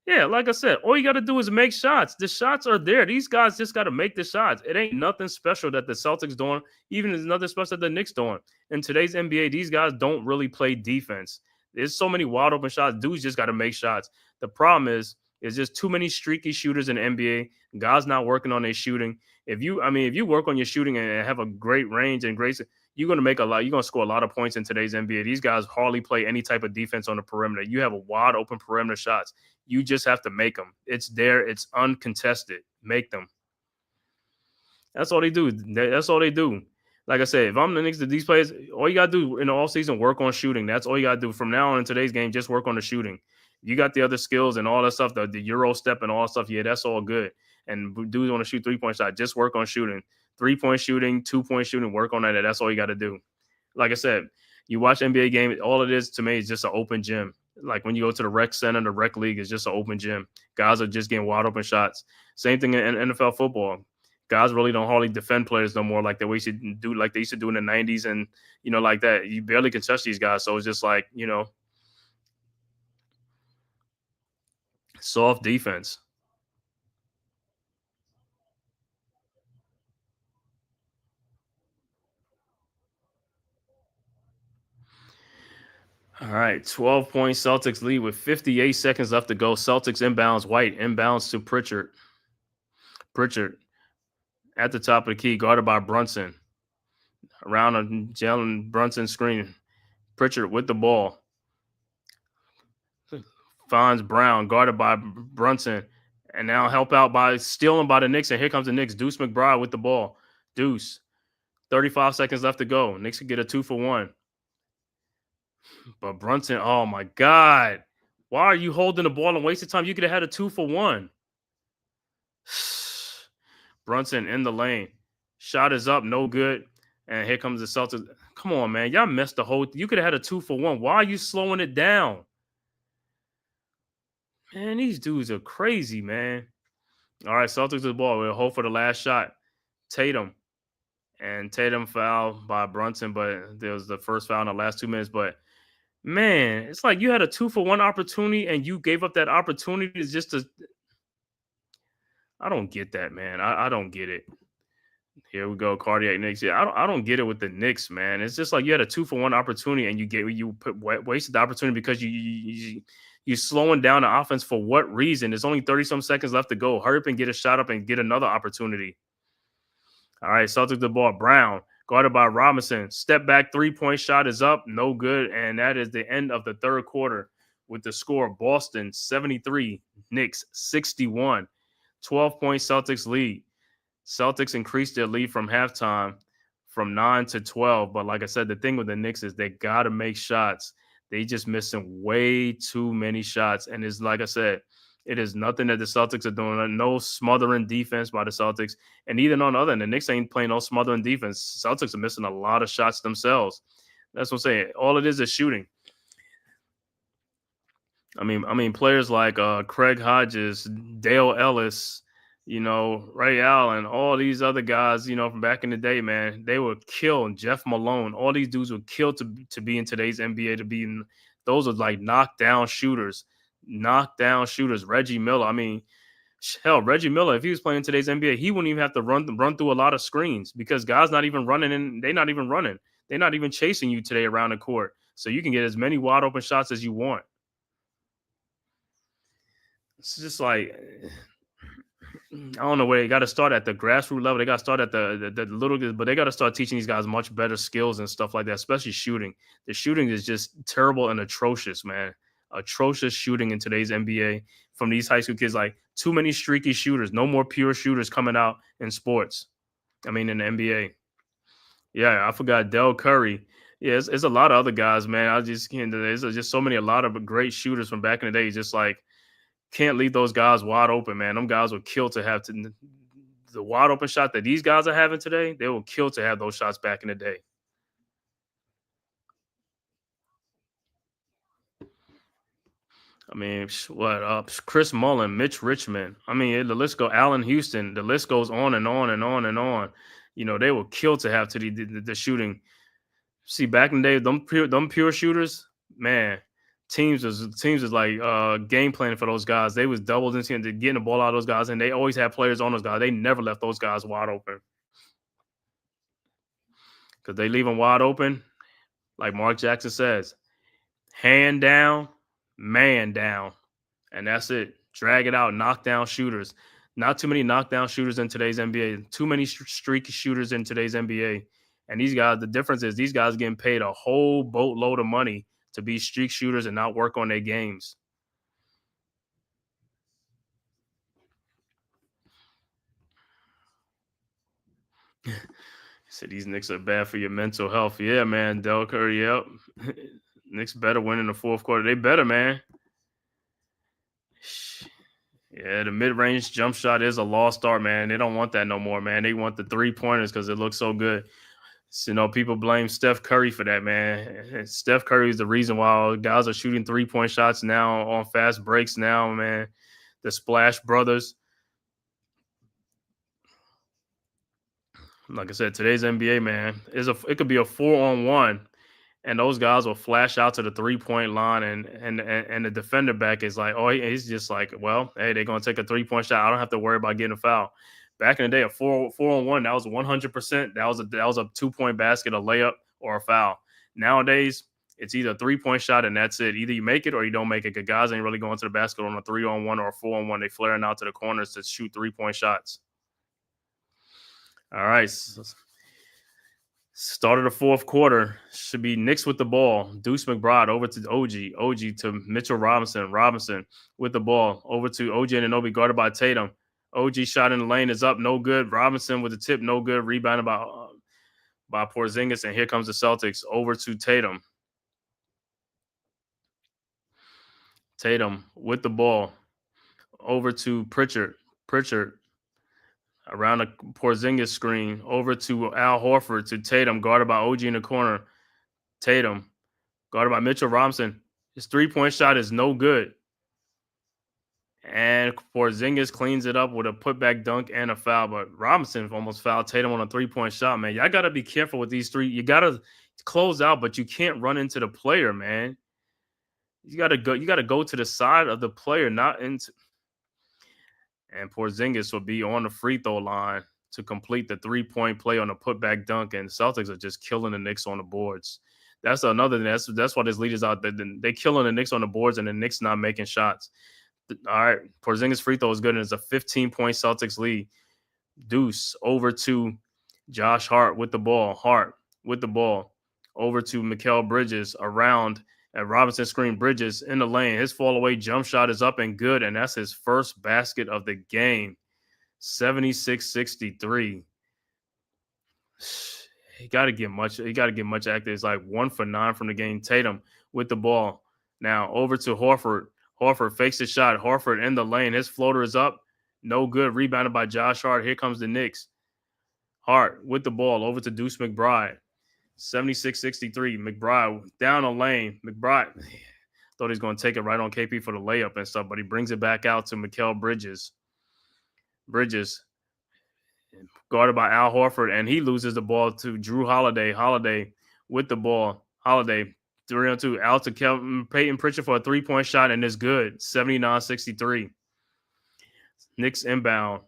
Yeah, like I said, all you got to do is make shots. The shots are there. These guys just got to make the shots. It ain't nothing special that the Celtics doing. Even there's nothing special that the Knicks doing. In today's NBA, these guys don't really play defense. There's so many wide open shots. Dudes just got to make shots. The problem is just too many streaky shooters in the NBA. Guys not working on their shooting. If you work on your shooting and have a great range and great, you're going to make a lot. You're going to score a lot of points in today's NBA. These guys hardly play any type of defense on the perimeter. You have a wide open perimeter shots. You just have to make them. It's there. It's uncontested. Make them. That's all they do. That's all they do. Like I said, if I'm the Knicks, these players, all you got to do in the offseason, work on shooting. That's all you got to do. From now on in today's game, just work on the shooting. You got the other skills and all that stuff, the Euro step and all that stuff. Yeah, that's all good. And dudes want to shoot three-point shot. Just work on shooting. 3-point shooting, 2-point shooting, work on that. That's all you got to do. Like I said, you watch NBA game, all it is to me is just an open gym. Like when you go to the rec center, the rec league is just an open gym. Guys are just getting wide open shots. Same thing in NFL football. Guys really don't hardly defend players no more like they used to do in the 90s and, like that. You barely can touch these guys. So it's just like, soft defense. All right, 12-point Celtics lead with 58 seconds left to go. Celtics inbounds. White inbounds to Pritchard. Pritchard at the top of the key, guarded by Brunson. Around a Jalen Brunson screen. Pritchard with the ball. Finds Brown, guarded by Brunson. And now help out by stealing by the Knicks. And here comes the Knicks. Deuce McBride with the ball. Deuce. 35 seconds left to go. Knicks could get a 2-for-1. But Brunson, oh my God. Why are you holding the ball and wasting time? You could have had a 2-for-1. Brunson in the lane. Shot is up, no good. And here comes the Celtics. Come on, man. Y'all missed the whole. You could have had a 2-for-1. Why are you slowing it down? Man, these dudes are crazy, man. All right, Celtics with the ball. We'll hold for the last shot. Tatum. And Tatum fouled by Brunson, but there was the first foul in the last 2 minutes. But, man, it's like you had a 2-for-1 opportunity and you gave up that opportunity just to – I don't get that, man. I don't get it. Here we go, cardiac Knicks. Yeah, I don't get it with the Knicks, man. It's just like you had a 2-for-1 opportunity and wasted the opportunity because you're slowing down the offense for what reason? There's only 30-some seconds left to go. Hurry up and get a shot up and get another opportunity. All right, Celtics the ball. Brown, guarded by Robinson. Step back, 3-point shot is up. No good. And that is the end of the third quarter with the score Boston 73, Knicks 61. 12-point Celtics lead. Celtics increased their lead from halftime from 9 to 12. But like I said, the thing with the Knicks is they got to make shots. They just missing way too many shots. And it's like I said, it is nothing that the Celtics are doing. No smothering defense by the Celtics. And even on the other end, the Knicks ain't playing no smothering defense. Celtics are missing a lot of shots themselves. That's what I'm saying. All it is shooting. I mean, players like Craig Hodges, Dale Ellis, Ray Allen, all these other guys, from back in the day, man, they were killed. Jeff Malone, all these dudes were killed to be in today's NBA, to be in. Those are like knockdown shooters. Reggie Miller. I mean, hell, Reggie Miller, if he was playing today's NBA, he wouldn't even have to run through a lot of screens, because guys not even running, and they're not even running. They're not even chasing you today around the court. So you can get as many wide open shots as you want. It's just like, I don't know where they got to start at the grassroots level. They got to start at the little, but they got to start teaching these guys much better skills and stuff like that, especially shooting. The shooting is just terrible and atrocious, man. Atrocious shooting in today's NBA from these high school kids. Like, too many streaky shooters. No more pure shooters coming out in sports. I mean, in the NBA. Yeah, I forgot Del Curry. Yeah, it's a lot of other guys, man. I just can't. There's just a lot of great shooters from back in the day. Just like, can't leave those guys wide open, man. Them guys will kill to have the wide open shot that these guys are having today. They will kill to have those shots back in the day. I mean, Chris Mullin, Mitch Richmond. I mean, the list goes. Allen Houston. The list goes on and on and on and on. They will kill to have to the shooting. See, back in the day, them pure shooters, man. Teams is like game planning for those guys. They was doubled into getting the ball out of those guys, and they always had players on those guys. They never left those guys wide open, because they leave them wide open. Like Mark Jackson says, hand down, man down, and that's it. Drag it out, knockdown shooters. Not too many knockdown shooters in today's NBA. Too many streaky shooters in today's NBA. And these guys, the difference is these guys getting paid a whole boatload of money to be streak shooters and not work on their games. So these Knicks are bad for your mental health. Yeah, man. Del Curry, yep. Knicks better win in the fourth quarter. They better, man. Yeah, the mid-range jump shot is a lost art, man. They don't want that no more, man. They want the three-pointers because it looks so good. So, people blame Steph Curry for that, man. Steph Curry is the reason why guys are shooting three-point shots now on fast breaks now, man. The Splash Brothers. Like I said, today's NBA, man, it could be a 4-on-1, and those guys will flash out to the three-point line, and the defender back is like, oh, he's just like, well, hey, they're gonna take a three-point shot. I don't have to worry about getting a foul. Back in the day, a 4-on-1, that was 100%. That was a 2-point basket, a layup, or a foul. Nowadays, it's either a 3-point shot and that's it. Either you make it or you don't make it. Because guys ain't really going to the basket on a 3-on-1 or a 4-on-1. They flaring out to the corners to shoot 3-point shots. All right. Start of the fourth quarter should be Knicks with the ball. Deuce McBride over to OG. OG to Mitchell Robinson. Robinson with the ball over to OG Anunoby, guarded by Tatum. OG shot in the lane is up, no good. Robinson with the tip, no good. Rebounded by Porzingis, and here comes the Celtics over to Tatum. Tatum with the ball over to Pritchard. Pritchard around the Porzingis screen over to Al Horford to Tatum, guarded by OG in the corner. Tatum guarded by Mitchell Robinson. His three-point shot is no good. And Porzingis cleans it up with a putback dunk and a foul. But Robinson almost fouled Tatum on a three-point shot, man. Y'all got to be careful with these three. You got to close out, but you can't run into the player, man. You got to go to the side of the player, not into. And Porzingis will be on the free throw line to complete the three-point play on a putback dunk. And Celtics are just killing the Knicks on the boards. That's another thing. That's why this lead is out there. They're killing the Knicks on the boards, and the Knicks not making shots. All right, Porzingis' free throw is good, and it's a 15-point Celtics lead. Deuce over to Josh Hart with the ball. Hart with the ball over to Mikal Bridges around at Robinson screen. Bridges in the lane. His fall-away jump shot is up and good, and that's his first basket of the game. 76-63. He got to get much active. It's like 1 for 9 from the game. Tatum with the ball. Now over to Horford. Horford fakes the shot. Horford in the lane. His floater is up. No good. Rebounded by Josh Hart. Here comes the Knicks. Hart with the ball over to Deuce McBride. 76-63. McBride down the lane. McBride thought he's going to take it right on KP for the layup and stuff, but he brings it back out to Mikal Bridges. Bridges guarded by Al Horford, and he loses the ball to Drew Holiday. Holiday with the ball. Holiday 3-on-2 out to Peyton Pritchard for a 3-point shot, and it's good. 79-63. Knicks inbound.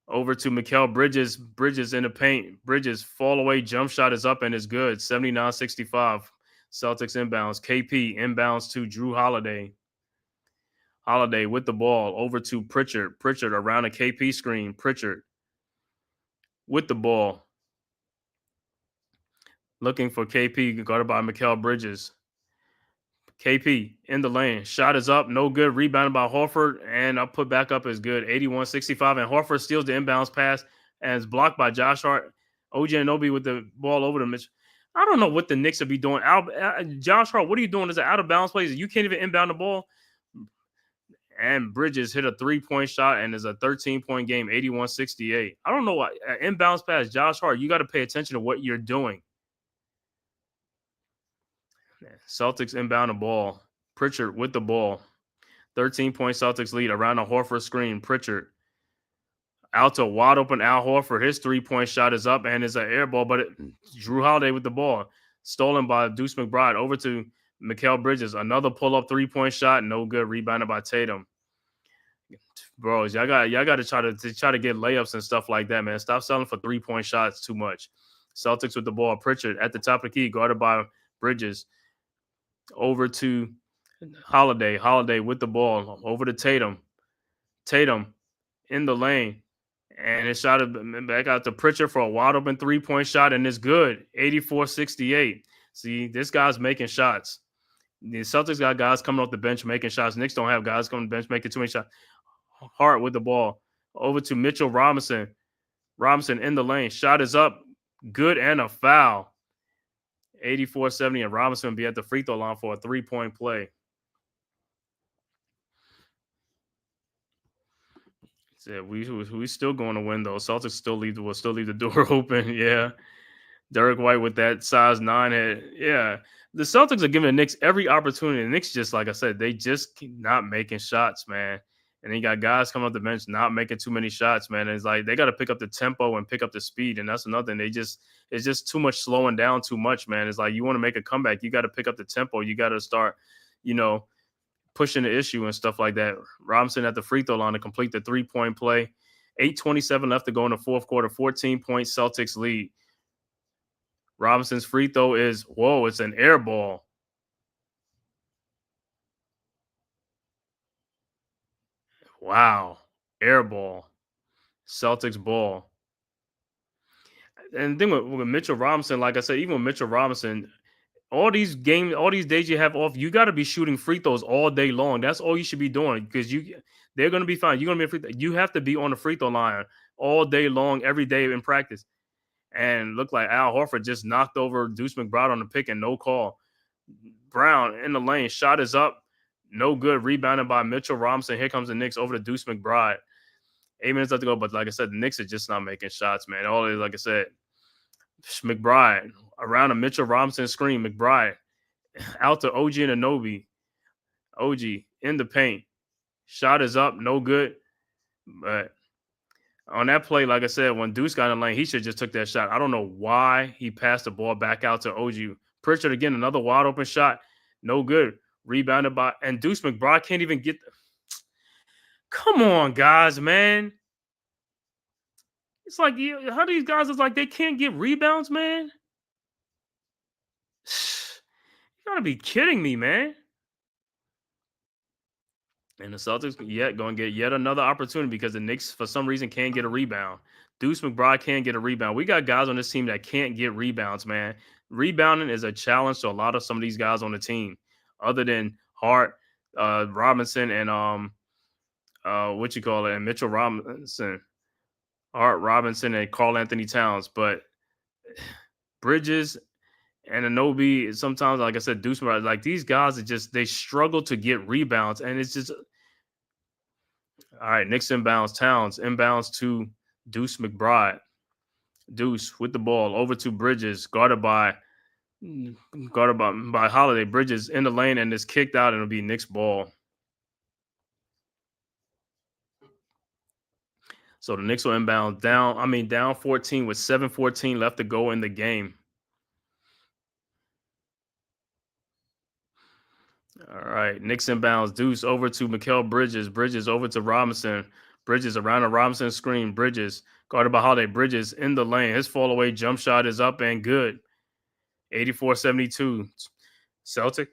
Over to Mikal Bridges. Bridges in the paint. Bridges fall away jump shot is up and is good. 79-65. Celtics inbounds. KP inbounds to Drew Holiday. Holiday with the ball over to Pritchard. Pritchard around a KP screen. Pritchard with the ball. Looking for KP, guarded by Mikal Bridges. KP in the lane. Shot is up. No good. Rebounded by Horford. And I'll put back up is good. 81-65. And Horford steals the inbounds pass and is blocked by Josh Hart. OG Anunoby with the ball over to Mitch. I don't know what the Knicks will be doing. Josh Hart, what are you doing? Is it out of bounds plays? You can't even inbound the ball. And Bridges hit a 3-point shot and is a 13-point game, 81-68. I don't know why. Inbounds pass, Josh Hart, you got to pay attention to what you're doing. Celtics inbound the ball. Pritchard with the ball. 13-point Celtics lead around a Horford screen. Pritchard out to wide open Al Horford. His 3-point shot is up and is an air ball, but Drew Holiday with the ball. Stolen by Deuce McBride. Over to Mikal Bridges. Another pull-up 3-point shot. No good. Rebounded by Tatum. Bros, y'all got to try to get layups and stuff like that, man. Stop selling for 3-point shots too much. Celtics with the ball. Pritchard at the top of the key, guarded by Bridges. Over to Holiday. Holiday with the ball. Over to Tatum. Tatum in the lane. And it shot back out to Pritchard for a wide open 3-point shot, and it's good. 84-68. See, this guy's making shots. The Celtics got guys coming off the bench making shots. Knicks don't have guys coming off the bench making too many shots. Hart with the ball. Over to Mitchell Robinson. Robinson in the lane. Shot is up. Good and a foul. 84-70, and Robinson will be at the free throw line for a 3-point play. So we still going to win, though. Celtics will still leave the door open. Yeah. Derek White with that size 9 head. Yeah. The Celtics are giving the Knicks every opportunity. The Knicks, just like I said, they just not making shots, man. And you got guys coming off the bench not making too many shots, man. And it's like they got to pick up the tempo and pick up the speed. And that's another thing. It's just too much slowing down too much, man. It's like you want to make a comeback. You got to pick up the tempo. You got to start, pushing the issue and stuff like that. Robinson at the free throw line to complete the 3-point play. 8:27 left to go in the fourth quarter. 14-point Celtics lead. Robinson's free throw is, it's an air ball. Wow. Air ball. Celtics ball. And the thing with Mitchell Robinson, like I said, even with Mitchell Robinson, all these days you have off, you got to be shooting free throws all day long. That's all you should be doing because they're going to be fine. You're going to be a free throw. You have to be on the free throw line all day long, every day in practice. And looked like Al Horford just knocked over Deuce McBride on the pick and no call. Brown in the lane. Shot is up. No good. Rebounded by Mitchell Robinson. Here comes the Knicks over to Deuce McBride. 8 minutes left to go. But like I said, the Knicks are just not making shots, man. All it is, like I said, McBride around a Mitchell Robinson screen. McBride out to OG Anunoby. OG in the paint. Shot is up. No good. But on that play, like I said, when Deuce got in the lane, he should have just took that shot. I don't know why he passed the ball back out to OG. Pritchard again, another wide open shot. No good. Rebounded by, and Deuce McBride can't even get Come on, guys, man. It's like, how these guys is like they can't get rebounds, man? You gotta be kidding me, man. And the Celtics going to get yet another opportunity because the Knicks, for some reason, can't get a rebound. Deuce McBride can't get a rebound. We got guys on this team that can't get rebounds, man. Rebounding is a challenge to some of these guys on the team, other than Hart, Robinson, and and Mitchell Robinson, Hart, Robinson, and Karl Anthony Towns. But Bridges and Anunoby, sometimes, like I said, Deuce McBride, like these guys they struggle to get rebounds, and it's just all right. Knicks inbounds, Towns inbounds to Deuce McBride. Deuce with the ball over to Bridges, guarded by Holiday. Bridges in the lane and is kicked out, and it'll be Knicks ball. So the Knicks will inbound down 14 with 7:14 left to go in the game. All right, Knicks inbounds. Deuce over to Mikal Bridges. Bridges over to Robinson. Bridges around the Robinson screen. Bridges guarded by Holiday. Bridges in the lane. His fall away jump shot is up and good. 84-72. Celtic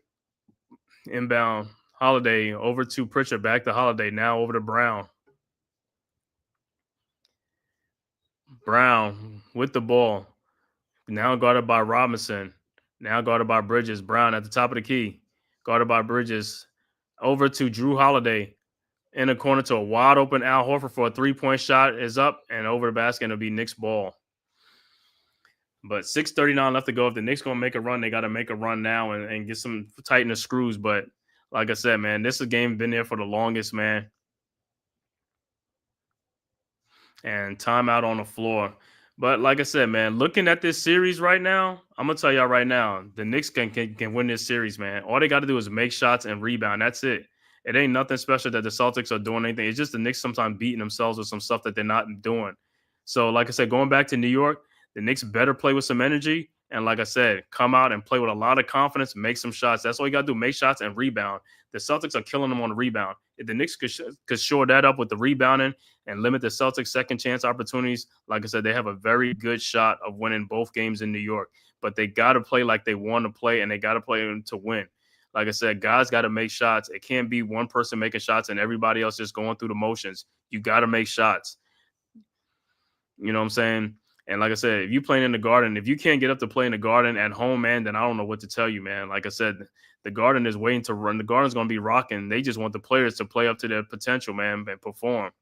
inbound. Holiday over to Pritchard. Back to Holiday. Now over to Brown. Brown with the ball. Now guarded by Robinson. Now guarded by Bridges. Brown at the top of the key. Guarded by Bridges. Over to Drew Holiday. In the corner to a wide open Al Horford for a 3-point shot is up and over the basket. And it'll be Knicks ball. But 6:39 left to go. If the Knicks going to make a run, they got to make a run now and get some tighten the screws. But like I said, man, this is a game been there for the longest, man. And timeout on the floor. But like I said, man, looking at this series right now, I'm going to tell y'all right now, the Knicks can win this series, man. All they got to do is make shots and rebound. That's it. It ain't nothing special that the Celtics are doing anything. It's just the Knicks sometimes beating themselves with some stuff that they're not doing. So, like I said, going back to New York, the Knicks better play with some energy. And like I said, come out and play with a lot of confidence, make some shots. That's all you got to do, make shots and rebound. The Celtics are killing them on the rebound. If the Knicks could shore that up with the rebounding and limit the Celtics' second chance opportunities, like I said, they have a very good shot of winning both games in New York. But they got to play like they want to play, and they got to play to win. Like I said, guys got to make shots. It can't be one person making shots and everybody else just going through the motions. You got to make shots. You know what I'm saying? And like I said, if you're playing in the Garden, if you can't get up to play in the Garden at home, man, then I don't know what to tell you, man. Like I said, the Garden is waiting to run. The Garden's going to be rocking. They just want the players to play up to their potential, man, and perform.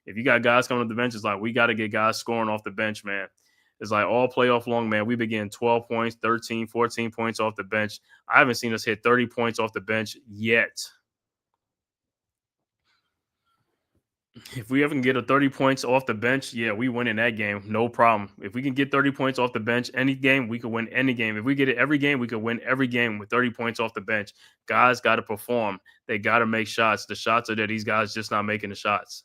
If you got guys coming to the bench, it's like we got to get guys scoring off the bench, man. It's like all playoff long, man. We begin 12 points, 13, 14 points off the bench. I haven't seen us hit 30 points off the bench yet. If we ever can get a 30 points off the bench, yeah, we win in that game. No problem. If we can get 30 points off the bench any game, we could win any game. If we get it every game, we could win every game with 30 points off the bench. Guys got to perform. They got to make shots. The shots are there. These guys just not making the shots.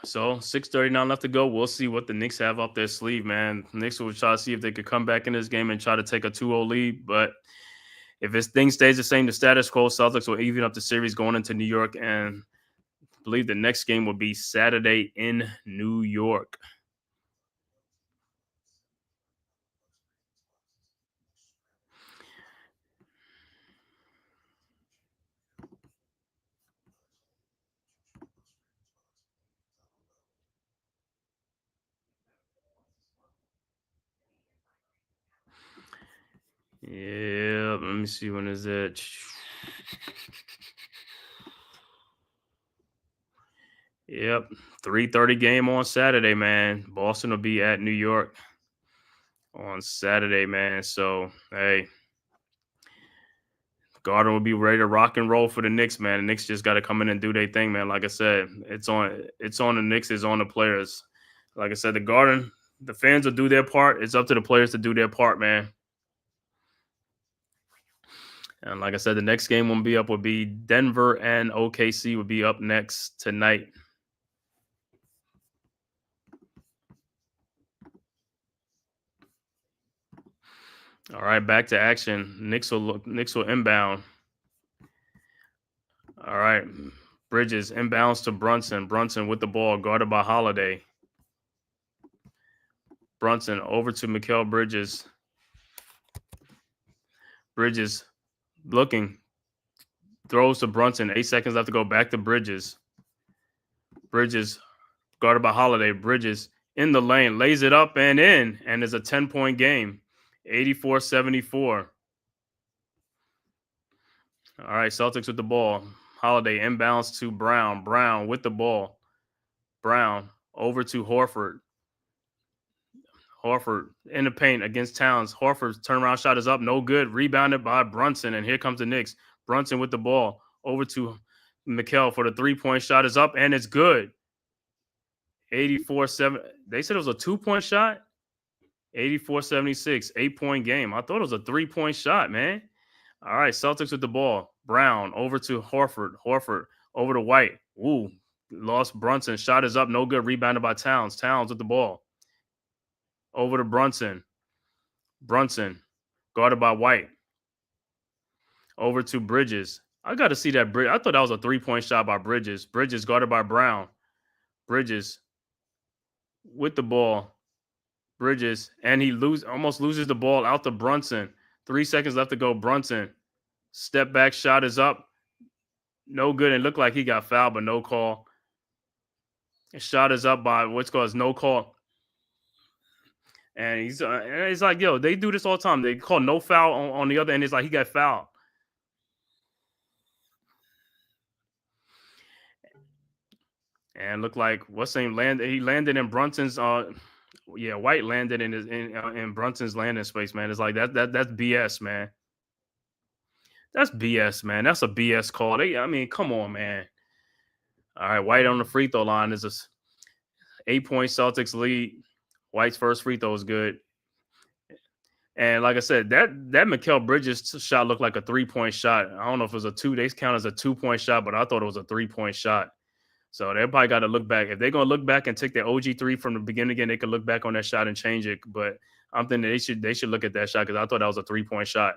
So 6:39 left to go. We'll see what the Knicks have up their sleeve, man. The Knicks will try to see if they could come back in this game and try to take a 2-0 lead. But if this thing stays the same, the status quo, Celtics will even up the series going into New York. And I believe the next game will be Saturday in New York. Yeah, let me see, when is it? Yep, 3:30 game on Saturday, man. Boston will be at New York on Saturday, man. So, hey, Garden will be ready to rock and roll for the Knicks, man. The Knicks just got to come in and do their thing, man. Like I said, it's on the Knicks, it's on the players. Like I said, the Garden, the fans will do their part. It's up to the players to do their part, man. And like I said, the next game will be Denver and OKC will be up next tonight. All right, back to action. Knicks will inbound. All right, Bridges inbounds to Brunson. Brunson with the ball, guarded by Holiday. Brunson over to Mikal Bridges. Bridges looking, throws to Brunson. 8 seconds left to go. Back to Bridges. Bridges guarded by Holiday. Bridges in the lane, lays it up and in, and it's a 10-point game. 84-74. All right, Celtics with the ball. Holiday inbounds to Brown. Brown with the ball. Brown over to Horford. Horford in the paint against Towns. Horford's turnaround shot is up. No good. Rebounded by Brunson. And here comes the Knicks. Brunson with the ball. Over to Mikal for the three-point shot is up. And it's good. 84-7. They said it was a 2-point shot. 84-76. 8-point game. I thought it was a 3-point shot, man. All right, Celtics with the ball. Brown over to Horford. Horford over to White. Ooh, lost Brunson. Shot is up. No good. Rebounded by Towns. Towns with the ball. Over to Brunson. Brunson guarded by White. Over to Bridges. I got to see that. I thought that was a 3-point shot by Bridges. Bridges guarded by Brown. Bridges with the ball. Bridges. And he almost loses the ball out to Brunson. 3 seconds left to go. Brunson. Step back shot is up. No good. It looked like he got fouled, but no call. Shot is up by what's called no call. And it's like, yo, they do this all the time. They call no foul on the other end. It's like he got fouled. And looked like what's name landed. He landed in Brunson's. White landed in Brunson's landing space. Man, it's like that's BS, man. That's BS, man. That's a BS call. I mean, come on, man. All right, White on the free throw line is a 8-point Celtics lead. White's first free throw is good. And like I said, that Mikal Bridges shot looked like a 3-point shot. I don't know if it was a 2. They count as a 2-point shot, but I thought it was a 3-point shot. So they probably got to look back. If they're going to look back and take their OG 3 from the beginning again, they could look back on that shot and change it. But I'm thinking they should look at that shot because I thought that was a 3-point shot.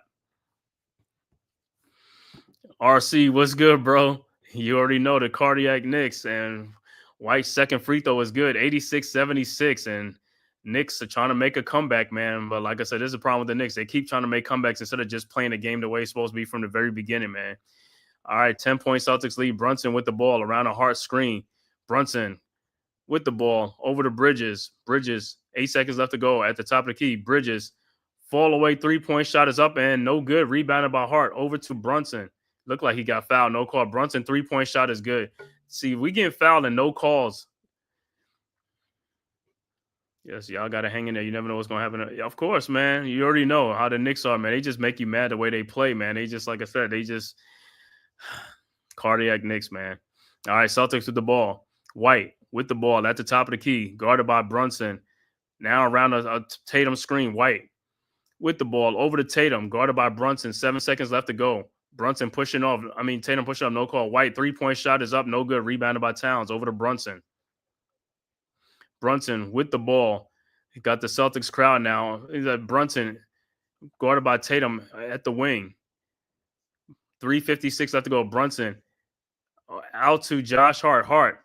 RC, what's good, bro? You already know the cardiac Knicks, and White's second free throw is good, 86-76, and Knicks are trying to make a comeback, man. But like I said, there's a problem with the Knicks. They keep trying to make comebacks instead of just playing the game the way it's supposed to be from the very beginning, man. All right, 10-point Celtics lead. Brunson with the ball around a Hart screen. Brunson with the ball over to Bridges. Bridges, 8 seconds left to go at the top of the key. Bridges, fall away 3-point shot is up and no good. Rebounded by Hart over to Brunson. Looked like he got fouled. No call. Brunson 3-point shot is good. See, we getting fouled and no calls. Yes, y'all got to hang in there. You never know what's going to happen. Of course, man. You already know how the Knicks are, man. They just make you mad the way they play, man. They just, like I said, they just cardiac Knicks, man. All right, Celtics with the ball. White with the ball at the top of the key, guarded by Brunson. Now around a Tatum screen. White with the ball over to Tatum, guarded by Brunson. 7 seconds left to go. Brunson pushing off. Tatum pushing up. No call. White 3-point shot is up. No good. Rebounded by Towns over to Brunson. Brunson with the ball. He got the Celtics crowd now. He's at Brunson, guarded by Tatum at the wing. 3:56 left to go. Brunson out to Josh Hart. Hart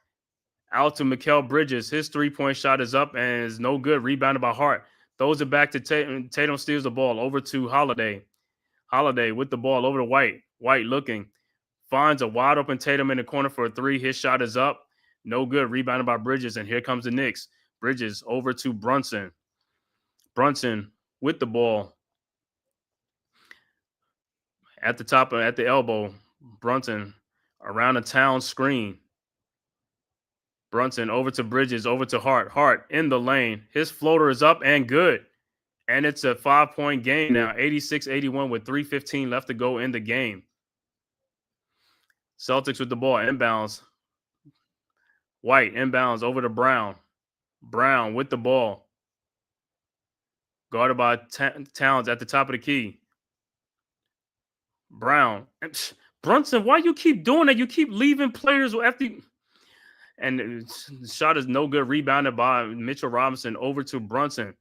out to Mikal Bridges. His 3-point shot is up and is no good. Rebounded by Hart. Throws it back to Tatum. Tatum steals the ball over to Holiday. Holiday with the ball over to White. White looking. Finds a wide open Tatum in the corner for a 3. His shot is up. No good. Rebounded by Bridges. And here comes the Knicks. Bridges over to Brunson. Brunson with the ball. At the top, at the elbow. Brunson around the town screen. Brunson over to Bridges, over to Hart. Hart in the lane. His floater is up and good. And it's a 5-point game now, 86-81 with 3:15 left to go in the game. Celtics with the ball, inbounds. White inbounds over to Brown. Brown with the ball. Guarded by Towns at the top of the key. Brown. Brunson, why you keep doing that? You keep leaving players after you. And the shot is no good. Rebounded by Mitchell Robinson over to Brunson.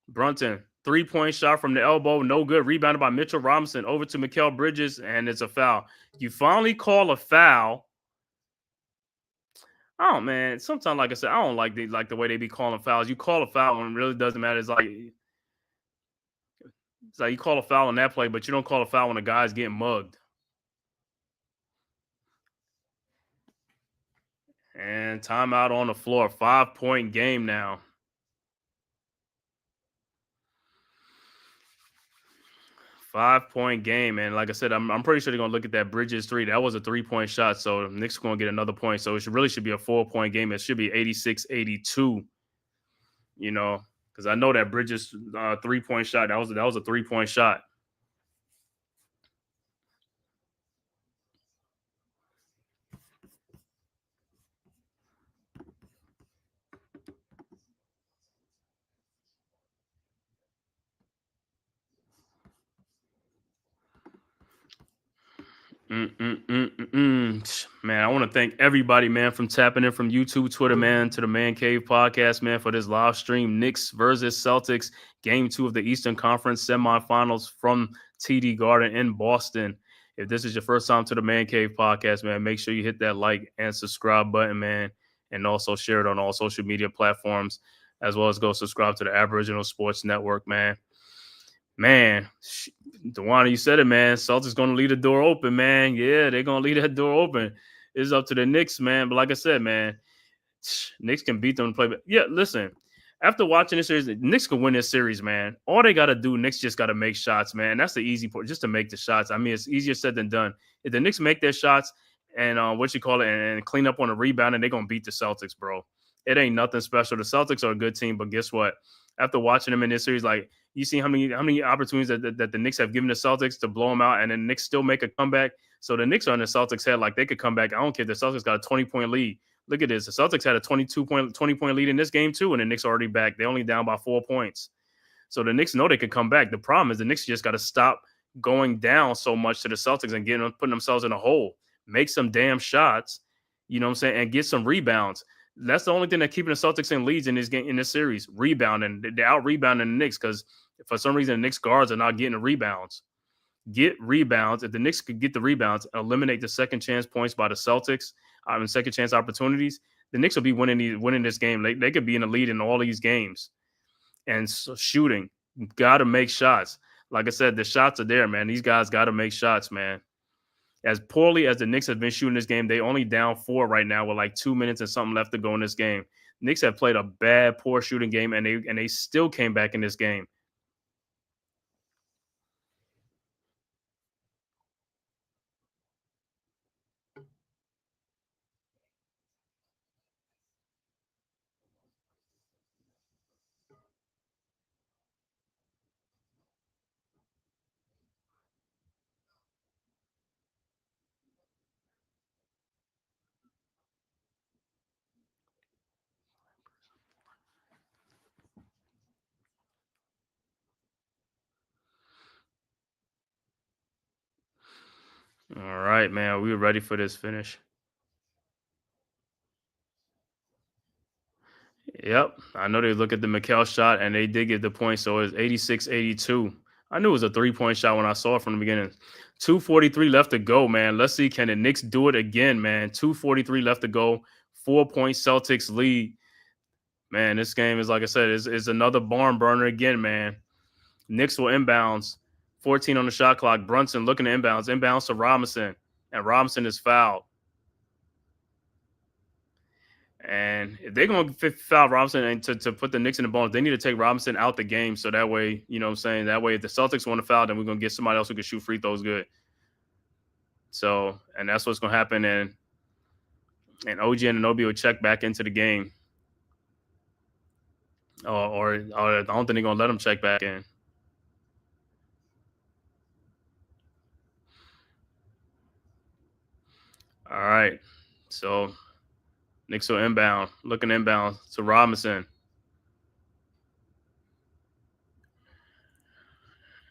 Brunson, 3-point shot from the elbow, no good. Rebounded by Mitchell Robinson over to Mikal Bridges, and it's a foul. You finally call a foul. Oh man, sometimes, like I said, I don't like the way they be calling fouls. You call a foul and it really doesn't matter. It's like you call a foul on that play, but you don't call a foul when a guy's getting mugged. And timeout on the floor. 5-point game now. 5-point game, and like I said, I'm pretty sure they're gonna look at that Bridges 3. That was a 3-point shot, so the Knicks are gonna get another point. So it should be a 4-point game. It should be 86-82. Because I know that Bridges 3-point shot. That was a 3-point shot. Man, I want to thank everybody, man, from tapping in from YouTube, Twitter, man, to the Man Cave podcast, man, for this live stream. Knicks versus Celtics, game 2 of the Eastern Conference semifinals from TD Garden in Boston. If this is your first time to the Man Cave podcast, man, make sure you hit that like and subscribe button, man, and also share it on all social media platforms, as well as go subscribe to the Aboriginal Sports Network, man. Man, Dewana, you said it, man. Celtics going to leave the door open, man. Yeah, they're going to leave that door open. It's up to the Knicks, man. But like I said, man, Knicks can beat them and play. But yeah, listen, after watching this series, the Knicks can win this series, man. All they got to do, Knicks just got to make shots, man. That's the easy part, just to make the shots. I mean, it's easier said than done. If the Knicks make their shots and and clean up on the rebound, and they're going to beat the Celtics, bro. It ain't nothing special. The Celtics are a good team, but guess what? After watching them in this series, like, you see how many opportunities that the Knicks have given the Celtics to blow them out, and then the Knicks still make a comeback. So the Knicks are in the Celtics' head like they could come back. I don't care. The Celtics got a 20-point lead. Look at this. The Celtics had a 20-point lead in this game too, and the Knicks are already back. They only down by 4 points. So the Knicks know they could come back. The problem is the Knicks just got to stop going down so much to the Celtics and putting themselves in a hole. Make some damn shots, you know what I'm saying, and get some rebounds. That's the only thing that's keeping the Celtics in leads in this game, in this series. Rebounding. They're out rebounding the Knicks because for some reason the Knicks guards are not getting the rebounds. Get rebounds. If the Knicks could get the rebounds, eliminate the second chance points by the Celtics, and second chance opportunities, the Knicks will be winning this game. They could be in the lead in all these games. And so shooting, got to make shots. Like I said, the shots are there, man. These guys got to make shots, man. As poorly as the Knicks have been shooting this game, they only down 4 right now with like 2 minutes and something left to go in this game. Knicks have played a bad, poor shooting game, and they still came back in this game. All right, man. We were ready for this finish. Yep. I know they look at the Mikal shot, and they did get the point, so it's 86-82. I knew it was a 3-point shot when I saw it from the beginning. 2:43 left to go, man. Let's see, can the Knicks do it again, man? 2:43 left to go. 4-point Celtics lead. Man, this game is, like I said, is another barn burner again, man. Knicks will inbounds. 14 on the shot clock. Brunson looking to inbounds. Inbounds to Robinson, and Robinson is fouled. And if they're going to foul Robinson and to put the Knicks in the bonus, they need to take Robinson out the game. So that way, you know what I'm saying? That way, if the Celtics want to foul, then we're going to get somebody else who can shoot free throws good. So, and that's what's going to happen. And OG Anunoby will check back into the game. Or I don't think they're going to let him check back in. All right. So, Knicks will inbound. Looking inbound to Robinson.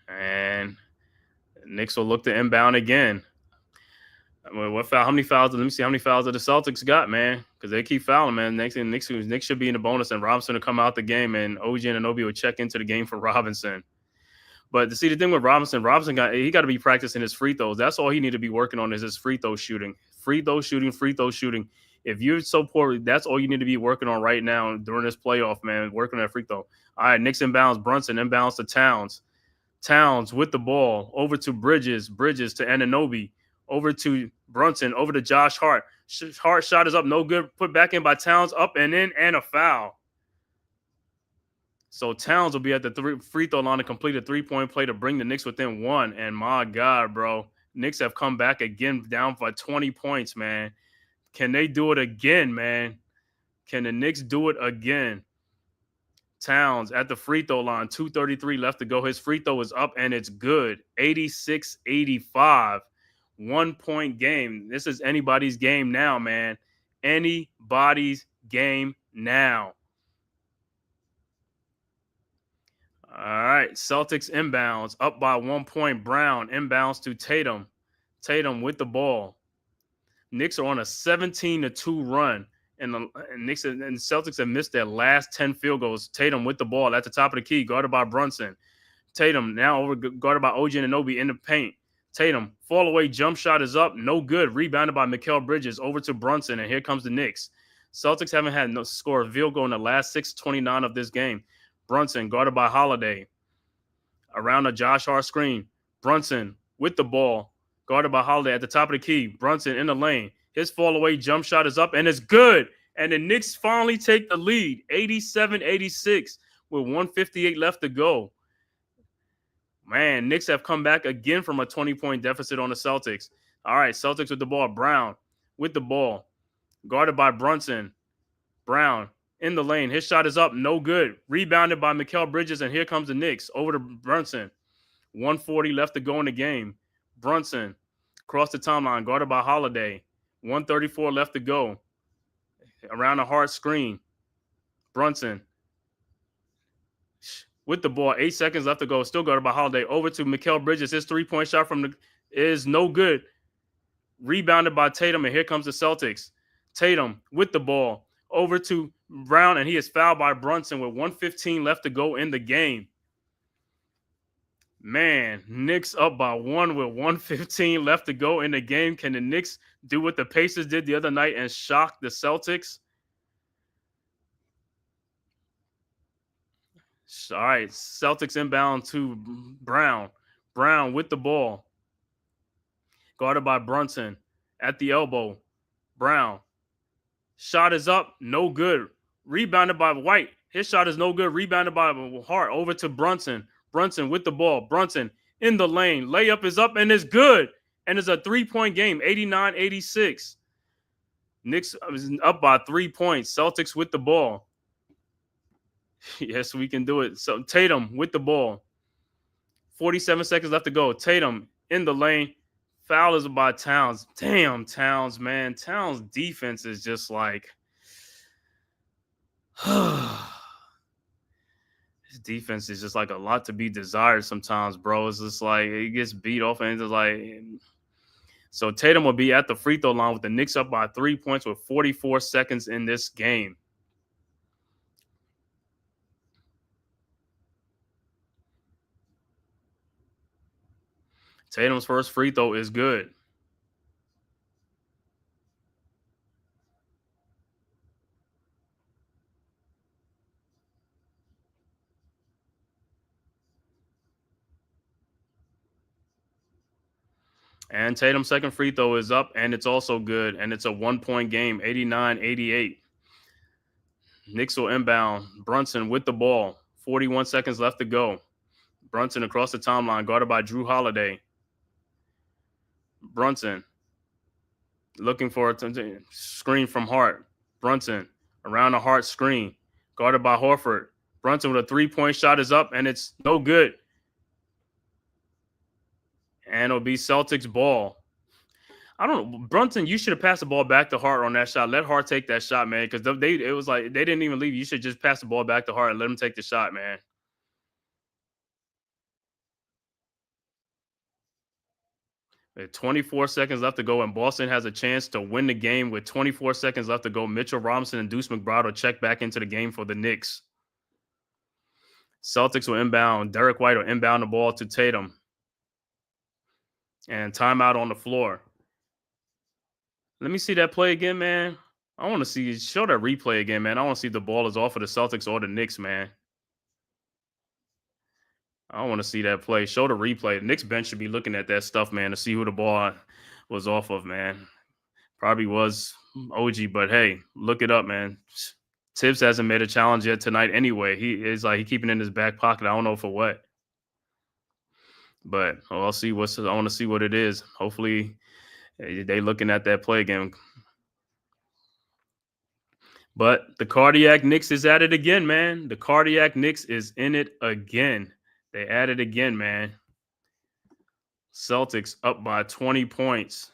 And Knicks will look to inbound again. I mean, what foul? How many fouls? Let me see how many fouls that the Celtics got, man, because they keep fouling, man. Knicks should be in the bonus, and Robinson will come out the game, and OG Anunoby will check into the game for Robinson. But to see the thing with Robinson got to be practicing his free throws. That's all he need to be working on is his free throw shooting. Free throw shooting. If you're so poor, that's all you need to be working on right now during this playoff, man. Working on that free throw. All right, Knicks inbounds. Brunson inbounds to Towns. Towns with the ball over to Bridges to Anunoby. Over to Brunson, over to Josh Hart. Hart shot is up, no good. Put back in by Towns, up and in, and a foul. So Towns will be at the free throw line to complete a 3-point play to bring the Knicks within 1. And my God, bro, Knicks have come back again down by 20 points, man. Can they do it again, man? Can the Knicks do it again? Towns at the free throw line, 2:33 left to go. His free throw is up and it's good. 86-85. 1-point game. This is anybody's game now, man. Anybody's game now. All right. Celtics inbounds up by 1 point. Brown inbounds to Tatum. Tatum with the ball. Knicks are on a 17-2 run. And the Knicks and Celtics have missed their last 10 field goals. Tatum with the ball at the top of the key, guarded by Brunson. Tatum now guarded by OG Anunoby in the paint. Tatum, fall away jump shot is up, no good. Rebounded by Mikal Bridges over to Brunson, and here comes the Knicks. Celtics haven't had no score a field goal in the last 6:29 of this game. Brunson guarded by Holiday. Around a Josh Hart screen. Brunson with the ball, guarded by Holiday at the top of the key. Brunson in the lane. His fall away jump shot is up and it's good. And the Knicks finally take the lead, 87-86, with 1:58 left to go. Man, Knicks have come back again from a 20-point deficit on the Celtics. All right, Celtics with the ball. Brown with the ball, guarded by Brunson. Brown in the lane. His shot is up, no good. Rebounded by Mikal Bridges, and here comes the Knicks over to Brunson. 1:40 left to go in the game. Brunson across the timeline, guarded by Holiday. 1:34 left to go. Around a hard screen. Brunson with the ball. 8 seconds left to go. Still guarded by Holiday. Over to Mikal Bridges. His 3-point shot is no good. Rebounded by Tatum, and here comes the Celtics. Tatum with the ball. Over to Brown, and he is fouled by Brunson with 1:15 left to go in the game. Man, Knicks up by 1 with 1:15 left to go in the game. Can the Knicks do what the Pacers did the other night and shock the Celtics? All right, Celtics inbound to Brown. Brown with the ball. Guarded by Brunson at the elbow. Brown. Shot is up, no good. Rebounded by White. His shot is no good. Rebounded by Hart. Over to Brunson. Brunson with the ball. Brunson in the lane. Layup is up and it's good. And it's a 3-point game, 89-86. Knicks is up by 3 points. Celtics with the ball. Yes, we can do it. So Tatum with the ball. 47 seconds left to go. Tatum in the lane. Foul is by Towns. Damn, Towns, man. Towns' defense is just like... His defense is just like a lot to be desired sometimes, bro. It's just like he gets beat off and it's like... So Tatum will be at the free throw line with the Knicks up by 3 points with 44 seconds in this game. Tatum's first free throw is good. And Tatum's second free throw is up, and it's also good. And it's a 1-point game, 89-88. Knicks will inbound. Brunson with the ball. 41 seconds left to go. Brunson across the timeline, guarded by Drew Holiday. Brunson looking for a screen from Hart. Brunson around the Hart screen, guarded by Horford. Brunson with a 3-point shot is up, and it's no good. And it'll be Celtics ball. I don't know. Brunson, you should have passed the ball back to Hart on that shot. Let Hart take that shot, man, because it was like they didn't even leave. You should just pass the ball back to Hart and let him take the shot, man. 24 seconds left to go, and Boston has a chance to win the game with 24 seconds left to go. Mitchell Robinson and Deuce McBride will check back into the game for the Knicks. Celtics will inbound. Derek White will inbound the ball to Tatum. And timeout on the floor. Let me see that play again, man. I want to show that replay again, man. I want to see if the ball is off of the Celtics or the Knicks, man. I want to see that play. Show the replay. The Knicks bench should be looking at that stuff, man, to see who the ball was off of, man. Probably was OG, but hey, look it up, man. Tibbs hasn't made a challenge yet tonight anyway. He is like he keeping it in his back pocket. I don't know for what. But I'll see I want to see what it is. Hopefully they looking at that play again. But the cardiac Knicks is at it again, man. The cardiac Knicks is in it again. They at it again, man. Celtics up by 20 points.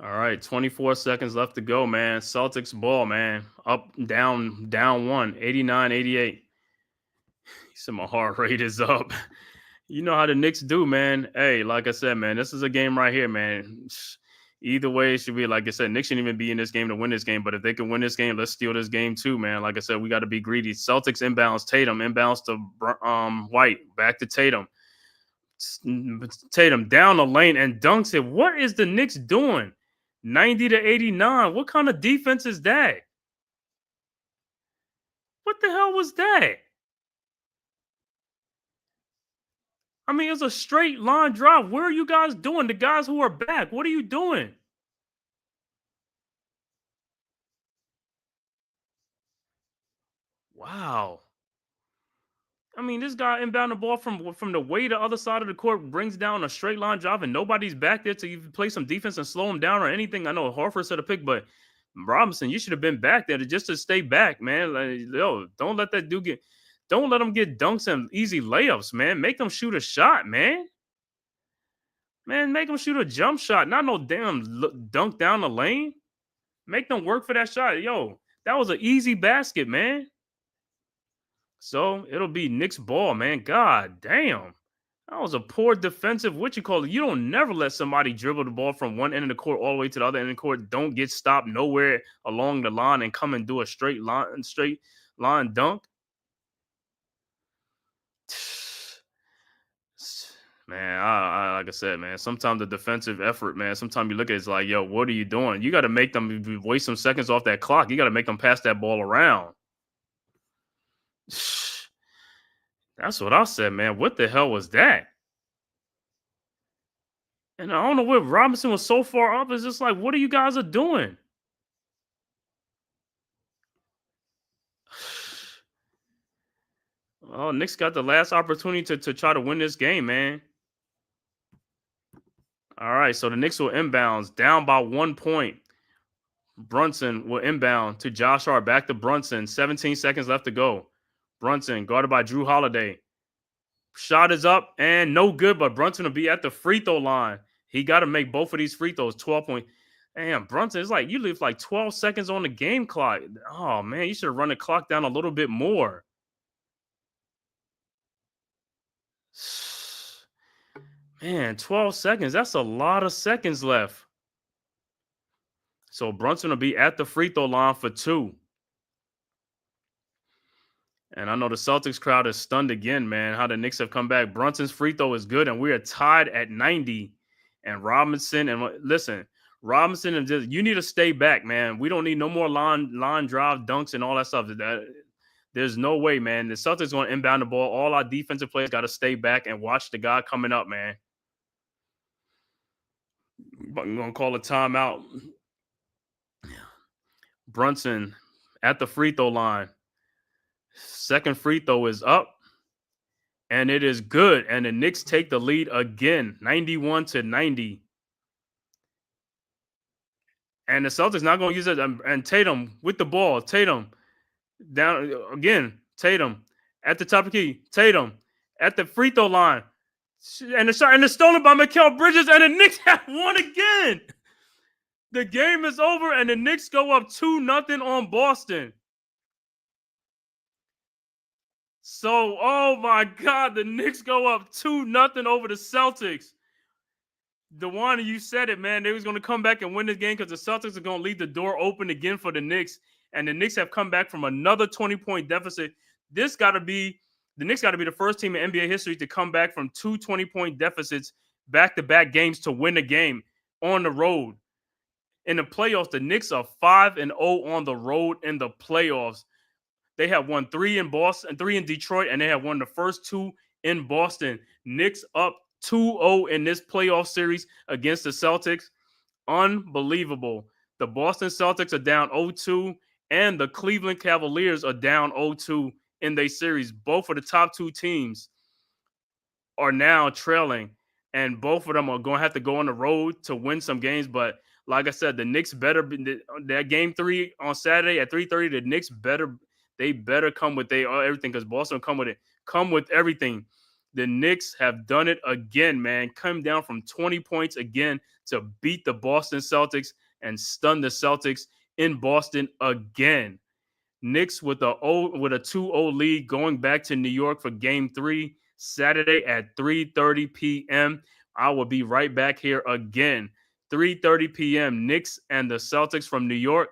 All right, 24 seconds left to go, man. Celtics ball, man. Up, down one, 89-88. He said my heart rate is up. You know how the Knicks do, man. Hey, like I said, man, this is a game right here, man. Either way, it should be, like I said, Knicks shouldn't even be in this game to win this game. But if they can win this game, let's steal this game too, man. Like I said, we got to be greedy. Celtics inbounds, Tatum. Inbounds to White. Back to Tatum. Tatum down the lane and dunks it. What is the Knicks doing? 90-89. What kind of defense is that? What the hell was that? I mean, it's a straight line drive. Where are you guys doing? The guys who are back, what are you doing? Wow. I mean, this guy inbound the ball from the way the other side of the court brings down a straight line drive, and nobody's back there to even play some defense and slow him down or anything. I know Horford said a pick, but Robinson, you should have been back there just to stay back, man. Like, yo, don't let that dude don't let him get dunks and easy layups, man. Make them shoot a shot, man. Man, make them shoot a jump shot, not no damn dunk down the lane. Make them work for that shot. Yo, that was an easy basket, man. So it'll be Knicks ball, man. God damn. That was a poor defensive, You don't never let somebody dribble the ball from one end of the court all the way to the other end of the court. Don't get stopped nowhere along the line and come and do a straight line dunk. Man, I like I said, man, sometimes the defensive effort, man, sometimes you look at it, it's like, yo, what are you doing? You got to make them waste some seconds off that clock. You got to make them pass that ball around. That's what I said, man. What the hell was that? And I don't know where Robinson was so far up. It's just like, what are you guys are doing? Well, Knicks got the last opportunity to try to win this game, man. All right, so the Knicks will inbounds down by 1 point. Brunson will inbound to Josh Hart. Back to Brunson. 17 seconds left to go. Brunson guarded by Drew Holiday. Shot is up and no good, but Brunson will be at the free throw line. He got to make both of these free throws. 12 point. Damn, Brunson, it's like you leave like 12 seconds on the game clock. Oh, man, you should have run the clock down a little bit more. Man, 12 seconds. That's a lot of seconds left. So Brunson will be at the free throw line for 2. And I know the Celtics crowd is stunned again, man, how the Knicks have come back. Brunson's free throw is good, and we are tied at 90. And Robinson, and listen, Robinson, and you need to stay back, man. We don't need no more line drive dunks and all that stuff. There's no way, man. The Celtics going to inbound the ball. All our defensive players got to stay back and watch the guy coming up, man. I'm going to call a timeout. Brunson at the free throw line. Second free throw is up, and it is good. And the Knicks take the lead again, 91-90. And the Celtics not going to use it. And Tatum with the ball. Tatum down again. Tatum at the top of the key. Tatum at the free throw line. And the shot, and it's stolen by Mikal Bridges, and the Knicks have won again. The game is over, and the Knicks go up 2-0 on Boston. So, oh my God, the Knicks go up 2-0 over the Celtics. DeWan, you said it, man. They was going to come back and win this game because the Celtics are going to leave the door open again for the Knicks. and the Knicks have come back from another 20-point deficit. The Knicks got to be the first team in NBA history to come back from 2 20-point deficits back-to-back games to win a game on the road. In the playoffs, the Knicks are 5-0 on the road in the playoffs. They have won 3 in Boston, 3 in Detroit, and they have won the first 2 in Boston. Knicks up 2-0 in this playoff series against the Celtics. Unbelievable. The Boston Celtics are down 0-2, and the Cleveland Cavaliers are down 0-2 in their series. Both of the top 2 teams are now trailing, and both of them are going to have to go on the road to win some games. But like I said, the Knicks better that game 3 on Saturday at 3:30. The Knicks better come with everything, because Boston come with everything. The Knicks have done it again, man. Come down from 20 points again to beat the Boston Celtics and stun the Celtics in Boston again. Knicks with a 2-0 lead going back to New York for game 3 Saturday at 3:30 p.m. I will be right back here again. 3:30 p.m. Knicks and the Celtics from New York.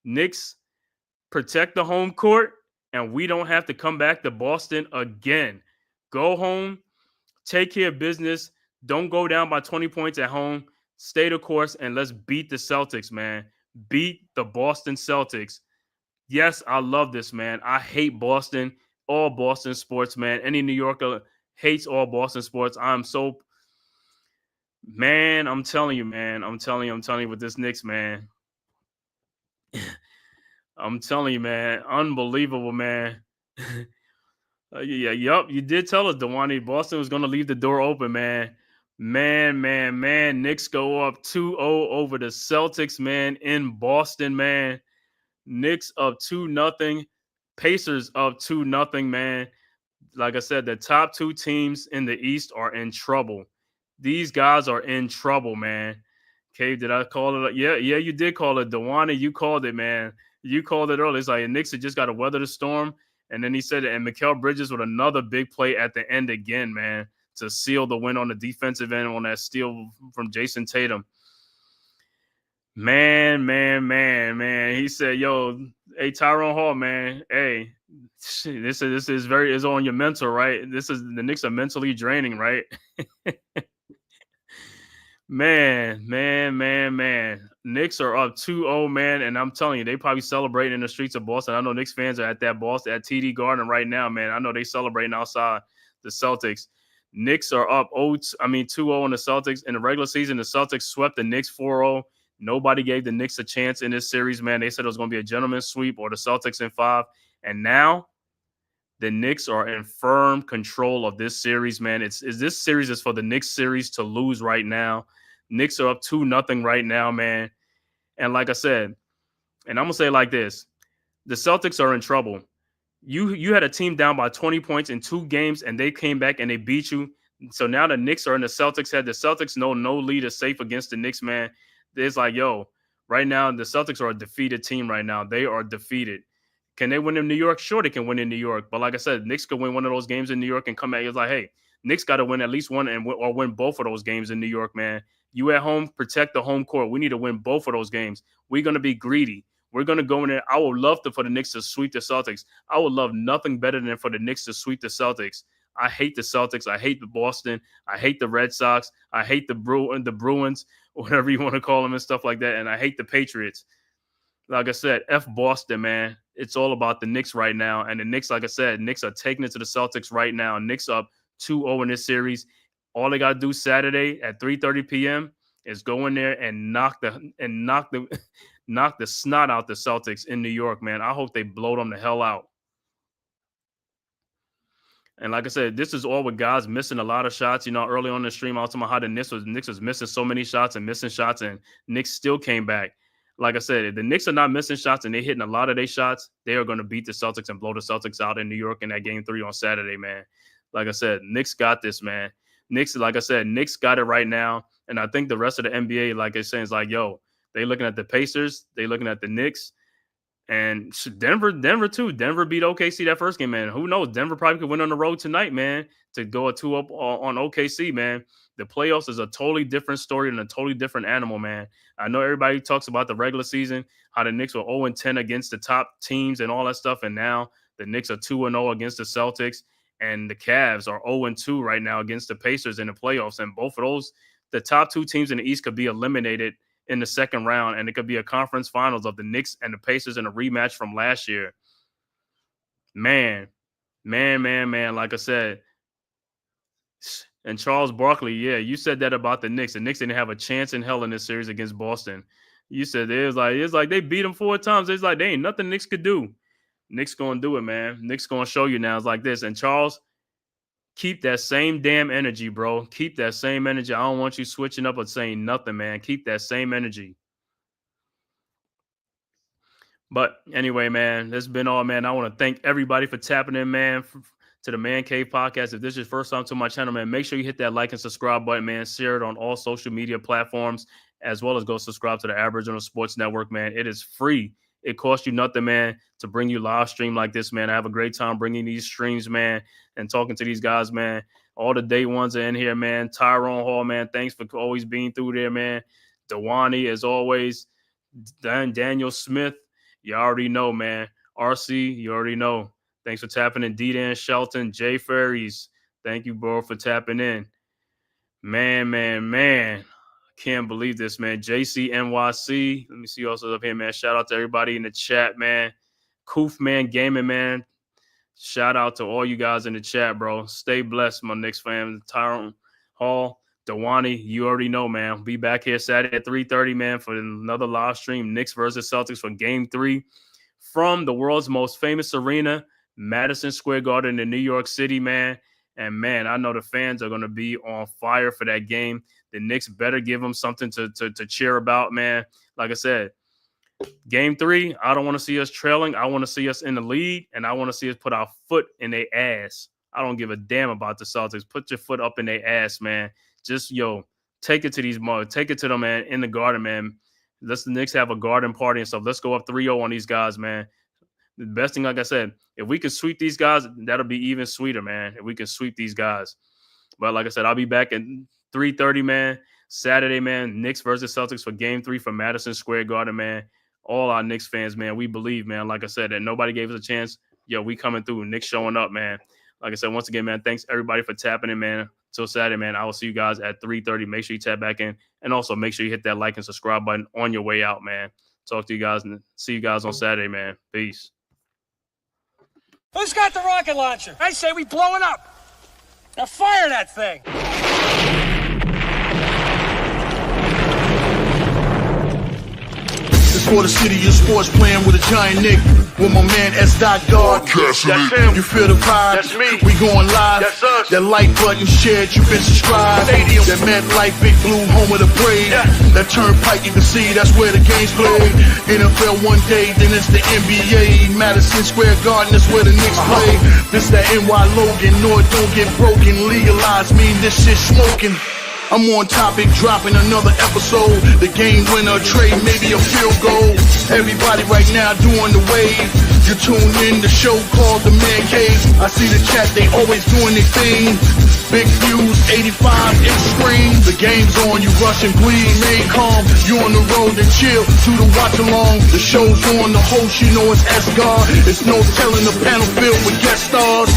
Knicks protect the home court, and we don't have to come back to Boston again. Go home, take care of business. Don't go down by 20 points at home. Stay the course, and let's beat the Celtics, man. Beat the Boston Celtics. Yes, I love this, man. I hate Boston, all Boston sports, man. Any New Yorker hates all Boston sports. I'm telling you, man. I'm telling you with this Knicks, man. I'm telling you, man. Unbelievable, man. You did tell us, Dewani, Boston was going to leave the door open, man. Man. Knicks go up 2-0 over the Celtics, man, in Boston, man. Knicks up 2-0. Pacers up 2-0, man. Like I said, the top 2 teams in the East are in trouble. These guys are in trouble, man. Okay, did I call it? Yeah, you did call it. Dewani, you called it, man. You called it early. It's like Knicks had just got to weather the storm. And then he said it, and Mikal Bridges with another big play at the end again, man, to seal the win on the defensive end on that steal from Jason Tatum. Man. He said, "Yo, hey Tyrone Hall, man, hey, this is on your mental, right? The Knicks are mentally draining, right?" Man. Knicks are up 2-0, man, and I'm telling you, they probably celebrating in the streets of Boston. I know Knicks fans are at TD Garden right now, man. I know they celebrating outside the Celtics. Knicks are up 2-0 on the Celtics. In the regular season, the Celtics swept the Knicks 4-0. Nobody gave the Knicks a chance in this series, man. They said it was going to be a gentleman's sweep or the Celtics in 5. And now the Knicks are in firm control of this series, man. This series is for the Knicks series to lose right now. Knicks are up 2-0 right now, man. And like I said, and I'm going to say it like this, the Celtics are in trouble. You had a team down by 20 points in 2 games, and they came back and they beat you. So now the Knicks are in the Celtics' head. The Celtics know no lead is safe against the Knicks, man. It's like, yo, right now, the Celtics are a defeated team right now. They are defeated. Can they win in New York? Sure, they can win in New York. But like I said, Knicks could win one of those games in New York and come back. It's like, hey, Knicks got to win at least one or win both of those games in New York, man. You at home, protect the home court. We need to win both of those games. We're going to be greedy. We're going to go in there. I would love for the Knicks to sweep the Celtics. I would love nothing better than for the Knicks to sweep the Celtics. I hate the Celtics. I hate the Boston. I hate the Red Sox. I hate the Bruins, whatever you want to call them and stuff like that. And I hate the Patriots. Like I said, F Boston, man. It's all about the Knicks right now. And the Knicks, like I said, Knicks are taking it to the Celtics right now. Knicks up 2-0 in this series. All they got to do Saturday at 3:30 p.m. is go in there and knock the snot out the Celtics in New York, man. I hope they blow them the hell out. And like I said, this is all with guys missing a lot of shots. Early on in the stream, I was talking about how the Knicks was missing so many shots and missing shots, and Knicks still came back. Like I said, if the Knicks are not missing shots and they're hitting a lot of their shots, they are going to beat the Celtics and blow the Celtics out in New York in that game 3 on Saturday, man. Like I said, Knicks got this, man. Knicks got it right now. And I think the rest of the NBA, like I said, is like, yo, they looking at the Pacers, they looking at the Knicks, And Denver too. Denver beat OKC that first game, man. Who knows? Denver probably could win on the road tonight, man, to go a 2-up on OKC, man. The playoffs is a totally different story and a totally different animal, man. I know everybody talks about the regular season, how the Knicks were 0-10 against the top teams and all that stuff, and now the Knicks are 2-0 against the Celtics, and the Cavs are 0-2 right now against the Pacers in the playoffs. And both of those, the top two teams in the East could be eliminated in the second round, and it could be a conference finals of the Knicks and the Pacers in a rematch from last year. Man. Like I said, and Charles Barkley, yeah, you said that about the Knicks. The Knicks didn't have a chance in hell in this series against Boston. You said it's like they beat them 4 times. It's like they ain't nothing Knicks could do. Knicks gonna do it, man. Knicks gonna show you now. It's like this. And Charles, keep that same damn energy, bro. Keep that same energy. I don't want you switching up or saying nothing, man. Keep that same energy. But anyway, man, that's been all, man. I want to thank everybody for tapping in, man, to the Man Cave Podcast. If this is your first time to my channel, man, make sure you hit that like and subscribe button, man. Share it on all social media platforms, as well as go subscribe to the Aboriginal Sports Network, man. It is free. It costs you nothing, man, to bring you live stream like this, man. I have a great time bringing these streams, man, and talking to these guys, man. All the day ones are in here, man. Tyrone Hall, man, thanks for always being through there, man. Dewani, as always. Daniel Smith, you already know, man. RC, you already know. Thanks for tapping in. D-Dan Shelton, Jay Ferries, thank you, bro, for tapping in. Man. Can't believe this, man. JC NYC. Let me see also up here, man. Shout out to everybody in the chat, man. Koof Man Gaming, man. Shout out to all you guys in the chat, bro. Stay blessed, my Knicks fans. Tyrone Hall, Dewani, you already know, man. Be back here Saturday at 3:30, man, for another live stream. Knicks versus Celtics for Game 3 from the world's most famous arena, Madison Square Garden in New York City, man. And, man, I know the fans are going to be on fire for that game. The Knicks better give them something to cheer about, man. Like I said, Game 3, I don't want to see us trailing. I want to see us in the lead, and I want to see us put our foot in their ass. I don't give a damn about the Celtics. Put your foot up in their ass, man. Just, take it to these mugs. Take it to them, man, in the garden, man. Let's the Knicks have a garden party and stuff. Let's go up 3-0 on these guys, man. The best thing, like I said, if we can sweep these guys, that'll be even sweeter, man, if we can sweep these guys. But like I said, I'll be back at 3:30, man. Saturday, man. Knicks versus Celtics for Game 3 from Madison Square Garden, man. All our Knicks fans, man, we believe, man, like I said, that nobody gave us a chance. We coming through. Knicks showing up, man. Like I said, once again, man, thanks everybody for tapping in, man. Till Saturday, man. I will see you guys at 3:30. Make sure you tap back in. And also make sure you hit that like and subscribe button on your way out, man. Talk to you guys and see you guys on Saturday, man. Peace. Who's got the rocket launcher? I say we blow it up. Now fire that thing. It's for the city of sports, playing with a giant Nick. With my man S. God. That's him. You feel the vibe? That's me. We going live. That's us. That like button shared, you been subscribed. Stadium. That MetLife, Big Blue, home of the Braves. Yeah. That Turnpike, you can see that's where the game's played. NFL one day, then it's the NBA. Madison Square Garden, that's where the Knicks play. This that NY Logan, no it don't get broken. Legalize, mean this shit smoking. I'm on topic, dropping another episode. The game winner, trade, maybe a field goal. Everybody right now doing the wave. You tune in, the show called The Man Cave. I see the chat, they always doing their thing. Big views, 85 inch screen. The game's on, you rush and bleed, remain calm. You on the road and chill, do the watch along. The show's on, the host, you know it's S-God. It's no telling the panel filled with guest stars.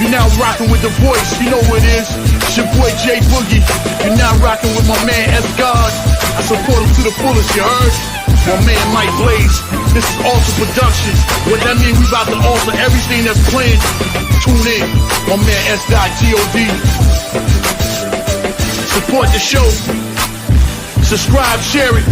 You're now rocking with the voice, you know who it is. It's your boy Jay Boogie. You're now rocking with my man S-God. I support him to the fullest, you heard? My man Mike Blaze. This is Alter Productions. What that mean, we about to alter everything that's playing. Tune in. My man S.G.O.D. Support the show. Subscribe, share it.